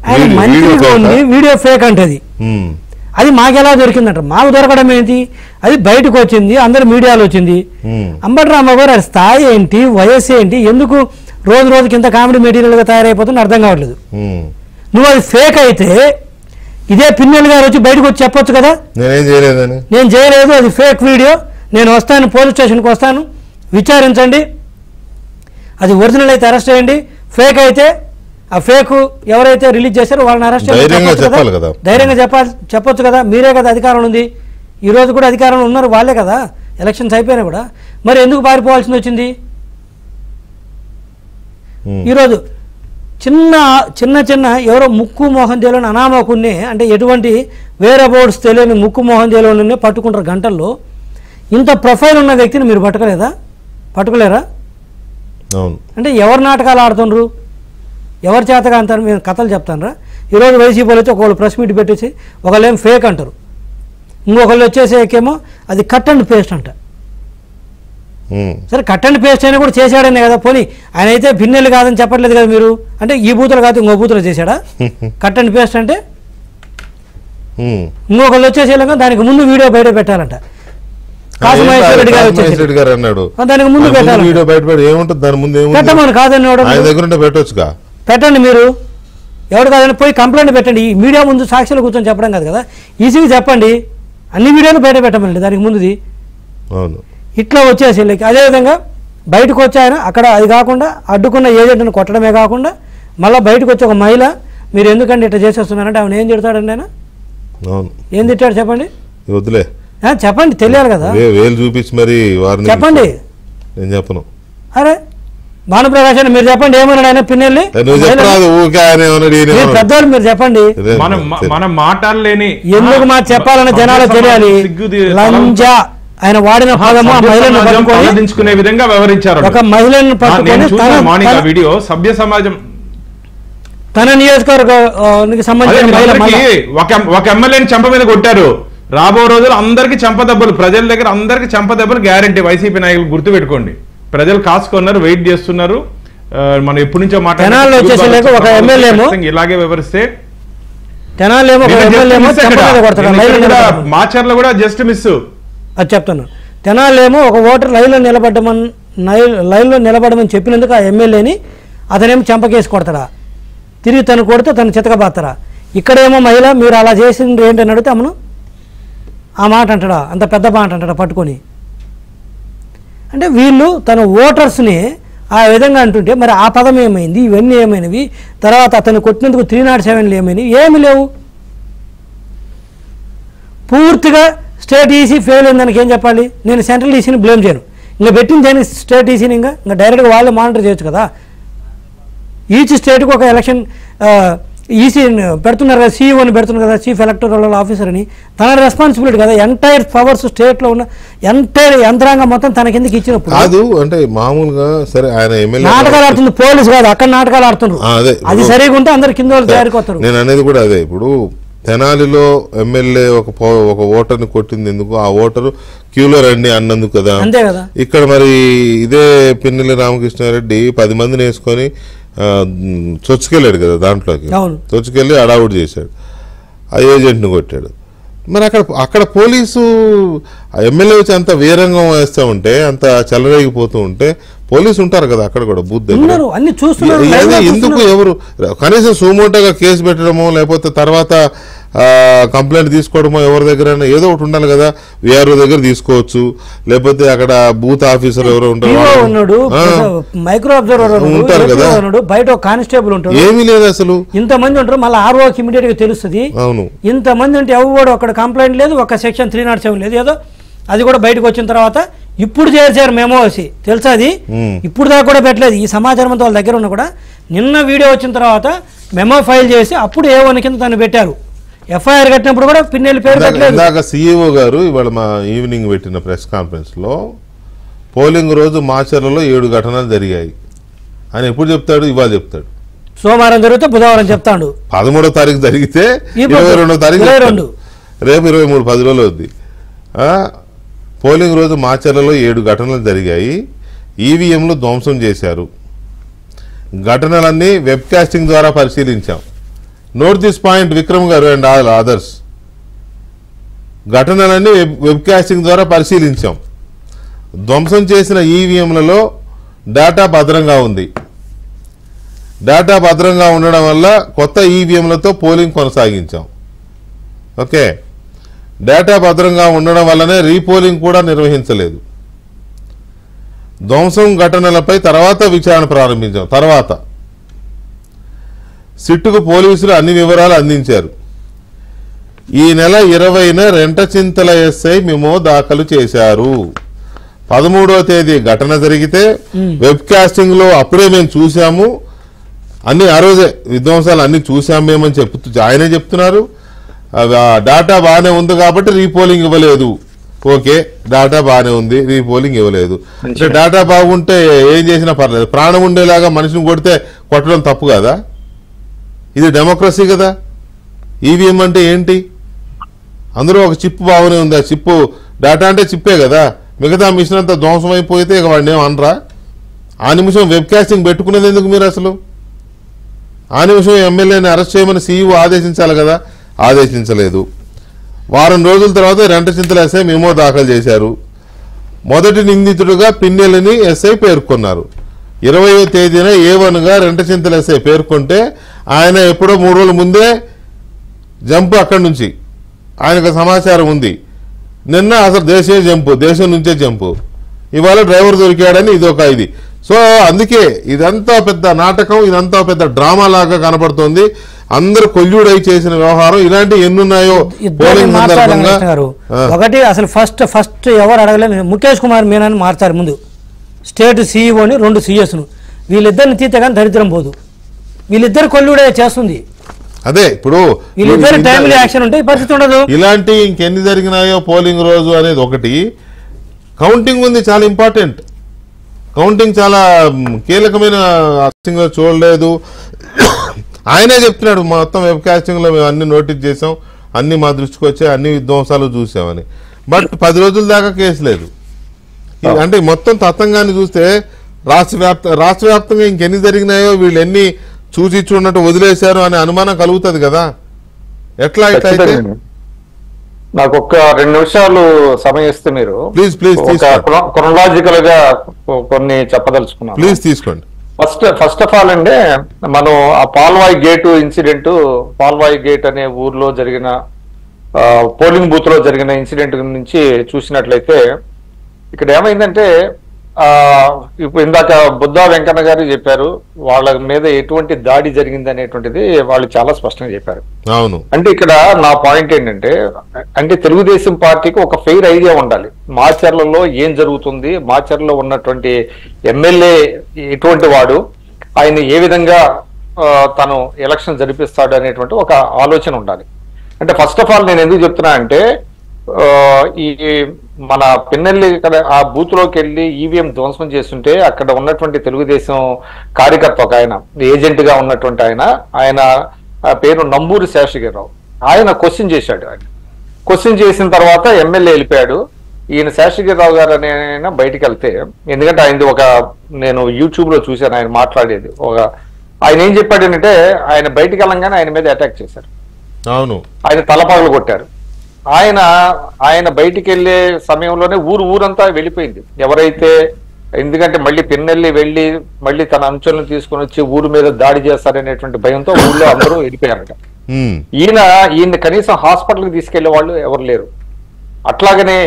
ఆయన మంత్రిగా ఉంది, వీడియో ఫేక్ అంటది. అది మాకెలా దొరికిందంట? మాకు దొరకడం ఏంటి? అది బయటకు వచ్చింది, అందరు మీడియాలో వచ్చింది. అంబటి రాంబాబు గారు స్థాయి ఏంటి, వయస్సు ఏంటి, ఎందుకు రోజుకి ఇంత కామెడీ మెటీరియల్గా తయారైపోతుంది అర్థం కావట్లేదు. నువ్వు అది ఫేక్ అయితే ఇదే పిన్నెల్ గారు వచ్చి బయటకు వచ్చి చెప్పొచ్చు కదా, నేను చేయలేదు, అది ఫేక్ వీడియో, నేను వస్తాను, పోలీస్ స్టేషన్కి వస్తాను, విచారించండి, అది ఒరిజినల్ అయితే అరెస్ట్ చేయండి, ఫేక్ అయితే ఆ ఫేక్ ఎవరైతే రిలీజ్ చేశారో వాళ్ళని అరెస్ట్ చేయాలి, ధైర్యంగా చెప్పొచ్చు కదా. మీరే కదా అధికారం ఉంది, ఈరోజు కూడా అధికారంలో ఉన్నారు వాళ్ళే కదా, ఎలక్షన్స్ అయిపోయినా కూడా. మరి ఎందుకు పారిపోవాల్సింది వచ్చింది? ఈరోజు చిన్న ఎవరో ముక్కు మోహన్ తెలియని అనామకున్నే, అంటే ఎటువంటి వేరే అబౌట్స్ తెలియని ముక్కు మోహన్ తెలియని పట్టుకుంటారు గంటల్లో. ఇంత ప్రొఫైల్ ఉన్న వ్యక్తిని మీరు పట్టుకోలేరా? అంటే ఎవరు నాటకాలు ఆడుతుండ్రు, ఎవరి చేతగా అంటారు? మీరు కథలు చెప్తానరా? ఈరోజు వైసీపీ అయితే ఒకళ్ళు ప్రెస్ మీట్ పెట్టేసి ఒకళ్ళు ఏం ఫేక్ అంటారు, ఇంకొకళ్ళు వచ్చేసేకేమో అది కట్ అండ్ పేస్ట్ అంట. సరే కట్ అండ్ పేస్ట్ అయినా కూడా చేశాడనే కదా, పోనీ ఆయన అయితే భిన్నెలు కాదని చెప్పట్లేదు కదా మీరు. అంటే ఈ బూతులు కాదు ఇంకో బూతులు చేశాడా? కట్ అండ్ పేస్ట్ అంటే ఇంకొకళ్ళు వచ్చేసేలాగా దానికి ముందు వీడియో బయట పెట్టాలంట. దానికి ముందు పెట్టమని కాదని పెట్టండి మీరు, ఎవరు కాదని పోయి కంప్లైంట్ పెట్టండి. ఈ మీడియా ముందు సాక్షులు కూర్చొని చెప్పడం కాదు కదా, ఈజీగా చెప్పండి, అన్ని వీడియోలు బయట పెట్టమండి దానికి ముందుది. ఇట్లా వచ్చేసి అదేవిధంగా బయటకు వచ్చాయన అక్కడ అది కాకుండా అడ్డుకున్న ఏజెంట్ని కొట్టడమే కాకుండా మళ్ళీ బయటకు వచ్చి ఒక మహిళ మీరు ఎందుకంటే ఇట్లా చేసేస్తున్నారంటే ఆమెను ఏం తిడతాడండి ఆయన? ఏం తిట్టాడు చెప్పండి, వద్దులే చెప్పండి, తెలియాలి కదా, చూపించి మరి చెప్పండి. నేను చెప్పను. అరే భానుప్రకాష్ అని మీరు చెప్పండి, ఏమన్నాడు ఆయన పిన్నెల్లి? పెద్దవాళ్ళు మీరు చెప్పండి, మనం మాట్లాడలేని ఎందుకు మాట చెప్పాలని జనాలు తెలియాలి. లంజా ఆయన వాడిన పదము ఆ మహిళను పట్టుకునే విధంగా వ్యవహరించారు. ఒక మహిళను పట్టుకొని వీడియో సభ్య సమాజం తన నియోజకవర్గానికి సంబంధించిన ఒక ఎమ్మెల్యేని చెంప మీద కొట్టారు. రాబో రోజులు అందరికి చెంపదెబ్బలు, ప్రజల దగ్గర అందరికి చెంపదెబ్బలు గ్యారంటీ. వైసీపీ నాయకులు గుర్తు పెట్టుకోండి, ప్రజలు కాసుకున్నారు, వెయిట్ చేస్తున్నారు. మనం ఎప్పటి నుంచో ఇలాగే వివరిస్తే మాచర్ల కూడా జస్ట్ మిస్. అది చెప్తాను. తెనాలేమో ఒక ఓటర్ లైన్లో నిలబడమని చెప్పినందుకు ఆ ఎమ్మెల్యేని అతనేమో చెంపకేసి కొడతాడా, తిరిగి తను కొడితే తను చితకబాతారా? ఇక్కడేమో మహిళ మీరు అలా చేసింది ఏంటని అడిగితే అమ్మను ఆ మాట అంటాడా, అంత పెద్ద మాట అంటాడా పట్టుకొని? అంటే వీళ్ళు తన ఓటర్స్ని ఆ విధంగా అంటుంటే మరి ఆ పదం ఏమైంది, ఇవన్నీ ఏమైనవి, తర్వాత అతను కొట్టినందుకు 307 ఏమైనవి? ఏమి లేవు. పూర్తిగా స్టేట్ ఈసీ ఫెయిల్ అయింది దానికి ఏం చెప్పాలి? నేను సెంట్రల్ ఈసీని బ్లేమ్ చేయను, ఇంకా పెట్టింది దేనికి స్టేట్ ఈసీని? ఇంకా డైరెక్ట్గా వాళ్ళే మానిటర్ చేయొచ్చు కదా. ఈచ్ స్టేట్కి ఒక ఎలక్షన్ ఈసీ పెడుతున్నారు కదా, సీఈఓని పెడుతున్నారు కదా, చీఫ్ ఎలక్టోరల్ ఆఫీసర్ అని. తన రెస్పాన్సిబిలిటీ కదా, ఎంటైర్ పవర్స్ స్టేట్లో ఉన్న ఎంటైర్ యంత్రాంగం మొత్తం తన కిందకి ఇచ్చినప్పుడు కాదు అంటే మామూలుగా సరే ఆయన ఎమ్మెల్యే నాటకాలు ఆడుతుంది పోలీసు కాదు, అక్కడ నాటకాలు ఆడుతున్నారు. అదే అది సరిగా ఉంటే అందరు కింద వాళ్ళు తయారుకొస్తారు. నేను అనేది కూడా అదే. ఇప్పుడు తెనాలిలో ఎమ్మెల్యే ఒక ఓటర్ని కొట్టింది ఎందుకు, ఆ ఓటరు క్యూలో రండి అన్నందుకు కదా. అంతే కదా. ఇక్కడ మరి ఇదే పిన్నెల్లి రామకృష్ణారెడ్డి 10 మందిని వేసుకొని చొచ్చుకెళ్ళాడు కదా, దాంట్లోకి చొచ్చుకెళ్ళి అడావుడు చేశాడు, ఆ ఏజెంట్ని కొట్టాడు. మరి అక్కడ పోలీసు ఎమ్మెల్యే వచ్చి అంత వీరంగం వేస్తూ ఉంటే, అంత చెలరేగిపోతూ ఉంటే పోలీసు ఉంటారు కదా అక్కడ కూడా బూత్ దగ్గర. ఎందుకు ఎవరు కనీసం సుమోటోగా కేసు పెట్టడమో లేకపోతే తర్వాత కంప్లైంట్ తీసుకోవడమో ఎవరి దగ్గర ఏదో ఒకటి ఉండాలి కదా. విఆర్ఓ దగ్గర తీసుకోవచ్చు, లేకపోతే అక్కడ బూత్ ఆఫీసర్ ఎవరో ఉంటారు, మైక్రో అబ్జర్వర్ ఉంటారు కదా, బయట కానిస్టేబుల్ ఉంటాడు. ఏమీ లేదు అసలు, ఇంతమంది ఉంటారు. మళ్ళీ ఆర్ఓకి ఇమీడియట్ గా తెలుస్తుంది. అవును, ఇంతమంది ఉంటే ఎవరు అక్కడ కంప్లైంట్ లేదు, ఒక సెక్షన్ 307 లేదు, ఏదో అది కూడా బయటకు వచ్చిన తర్వాత ఇప్పుడు చేశారు మెమో వచ్చి తెలుసా. అది ఇప్పుడు దాకా కూడా పెట్టలేదు. ఈ సమాచారం అంతా వాళ్ళ దగ్గర ఉన్న కూడా నిన్న వీడియో వచ్చిన తర్వాత మెమో ఫైల్ చేసి అప్పుడు ఏ1 కింద తను పెట్టారు. ఎఫ్ఐఆర్ కట్టినప్పుడు కూడా పిన్నెల్లి పేరు పెట్టలేదు. ఇందాక సీఈఓ గారు ఇవాళ మా ఈవినింగ్ పెట్టిన ప్రెస్ కాన్ఫరెన్స్ లో పోలింగ్ రోజు మాచర్లలో 7 ఘటనలు జరిగాయి అని ఎప్పుడు చెప్తాడు? ఇవాళ చెప్తాడు. సోమవారం జరిగితే బుధవారం చెప్తాడు. 13వ తారీఖు జరిగితే 22వ తారీఖు, రేపు 23 10 రోజులు అవుద్ది. పోలింగ్ రోజు మాచర్లలో 7 ఘటనలు జరిగాయి. ఈవీఎంలు ధ్వంసం చేశారు. ఘటనలన్నీ వెబ్ కాస్టింగ్ ద్వారా పరిశీలించాం. Note this point Vikram garu and all others. ఘటనలన్నీ వెబ్ కాస్టింగ్ ద్వారా పరిశీలించాం. ధ్వంసం చేసిన ఈవీఎంలలో డేటా భద్రంగా ఉంది. డేటా భద్రంగా ఉండడం వల్ల కొత్త ఈవీఎంలతో పోలింగ్ కొనసాగించాం. ఓకే, డేటా భద్రంగా ఉండడం వల్లనే రీపోలింగ్ కూడా నిర్వహించలేదు. ధ్వంసం ఘటనలపై తర్వాత విచారణ ప్రారంభించాం. తర్వాత సిట్టుకు పోలీసులు అన్ని వివరాలు అందించారు. ఈ నెల 20న రెంటచింతల ఎస్ఐ మెమో దాఖలు చేశారు. 13వ తేదీ ఘటన జరిగితే వెబ్ కాస్టింగ్ లో అప్పుడే మేము చూసాము, అన్ని ఆ రోజే విధ్వంసాలు అన్ని చూసాం మేమని ఆయనే చెప్తున్నారు. డాటా బాగానే ఉంది కాబట్టి రీపోలింగ్ ఇవ్వలేదు. ఓకే, డాటా బాగానే ఉంది, రీపోలింగ్ ఇవ్వలేదు. అంటే డాటా బాగుంటే ఏం చేసినా పర్లేదు. ప్రాణం ఉండేలాగా మనిషిని కొడితే కొట్టడం తప్పు కదా? ఇది డెమోక్రసీ కదా. ఈవీఎం అంటే ఏంటి? అందులో ఒక చిప్ బాగానే ఉంది. ఆ చిప్ డాటా అంటే చిప్పే కదా. మిగతా మిషన్ అంతా ధ్వంసం అయిపోతే ఇక వాడిని ఏం అనరా? ఆ నిమిషం వెబ్ కాస్టింగ్ పెట్టుకునేది ఎందుకు మీరు అసలు? ఆ నిమిషం ఎమ్మెల్యేని అరెస్ట్ చేయమని సీఈఓ ఆదేశించాలి కదా, ఆదేశించలేదు. వారం రోజుల తర్వాత రెంటచింతల ఎస్ఐ మెమో దాఖలు చేశారు. మొదటి నిందితుడుగా పిన్నెల్లిని ఎస్ఐ పేర్కొన్నారు. 20వ తేదీన A1గా రెంటచింతల ఎస్ఐ పేర్కొంటే ఆయన ఎప్పుడో 3 రోజుల ముందే జంప్ అక్కడి నుంచి ఆయనకు సమాచారం ఉంది. నిన్న అసలు దేశం నుంచే జంపు. ఇవాళ డ్రైవర్ దొరికాడని ఇదొక ఇది. సో అందుకే ఇదంతా పెద్ద నాటకం, ఇదంతా పెద్ద డ్రామా లాగా కనపడుతోంది. అందరు కొల్యూడై చేసిన వ్యవహారం ఇలాంటి ఎన్నున్నాయో పోలింగ్ సందర్భంగా. ఒకటి అసలు ఫస్ట్ ఎవరు అడగలేదు, ముఖేష్ కుమార్ మీనాని మార్చారు ముందు స్టేట్ సీఈఓని, 2 సీఎస్ను. వీళ్ళిద్దరిని తీతే కానీ దరిద్రం పోదు. వీళ్ళిద్దరు కొల్యూడే చేస్తుంది. అదే ఇప్పుడు వీళ్ళిద్దరు టైమ్లీ యాక్షన్ ఉంటే పరిస్థితి ఉండదు. ఇలాంటి ఇంకెన్ని జరిగినాయో పోలింగ్ రోజు అనేది ఒకటి. కౌంటింగ్ ఉంది, చాలా ఇంపార్టెంట్. కౌంటింగ్ చాలా కీలకమైన చూడలేదు. ఆయనే చెప్తున్నాడు మొత్తం వెబ్ కాస్టింగ్ లో మేము అన్ని నోటీస్ చేసాం, అన్ని మా దృష్టికి వచ్చాయి, అన్ని విధ్వంసాలు చూసామని. బట్ 10 రోజుల దాకా కేసు లేదు. అంటే మొత్తం తతంగాన్ని చూస్తే రాష్ట్ర వ్యాప్తంగా ఇంకెన్ని జరిగినాయో వీళ్ళు ఎన్ని చూసి చూడనట్టు వదిలేశారు అనే అనుమానం కలుగుతుంది కదా. ఎట్లా అయితే నాకు ఒక్క 2 నిమిషాలు సమయం ఇస్తే మీరు ప్లీజ్ క్రొనలాజికల్ గా కొన్ని చెప్పదలుచుకున్నాను. ప్లీజ్ తీసుకోండి. ఫస్ట్ ఆఫ్ ఆల్ అండి, మనం ఆ Palvai gate incident, Palvai gate అనే ఊర్లో జరిగిన పోలింగ్ బూత్ లో జరిగిన ఇన్సిడెంట్ నుంచి చూసినట్లయితే ఇక్కడ ఏమైందంటే ఇప్పుడు ఇందాక బుద్ధా వెంకన్న గారు చెప్పారు, వాళ్ళ మీద ఎటువంటి దాడి జరిగింది అనేటువంటిది వాళ్ళు చాలా స్పష్టంగా చెప్పారు. అవును. అంటే ఇక్కడ నా పాయింట్ ఏంటంటే, అంటే తెలుగుదేశం పార్టీకి ఒక ఫెయిర్ ఐడియా ఉండాలి. మాచర్లలో ఏం జరుగుతుంది, మాచర్లలో ఉన్నటువంటి ఎమ్మెల్యే ఎటువంటి వాడు, ఆయన ఏ విధంగా తను ఎలక్షన్ జరిపిస్తాడు అనేటువంటి ఒక ఆలోచన ఉండాలి. అంటే ఫస్ట్ ఆఫ్ ఆల్ నేను ఎందుకు చెప్తున్నా అంటే ఈ మన పిన్నెల్లి ఆ బూత్ లోకి వెళ్ళి ఈవీఎం ధ్వంసం చేస్తుంటే అక్కడ ఉన్నటువంటి తెలుగుదేశం కార్యకర్త ఒక ఆయన ఏజెంట్ గా ఉన్నటువంటి ఆయన పేరు నంబూరి శేషగిరిరావు. ఆయన క్వశ్చన్ చేశాడు. ఆయన క్వశ్చన్ చేసిన తర్వాత ఎమ్మెల్యే వెళ్ళిపోయాడు. ఈయన శేషగిరిరావు గారు అనే ఆయన బయటికి వెళ్తే, ఎందుకంటే ఆయనది నేను యూట్యూబ్ లో చూశాను ఆయన మాట్లాడేది. ఆయన ఏం చెప్పాడు అంటే ఆయన బయటికి వెళ్ళంగానే ఆయన మీద అటాక్ చేశారు. అవును, ఆయన తలపగలు కొట్టారు. ఆయన బయటికి వెళ్ళే సమయంలోనే ఊరంతా వెళ్ళిపోయింది. ఎవరైతే, ఎందుకంటే మళ్ళీ పిన్నెల్లి వెళ్ళి మళ్ళీ తన అంచులను తీసుకుని వచ్చి ఊరు మీద దాడి చేస్తారనేటువంటి భయంతో ఊళ్ళో అందరూ వెళ్ళిపోయారట. ఈయన కనీసం హాస్పిటల్కి తీసుకెళ్లే వాళ్ళు ఎవరు లేరు. అట్లాగనే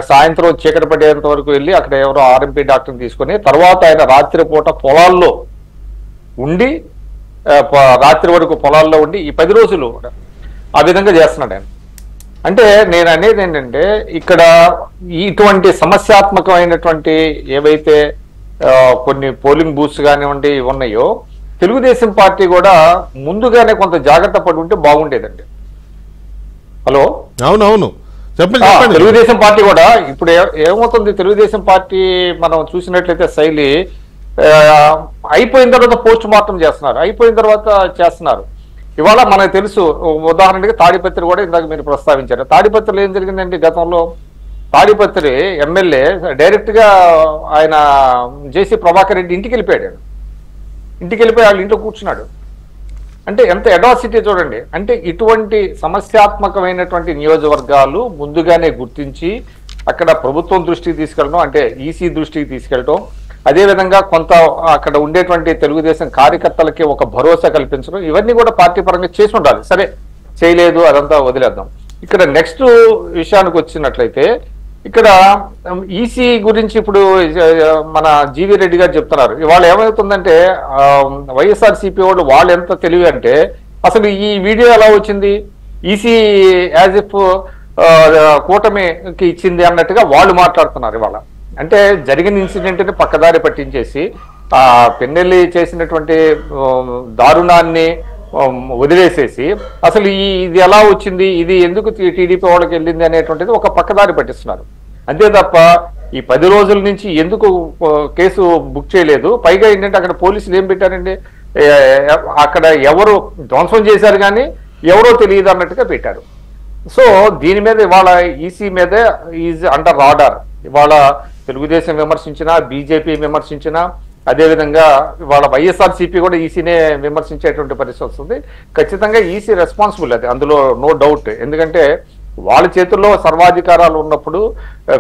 సాయంత్రం చీకటి పడేంత వరకు వెళ్ళి అక్కడ ఎవరో ఆర్ఎంపీ డాక్టర్ని తీసుకుని తర్వాత ఆయన రాత్రిపూట పొలాల్లో ఉండి రాత్రి వరకు పొలాల్లో ఉండి ఈ 10 రోజులు ఆ విధంగా చేస్తున్నాడు ఆయన. అంటే నేను అనేది ఏంటంటే ఇక్కడ ఇటువంటి సమస్యాత్మకమైనటువంటి ఏవైతే కొన్ని పోలింగ్ బూత్స్ కానివ్వండి ఉన్నాయో తెలుగుదేశం పార్టీ కూడా ముందుగానే కొంత జాగ్రత్త పడి ఉంటే బాగుండేదండి. హలో, అవునవును, చెప్పండి. తెలుగుదేశం పార్టీ కూడా ఇప్పుడు ఏమవుతుంది, తెలుగుదేశం పార్టీ మనం చూసినట్లయితే శైలి అయిపోయిన తర్వాత పోస్ట్ మార్టం చేస్తున్నారు, అయిపోయిన తర్వాత చేస్తున్నారు. ఇవాళ మనకు తెలుసు, ఉదాహరణకి తాడిపత్రి కూడా ఇందాక మీరు ప్రస్తావించారు. తాడిపత్రిలో ఏం జరిగిందండి గతంలో? తాడిపత్రి ఎమ్మెల్యే డైరెక్ట్ గా ఆయన జేసీ ప్రభాకర్ రెడ్డి ఇంటికి వెళ్ళిపోయాడు. ఇంటికి వెళ్ళిపోయి వాళ్ళ ఇంట్లో కూర్చున్నాడు. అంటే ఎంత అడాసిటీ చూడండి. అంటే ఇటువంటి సమస్యాత్మకమైనటువంటి నియోజకవర్గాలు ముందుగానే గుర్తించి అక్కడ ప్రభుత్వం దృష్టికి తీసుకెళ్ళడం, అంటే ఈసీ దృష్టికి తీసుకెళ్ళడం, అదేవిధంగా కొంత అక్కడ ఉండేటువంటి తెలుగుదేశం కార్యకర్తలకి ఒక భరోసా కల్పించడం, ఇవన్నీ కూడా పార్టీ పరంగా చేసి ఉండాలి. సరే చేయలేదు, అదంతా వదిలేద్దాం. ఇక్కడ నెక్స్ట్ విషయానికి వచ్చినట్లయితే ఇక్కడ ఈసీ గురించి ఇప్పుడు మన జీవీ రెడ్డి గారు చెప్తున్నారు. ఇవాళ ఏమవుతుందంటే వైఎస్ఆర్సీపీ వాళ్ళు ఎంత తెలివి అంటే అసలు ఈ వీడియో ఎలా వచ్చింది, ఈసీ యాజ్ ఇఫ్ కూటమికి ఇచ్చింది అన్నట్టుగా వాళ్ళు మాట్లాడుతున్నారు ఇవాళ. అంటే జరిగిన ఇన్సిడెంట్ని పక్కదారి పట్టించేసి పిన్నెల్లి చేసినటువంటి దారుణాన్ని వదిలేసేసి అసలు ఇది ఎలా వచ్చింది, ఇది ఎందుకు టీడీపీ వాళ్ళకి వెళ్ళింది అనేటువంటిది ఒక పక్కదారి పట్టిస్తున్నారు. అంతే తప్ప ఈ 10 రోజుల నుంచి ఎందుకు కేసు బుక్ చేయలేదు. పైగా ఏంటంటే అక్కడ పోలీసులు ఏం పెట్టారండి, అక్కడ ఎవరు ధ్వంసం చేశారు కానీ ఎవరో తెలియదు అన్నట్టుగా పెట్టారు. సో దీని మీద ఇవాళ ఈసీ మీద ఈజ్ అండర్ రాడార్. ఇవాళ తెలుగుదేశం విమర్శించినా, బీజేపీ విమర్శించినా, అదేవిధంగా ఇవాళ వైఎస్ఆర్సీపీ కూడా ఈసీనే విమర్శించేటువంటి పరిస్థితి వస్తుంది. ఖచ్చితంగా ఈసీ రెస్పాన్సిబుల్, అది అందులో నో డౌట్. ఎందుకంటే వాళ్ళ చేతుల్లో సర్వాధికారాలు ఉన్నప్పుడు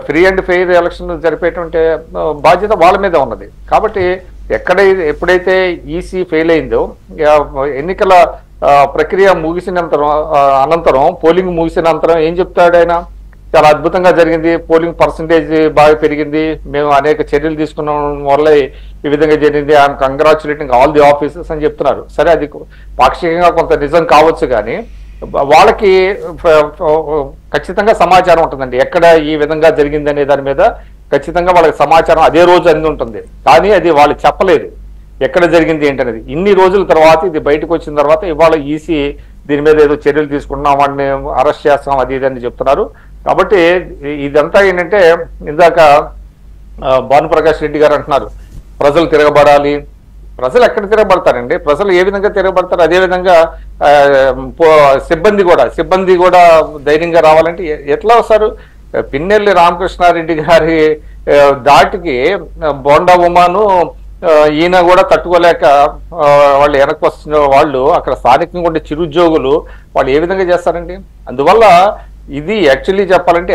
ఫ్రీ అండ్ ఫెయిర్ ఎలక్షన్ జరిపేటువంటి బాధ్యత వాళ్ళ మీద ఉన్నది. కాబట్టి ఎప్పుడైతే ఈసీ ఫెయిల్ అయిందో, ఎన్నికల ప్రక్రియ అనంతరం పోలింగ్ ముగిసినంతరం ఏం చెప్తాడు ఆయన, చాలా అద్భుతంగా జరిగింది, పోలింగ్ పర్సంటేజ్ బాగా పెరిగింది, మేము అనేక చర్యలు తీసుకున్న వల్ల ఈ విధంగా జరిగింది, I'm congratulating all the officers అని చెప్తున్నారు. సరే అది పాక్షికంగా కొంత నిజం కావచ్చు, కానీ వాళ్ళకి ఖచ్చితంగా సమాచారం ఉంటుందండి. ఎక్కడ ఈ విధంగా జరిగింది అనే దాని మీద ఖచ్చితంగా వాళ్ళకి సమాచారం అదే రోజు అంది ఉంటుంది. కానీ అది వాళ్ళు చెప్పలేదు ఎక్కడ జరిగింది ఏంటనేది. ఇన్ని రోజుల తర్వాత ఇది బయటకు వచ్చిన తర్వాత ఇవాళ ఈసీ దీని మీద ఏదో చర్యలు తీసుకుంటున్నాం, వాడిని అరెస్ట్ చేస్తాం, అది ఇది అని చెప్తున్నారు. కాబట్టి ఇదంతా ఏంటంటే ఇందాక భానుప్రకాష్ రెడ్డి గారు అంటున్నారు ప్రజలు తిరగబడాలి. ప్రజలు ఎక్కడ తిరగబడతారండి? ప్రజలు ఏ విధంగా తిరగబడతారు? అదేవిధంగా సిబ్బంది కూడా ధైర్యంగా రావాలంటే ఎట్లా వస్తారు? పిన్నెల్లి రామకృష్ణారెడ్డి గారి దాటికి బోండా ఉమాను ఈయన కూడా తట్టుకోలేక వాళ్ళు వెనక్కి వస్తున్న వాళ్ళు అక్కడ స్థానికంగా ఉండే చిరుద్యోగులు వాళ్ళు ఏ విధంగా చేస్తారండి? అందువల్ల ఇది యాక్చువల్లీ చెప్పాలంటే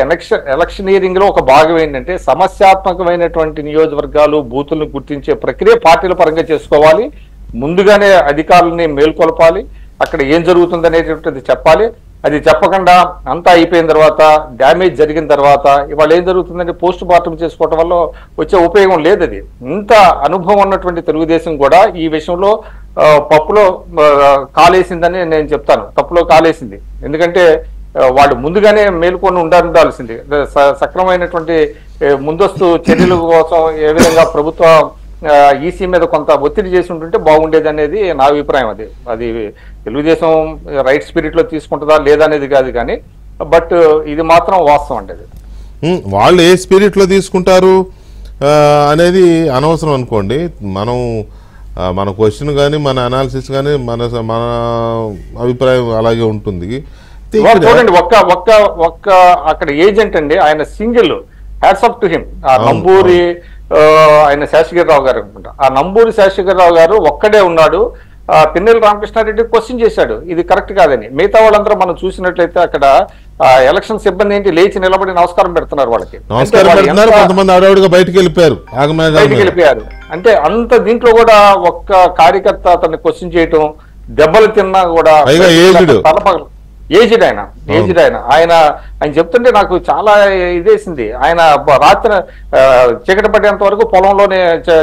ఎలక్షనీరింగ్ లో ఒక భాగం ఏంటంటే సమస్యాత్మకమైనటువంటి నియోజకవర్గాలు బూతులను గుర్తించే ప్రక్రియ పార్టీల పరంగా చేసుకోవాలి. ముందుగానే అధికారులని మేల్కొల్పాలి, అక్కడ ఏం జరుగుతుంది అనేటువంటిది చెప్పాలి. అది చెప్పకుండా అంతా అయిపోయిన తర్వాత డ్యామేజ్ జరిగిన తర్వాత ఇవాళ ఏం జరుగుతుందంటే పోస్ట్ మార్టం చేసుకోవటం వల్ల వచ్చే ఉపయోగం లేదు. అది ఇంత అనుభవం ఉన్నటువంటి తెలుగుదేశం కూడా ఈ విషయంలో పప్పులో కాలేసిందని నేను చెప్తాను. తప్పులో కాలేసింది. ఎందుకంటే వాళ్ళు ముందుగానే మేల్కొని ఉండాల్సింది. సక్రమమైనటువంటి ముందస్తు చర్యల కోసం ఏ విధంగా ప్రభుత్వ ఈసీ మీద కొంత ఒత్తిడి చేసి ఉంటుంటే బాగుండేది అనేది నా అభిప్రాయం. అది తెలుగుదేశం రైట్ స్పిరిట్ లో తీసుకుంటుందా లేదా అనేది కాదు, కానీ బట్ ఇది మాత్రం వాస్తవం అండి. అది వాళ్ళు ఏ స్పిరిట్ లో తీసుకుంటారు అనేది అనవసరం అనుకోండి. మన క్వశ్చన్ కానీ మన అనాలిసిస్ కానీ మన అభిప్రాయం అలాగే ఉంటుంది. చూడండి, ఒక్క అక్కడ ఏజెంట్ అండి, ఆయన single, hats off to him. ఆ నంబూరి ఆయన శేషగిరిరావు గారు అనుకుంటా, ఆ నంబూరి శేషగిరిరావు గారు ఒక్కడే ఉన్నాడు. పిన్నెల్లి రామకృష్ణారెడ్డి క్వశ్చన్ చేశాడు ఇది కరెక్ట్ కాదని. మిగతా వాళ్ళందరూ మనం చూసినట్లయితే అక్కడ ఎలక్షన్ సిబ్బంది ఏంటి లేచి నిలబడి నమస్కారం పెడుతున్నారు వాళ్ళకి, బయటకు వెళ్ళిపోయారు. అంటే అంత దీంట్లో కూడా ఒక్క కార్యకర్త అతన్ని క్వశ్చన్ చేయటం, దెబ్బలు తిన్నా కూడా ఏజ్డ్ ఆయన చెప్తుంటే నాకు చాలా ఇదేసింది. ఆయన రాత్రి చీకటి పడేంత వరకు పొలంలోనే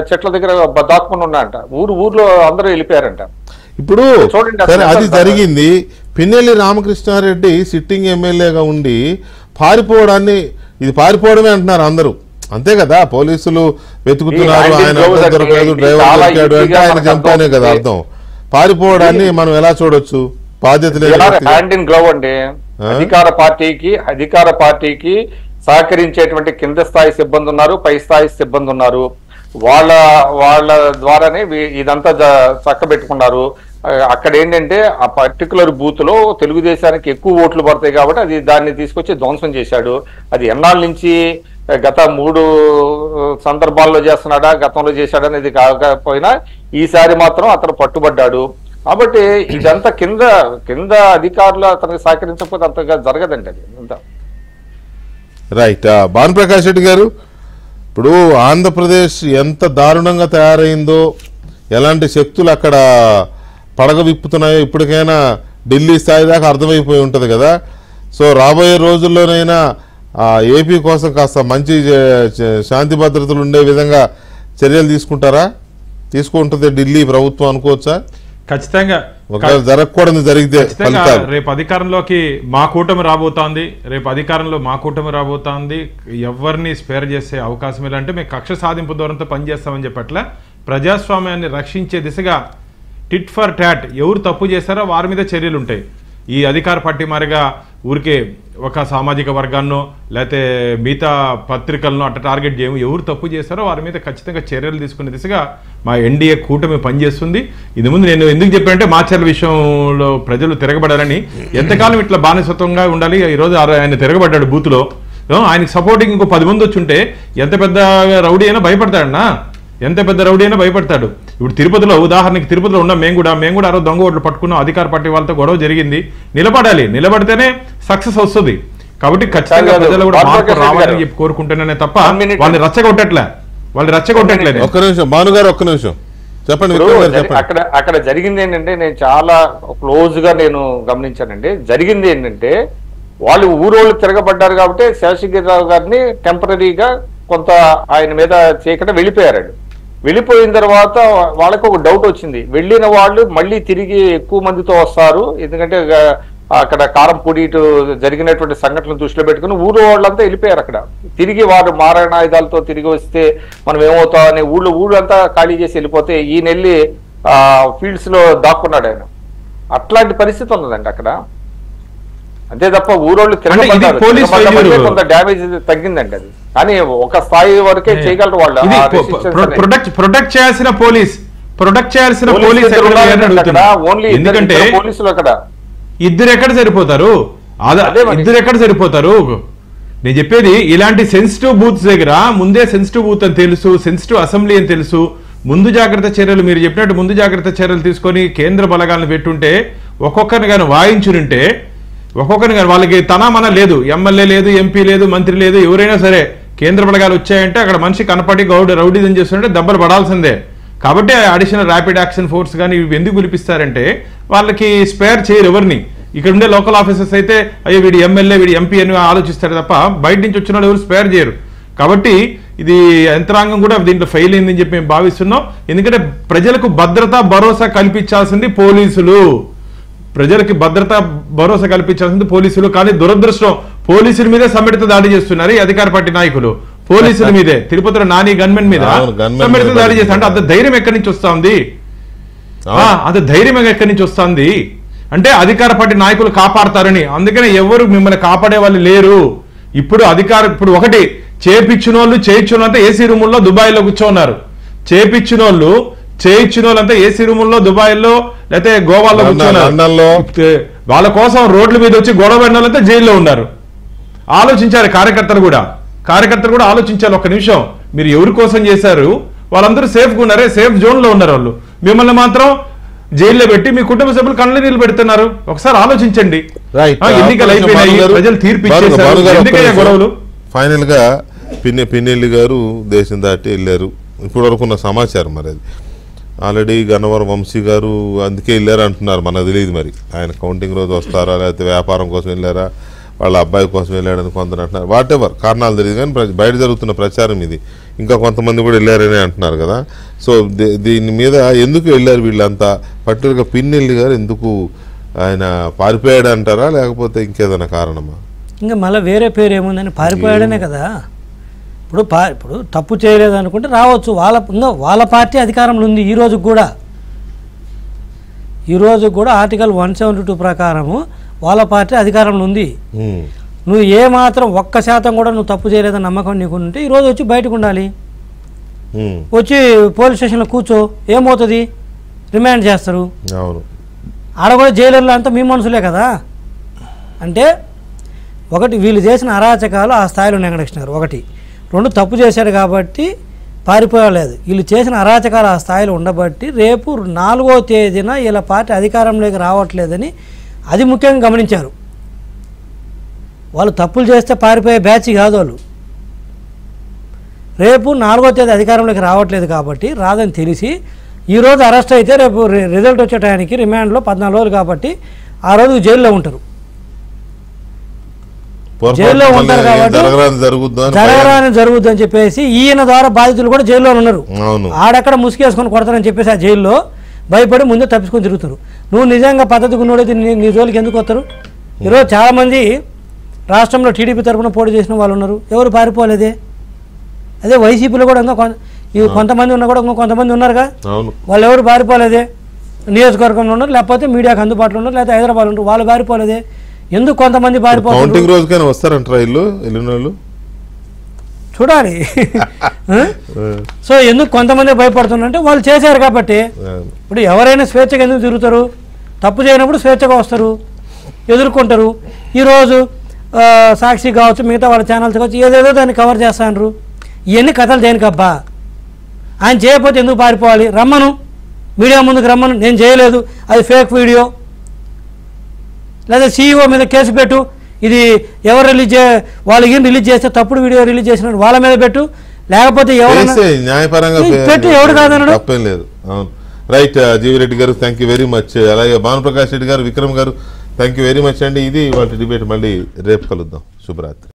చెట్ల దగ్గర దాక్కుని ఉన్నాడంట. ఊర్లో అందరూ వెళ్ళిపోయారంట. ఇప్పుడు చూడండి, అది జరిగింది. పిన్నెల్లి రామకృష్ణారెడ్డి సిట్టింగ్ ఎమ్మెల్యేగా ఉండి ఇది పారిపోవడమే అంటున్నారు అందరూ, అంతే కదా? పోలీసులు వెతుకుతున్నారు, ఆయన దొరకలేదు, డ్రైవర్ దొరికాడు అంటే ఆయన చంపానే కదా అర్థం. పారిపోవడాన్ని మనం ఎలా చూడొచ్చు? బాధ్యత లేదు. హ్యాండ్ ఇన్ గ్లవ్ అండి. అధికార పార్టీకి సహకరించేటువంటి కింద స్థాయి సిబ్బంది ఉన్నారు, పై స్థాయి సిబ్బంది ఉన్నారు. వాళ్ళ ద్వారానే ఇదంతా చక్కబెట్టుకున్నారు. అక్కడ ఏంటంటే ఆ పర్టికులర్ బూత్ లో తెలుగుదేశానికి ఎక్కువ ఓట్లు పడతాయి కాబట్టి దాన్ని తీసుకొచ్చి ధ్వంసం చేశాడు. అది ఎన్నాళ్ళ నుంచి గత 3 సందర్భాల్లో చేస్తున్నాడా, గతంలో చేశాడా అనేది కాకపోయినా ఈసారి మాత్రం అతను పట్టుబడ్డాడు. కాబట్టి ఇదంతా కింద అధికారులు అతనికి సహకరించకపోతే అంతగా జరగదండి. అది అంతా రైట్. భానుప్రకాష్ రెడ్డి గారు, ఇప్పుడు ఆంధ్రప్రదేశ్ ఎంత దారుణంగా తయారైందో, ఎలాంటి శక్తులు అక్కడ పడగ విప్పుతున్నాయో ఇప్పటికైనా ఢిల్లీ స్థాయి దాకా అర్థమైపోయి ఉంటుంది కదా. సో రాబోయే రోజుల్లోనైనా ఏపీ కోసం కాస్త మంచి శాంతి భద్రతలు ఉండే విధంగా చర్యలు తీసుకుంటుంది ఢిల్లీ ప్రభుత్వం అనుకోవచ్చా? ఖచ్చితంగా. జరగకూడదు, జరిగితే రేపు అధికారంలోకి మా కూటమి రాబోతోంది. ఎవరిని స్పేర్ చేసే అవకాశం ఎలా అంటే మేము కక్ష సాధింపు ధోరణితో పనిచేస్తామని చెప్పట్ల ప్రజాస్వామ్యాన్ని రక్షించే దిశగా టిట్ ఫర్ టాట్ ఎవరు తప్పు చేశారో వారి మీద చర్యలు ఉంటాయి. ఈ అధికార పార్టీ మారిగా ఊరికే ఒక సామాజిక వర్గాన్నో లేకపోతే మిగతా పత్రికలను అట్ట టార్గెట్ చేయము. ఎవరు తప్పు చేస్తారో వారి మీద ఖచ్చితంగా చర్యలు తీసుకునే దిశగా మా ఎన్డీఏ కూటమి పనిచేస్తుంది. ఇది ముందు నేను ఎందుకు చెప్పానంటే మాచర్ల విషయంలో ప్రజలు తిరగబడాలని. ఎంతకాలం ఇట్లా బానిసత్వంగా ఉండాలి? ఈరోజు ఆయన తిరగబడ్డాడు బూత్లో, ఆయనకి సపోర్టింగ్ ఇంకో 10 మంది వచ్చి ఉంటే ఎంత పెద్ద రౌడీ అయినా భయపడతాడన్నా, ఎంత పెద్ద రౌడీ అయినా భయపడతాడు. ఇప్పుడు తిరుపతిలో ఉదాహరణకి తిరుపతిలో ఉన్నాం మేము కూడా ఆ రోజు దొంగ ఓట్లు పట్టుకున్నాం. అధికార పార్టీ వాళ్ళతో గొడవ జరిగింది. నిలబడితేనే సక్సెస్ వస్తుంది. కాబట్టి ఖచ్చితంగా ప్రజలు కూడా మార్పు రావాలని చెప్పి కోరుకుంటున్నానే తప్ప వాళ్ళని రెచ్చగొట్టట్లేదు. ఒక్క నిమిషం భానుగారు, ఒక్క నిమిషం చెప్పండి. అక్కడ జరిగింది ఏంటంటే నేను చాలా క్లోజ్ గా నేను గమనించానండి. జరిగింది ఏంటంటే వాళ్ళు ఊరోళ్ళు తిరగబడ్డారు కాబట్టి శేషగిరిరావు గారిని టెంపరీగా కొంత ఆయన మీద చేయకుండా వెళ్ళిపోయిన తర్వాత వాళ్ళకి ఒక డౌట్ వచ్చింది. వెళ్ళిన వాళ్ళు మళ్ళీ తిరిగి ఎక్కువ మందితో వస్తారు, ఎందుకంటే అక్కడ కారంపూడి ఇటు జరిగినటువంటి సంఘటనలు దృష్టిలో పెట్టుకుని ఊరు వాళ్ళంతా వెళ్ళిపోయారు. అక్కడ తిరిగి వారు మారణాయుధాలతో తిరిగి వస్తే మనం ఏమవుతాం అని ఊళ్ళు అంతా ఖాళీ చేసి వెళ్ళిపోతే ఈయన వెళ్ళి ఫీల్డ్స్ లో దాక్కున్నాడు ఆయన. అట్లాంటి పరిస్థితి ఉన్నదండి అక్కడ. అంతే తప్ప ఊరోళ్ళు కొంత డ్యామేజ్ తగ్గిందండి. అది కానీ ఒక స్థాయి వరకే చేయగలరు వాళ్ళు. ప్రొటెక్ట్ చేయాల్సిన పోలీస్ ఎందుకంటే పోలీసులు అక్కడ ఇద్దరు ఎక్కడ సరిపోతారు? నేను చెప్పేది ఇలాంటి సెన్సిటివ్ బూత్స్ దగ్గర ముందే సెన్సిటివ్ బూత్ అని తెలుసు, సెన్సిటివ్ అసెంబ్లీ అని తెలుసు. ముందు జాగ్రత్త చర్యలు మీరు చెప్పినట్టు ముందు జాగ్రత్త చర్యలు తీసుకొని కేంద్ర బలగాలను పెట్టుంటే ఒక్కొక్కరిని కానీ వాయించుంటే ఒక్కొక్కరిని కానీ వాళ్ళకి తనామన లేదు, ఎమ్మెల్యే లేదు, ఎంపీ లేదు, మంత్రి లేదు, ఎవరైనా సరే కేంద్ర బలగాలు వచ్చాయంటే అక్కడ మనిషి కనపడి రౌడీజం చేస్తుంటే దెబ్బలు పడాల్సిందే. కాబట్టి అడిషనల్ ర్యాపిడ్ యాక్షన్ ఫోర్స్ కానీ ఇవి ఎందుకు పిలిపిస్తారంటే వాళ్ళకి స్పేర్ చేయరు ఎవరిని. ఇక్కడ ఉండే లోకల్ ఆఫీసర్స్ అయితే అయ్యో వీడి ఎమ్మెల్యే వీడి ఎంపీ అని ఆలోచిస్తారు తప్ప బయట నుంచి వచ్చిన వాళ్ళు ఎవరు స్పేర్ చేయరు. కాబట్టి ఇది యంత్రాంగం కూడా దీంట్లో ఫెయిల్ అయిందని చెప్పి మేము భావిస్తున్నాం. ఎందుకంటే ప్రజలకు భద్రత భరోసా కల్పించాల్సింది పోలీసులు, కానీ దురదృష్టం పోలీసుల మీదే సమ్మిళిత దాడి చేస్తున్నారు ఈ అధికార పార్టీ నాయకులు. పోలీసుల మీదే, తిరుపతిలో నాని గన్మెన్ మీద అవును, gunmen సమ్మెడితో మీద దాడి చేస్తా అంటే అంత ధైర్యం ఎక్కడి నుంచి వస్తుంది? అంత ధైర్యం ఎక్కడి నుంచి వస్తుంది అంటే అధికార పార్టీ నాయకులు కాపాడతారని. అందుకనే ఎవరు మిమ్మల్ని కాపాడే వాళ్ళు లేరు. ఇప్పుడు ఇప్పుడు ఒకటి చేపించిన వాళ్ళు చేయించిన అంతా ఏసీ రూముల్లో దుబాయ్లో కూర్చోన్నారు. చేయించిన వాళ్ళు చేయించిన వాళ్ళంతా ఏసీ రూముల్లో దుబాయ్లో లేకపోతే గోవాలో కూర్చోన్నారు. వాళ్ళ కోసం రోడ్ల మీద వచ్చి గొడవ పడిన వాళ్ళంతా జైల్లో ఉన్నారు. ఆలోచించారు కార్యకర్తలు కూడా ఆలోచించాలి. ఒక్క నిమిషం, మీరు ఎవరి కోసం చేశారు? వాళ్ళందరూ సేఫ్గా ఉన్నారే, సేఫ్ జోన్ లో ఉన్నారు. వాళ్ళు మిమ్మల్ని మాత్రం జైల్లో పెట్టి మీ కుటుంబ సభ్యులు కళ్ళ నీళ్ళు పెడుతున్నారు. ఒకసారి ఆలోచించండి. ఎన్నికలు అయిపోయినాయి, ప్రజలు తీర్పు ఇచ్చేశారు, ఎందుకయ్యా గొడవలు? ఫైనల్ గా పిన్నెల్లి గారు దేశం దాటి వెళ్ళారు. ఇప్పుడు వరకున్న సమాచారం మరి అది ఆల్రెడీ గన్నవరం వంశీ గారు అందుకే వెళ్ళారు అంటున్నారు. మనకు తెలియదు మరి ఆయన కౌంటింగ్ రోజు వస్తారా లేకపోతే వ్యాపారం కోసం వెళ్ళారా, వాళ్ళ అబ్బాయి కోసం వెళ్ళాడని కొందరు అంటున్నారు. వాట్ ఎవర్ కారణాలు తెలియదు కానీ బయట జరుగుతున్న ప్రచారం ఇది. ఇంకా కొంతమంది కూడా వెళ్ళారని అంటున్నారు కదా. సో దీని మీద ఎందుకు వెళ్ళారు వీళ్ళంతా? పర్టికులర్గా పిన్నెల్లి గారు ఎందుకు ఆయన పారిపోయాడు అంటారా లేకపోతే ఇంకేదైనా కారణమా? ఇంకా మళ్ళీ వేరే పేరు ఏముందని పారిపోయాడనే కదా. ఇప్పుడు తప్పు చేయలేదు అనుకుంటే రావచ్చు. వాళ్ళ పార్టీ అధికారంలో ఉంది ఈ రోజు కూడా ఆర్టికల్ 172 ప్రకారము వాళ్ళ పార్టీ అధికారంలో ఉంది. నువ్వు ఏమాత్రం 1% కూడా నువ్వు తప్పు చేయలేదని నమ్మకం నీకు ఉంటే ఈరోజు వచ్చి బయటకు ఉండాలి. వచ్చి పోలీస్ స్టేషన్లో కూర్చో, ఏమవుతుంది? రిమాండ్ చేస్తారు. ఆడ కూడా జైలర్లు అంతా మీ మనుషులే కదా. అంటే ఒకటి వీళ్ళు చేసిన అరాచకాలు ఆ స్థాయిలో వెంకటేశ్వర ఒకటి, 2 తప్పు చేశాడు కాబట్టి పారిపోలేదు. వీళ్ళు చేసిన అరాచకాలు ఆ స్థాయిలో ఉండబట్టి రేపు 4వ తేదీన వీళ్ళ పార్టీ అధికారంలోకి రావట్లేదని అది ముఖ్యంగా గమనించారు. వాళ్ళు తప్పులు చేస్తే పారిపోయే బ్యాచ్ కాదు వాళ్ళు. రేపు 4వ తేదీ అధికారంలోకి రావట్లేదు కాబట్టి రాదని తెలిసి ఈరోజు అరెస్ట్ అయితే రేపు రిజల్ట్ వచ్చే టయానికి రిమాండ్లో 14 రోజులు కాబట్టి ఆ రోజు జైల్లో ఉంటారు. జైల్లో ఉంటారు కాబట్టి జరగరాని జరుగుద్దని చెప్పేసి ఈయన ద్వారా బాధితులు కూడా జైల్లో ఉన్నారు. ఆడెక్కడ ముసుగేసుకొని కొడతారని చెప్పేసి ఆ జైల్లో భయపడి ముందే తప్పించుకొని తిరుగుతారు. నువ్వు నిజంగా పద్ధతిగా ఉన్నోడైతే నీ జోలికి ఎందుకు వస్తారు? ఈరోజు చాలామంది రాష్ట్రంలో టీడీపీ తరఫున పోటీ చేసిన వాళ్ళు ఉన్నారు, ఎవరు పారిపోలేదే. అదే వైసీపీలో కూడా ఇంకా కొంతమంది ఉన్నా కూడా ఇంకా కొంతమంది ఉన్నారుగా, వాళ్ళు ఎవరు పారిపోలేదే. నియోజకవర్గంలో ఉన్నారు, లేకపోతే మీడియాకు అందుబాటులో ఉన్నారు, లేకపోతే హైదరాబాద్ ఉంటారు, వాళ్ళు పారిపోలేదే. ఎందుకు కొంతమంది పారిపోతారు చూడాలి. సో ఎందుకు కొంతమంది భయపడుతున్నారంటే వాళ్ళు చేశారు కాబట్టి. ఇప్పుడు ఎవరైనా స్వేచ్ఛగా ఎందుకు తిరుగుతారు? తప్పు చేయనప్పుడు స్వేచ్ఛగా వస్తారు, ఎదుర్కొంటారు. ఈరోజు సాక్షి కావచ్చు, మిగతా వాళ్ళ ఛానల్స్ కావచ్చు, ఏదేదో దాన్ని కవర్ చేస్తాను. ఇవన్నీ కథలు దేనికబ్బా? ఆయన చేయకపోతే ఎందుకు పారిపోవాలి? రమ్మను, మీడియా ముందుకు రమ్మను. నేను చేయలేదు, అది ఫేక్ వీడియో, లేదా CEO మీద కేసు పెట్టు, ఇది ఎవరు వాళ్ళు ఏం రిలీజ్ చేస్తే తప్పుడు వీడియో రిలీజ్ చేసిన వాళ్ళ మీద పెట్టు, లేకపోతే న్యాయపరంగా పెట్టు, ఎవడు కాదన్నాడు. తప్పేం లేదు. రైట్. జీవిరెడ్డి గారు థ్యాంక్ యూ వెరీ మచ్. అలాగే భానుప్రకాష్ రెడ్డి గారు, విక్రమ్ గారు థ్యాంక్ యూ వెరీ మచ్ అండి. ఇది వాళ్ళ డిబేట్. మళ్ళీ రేపు కలుద్దాం. శుభరాత్రి.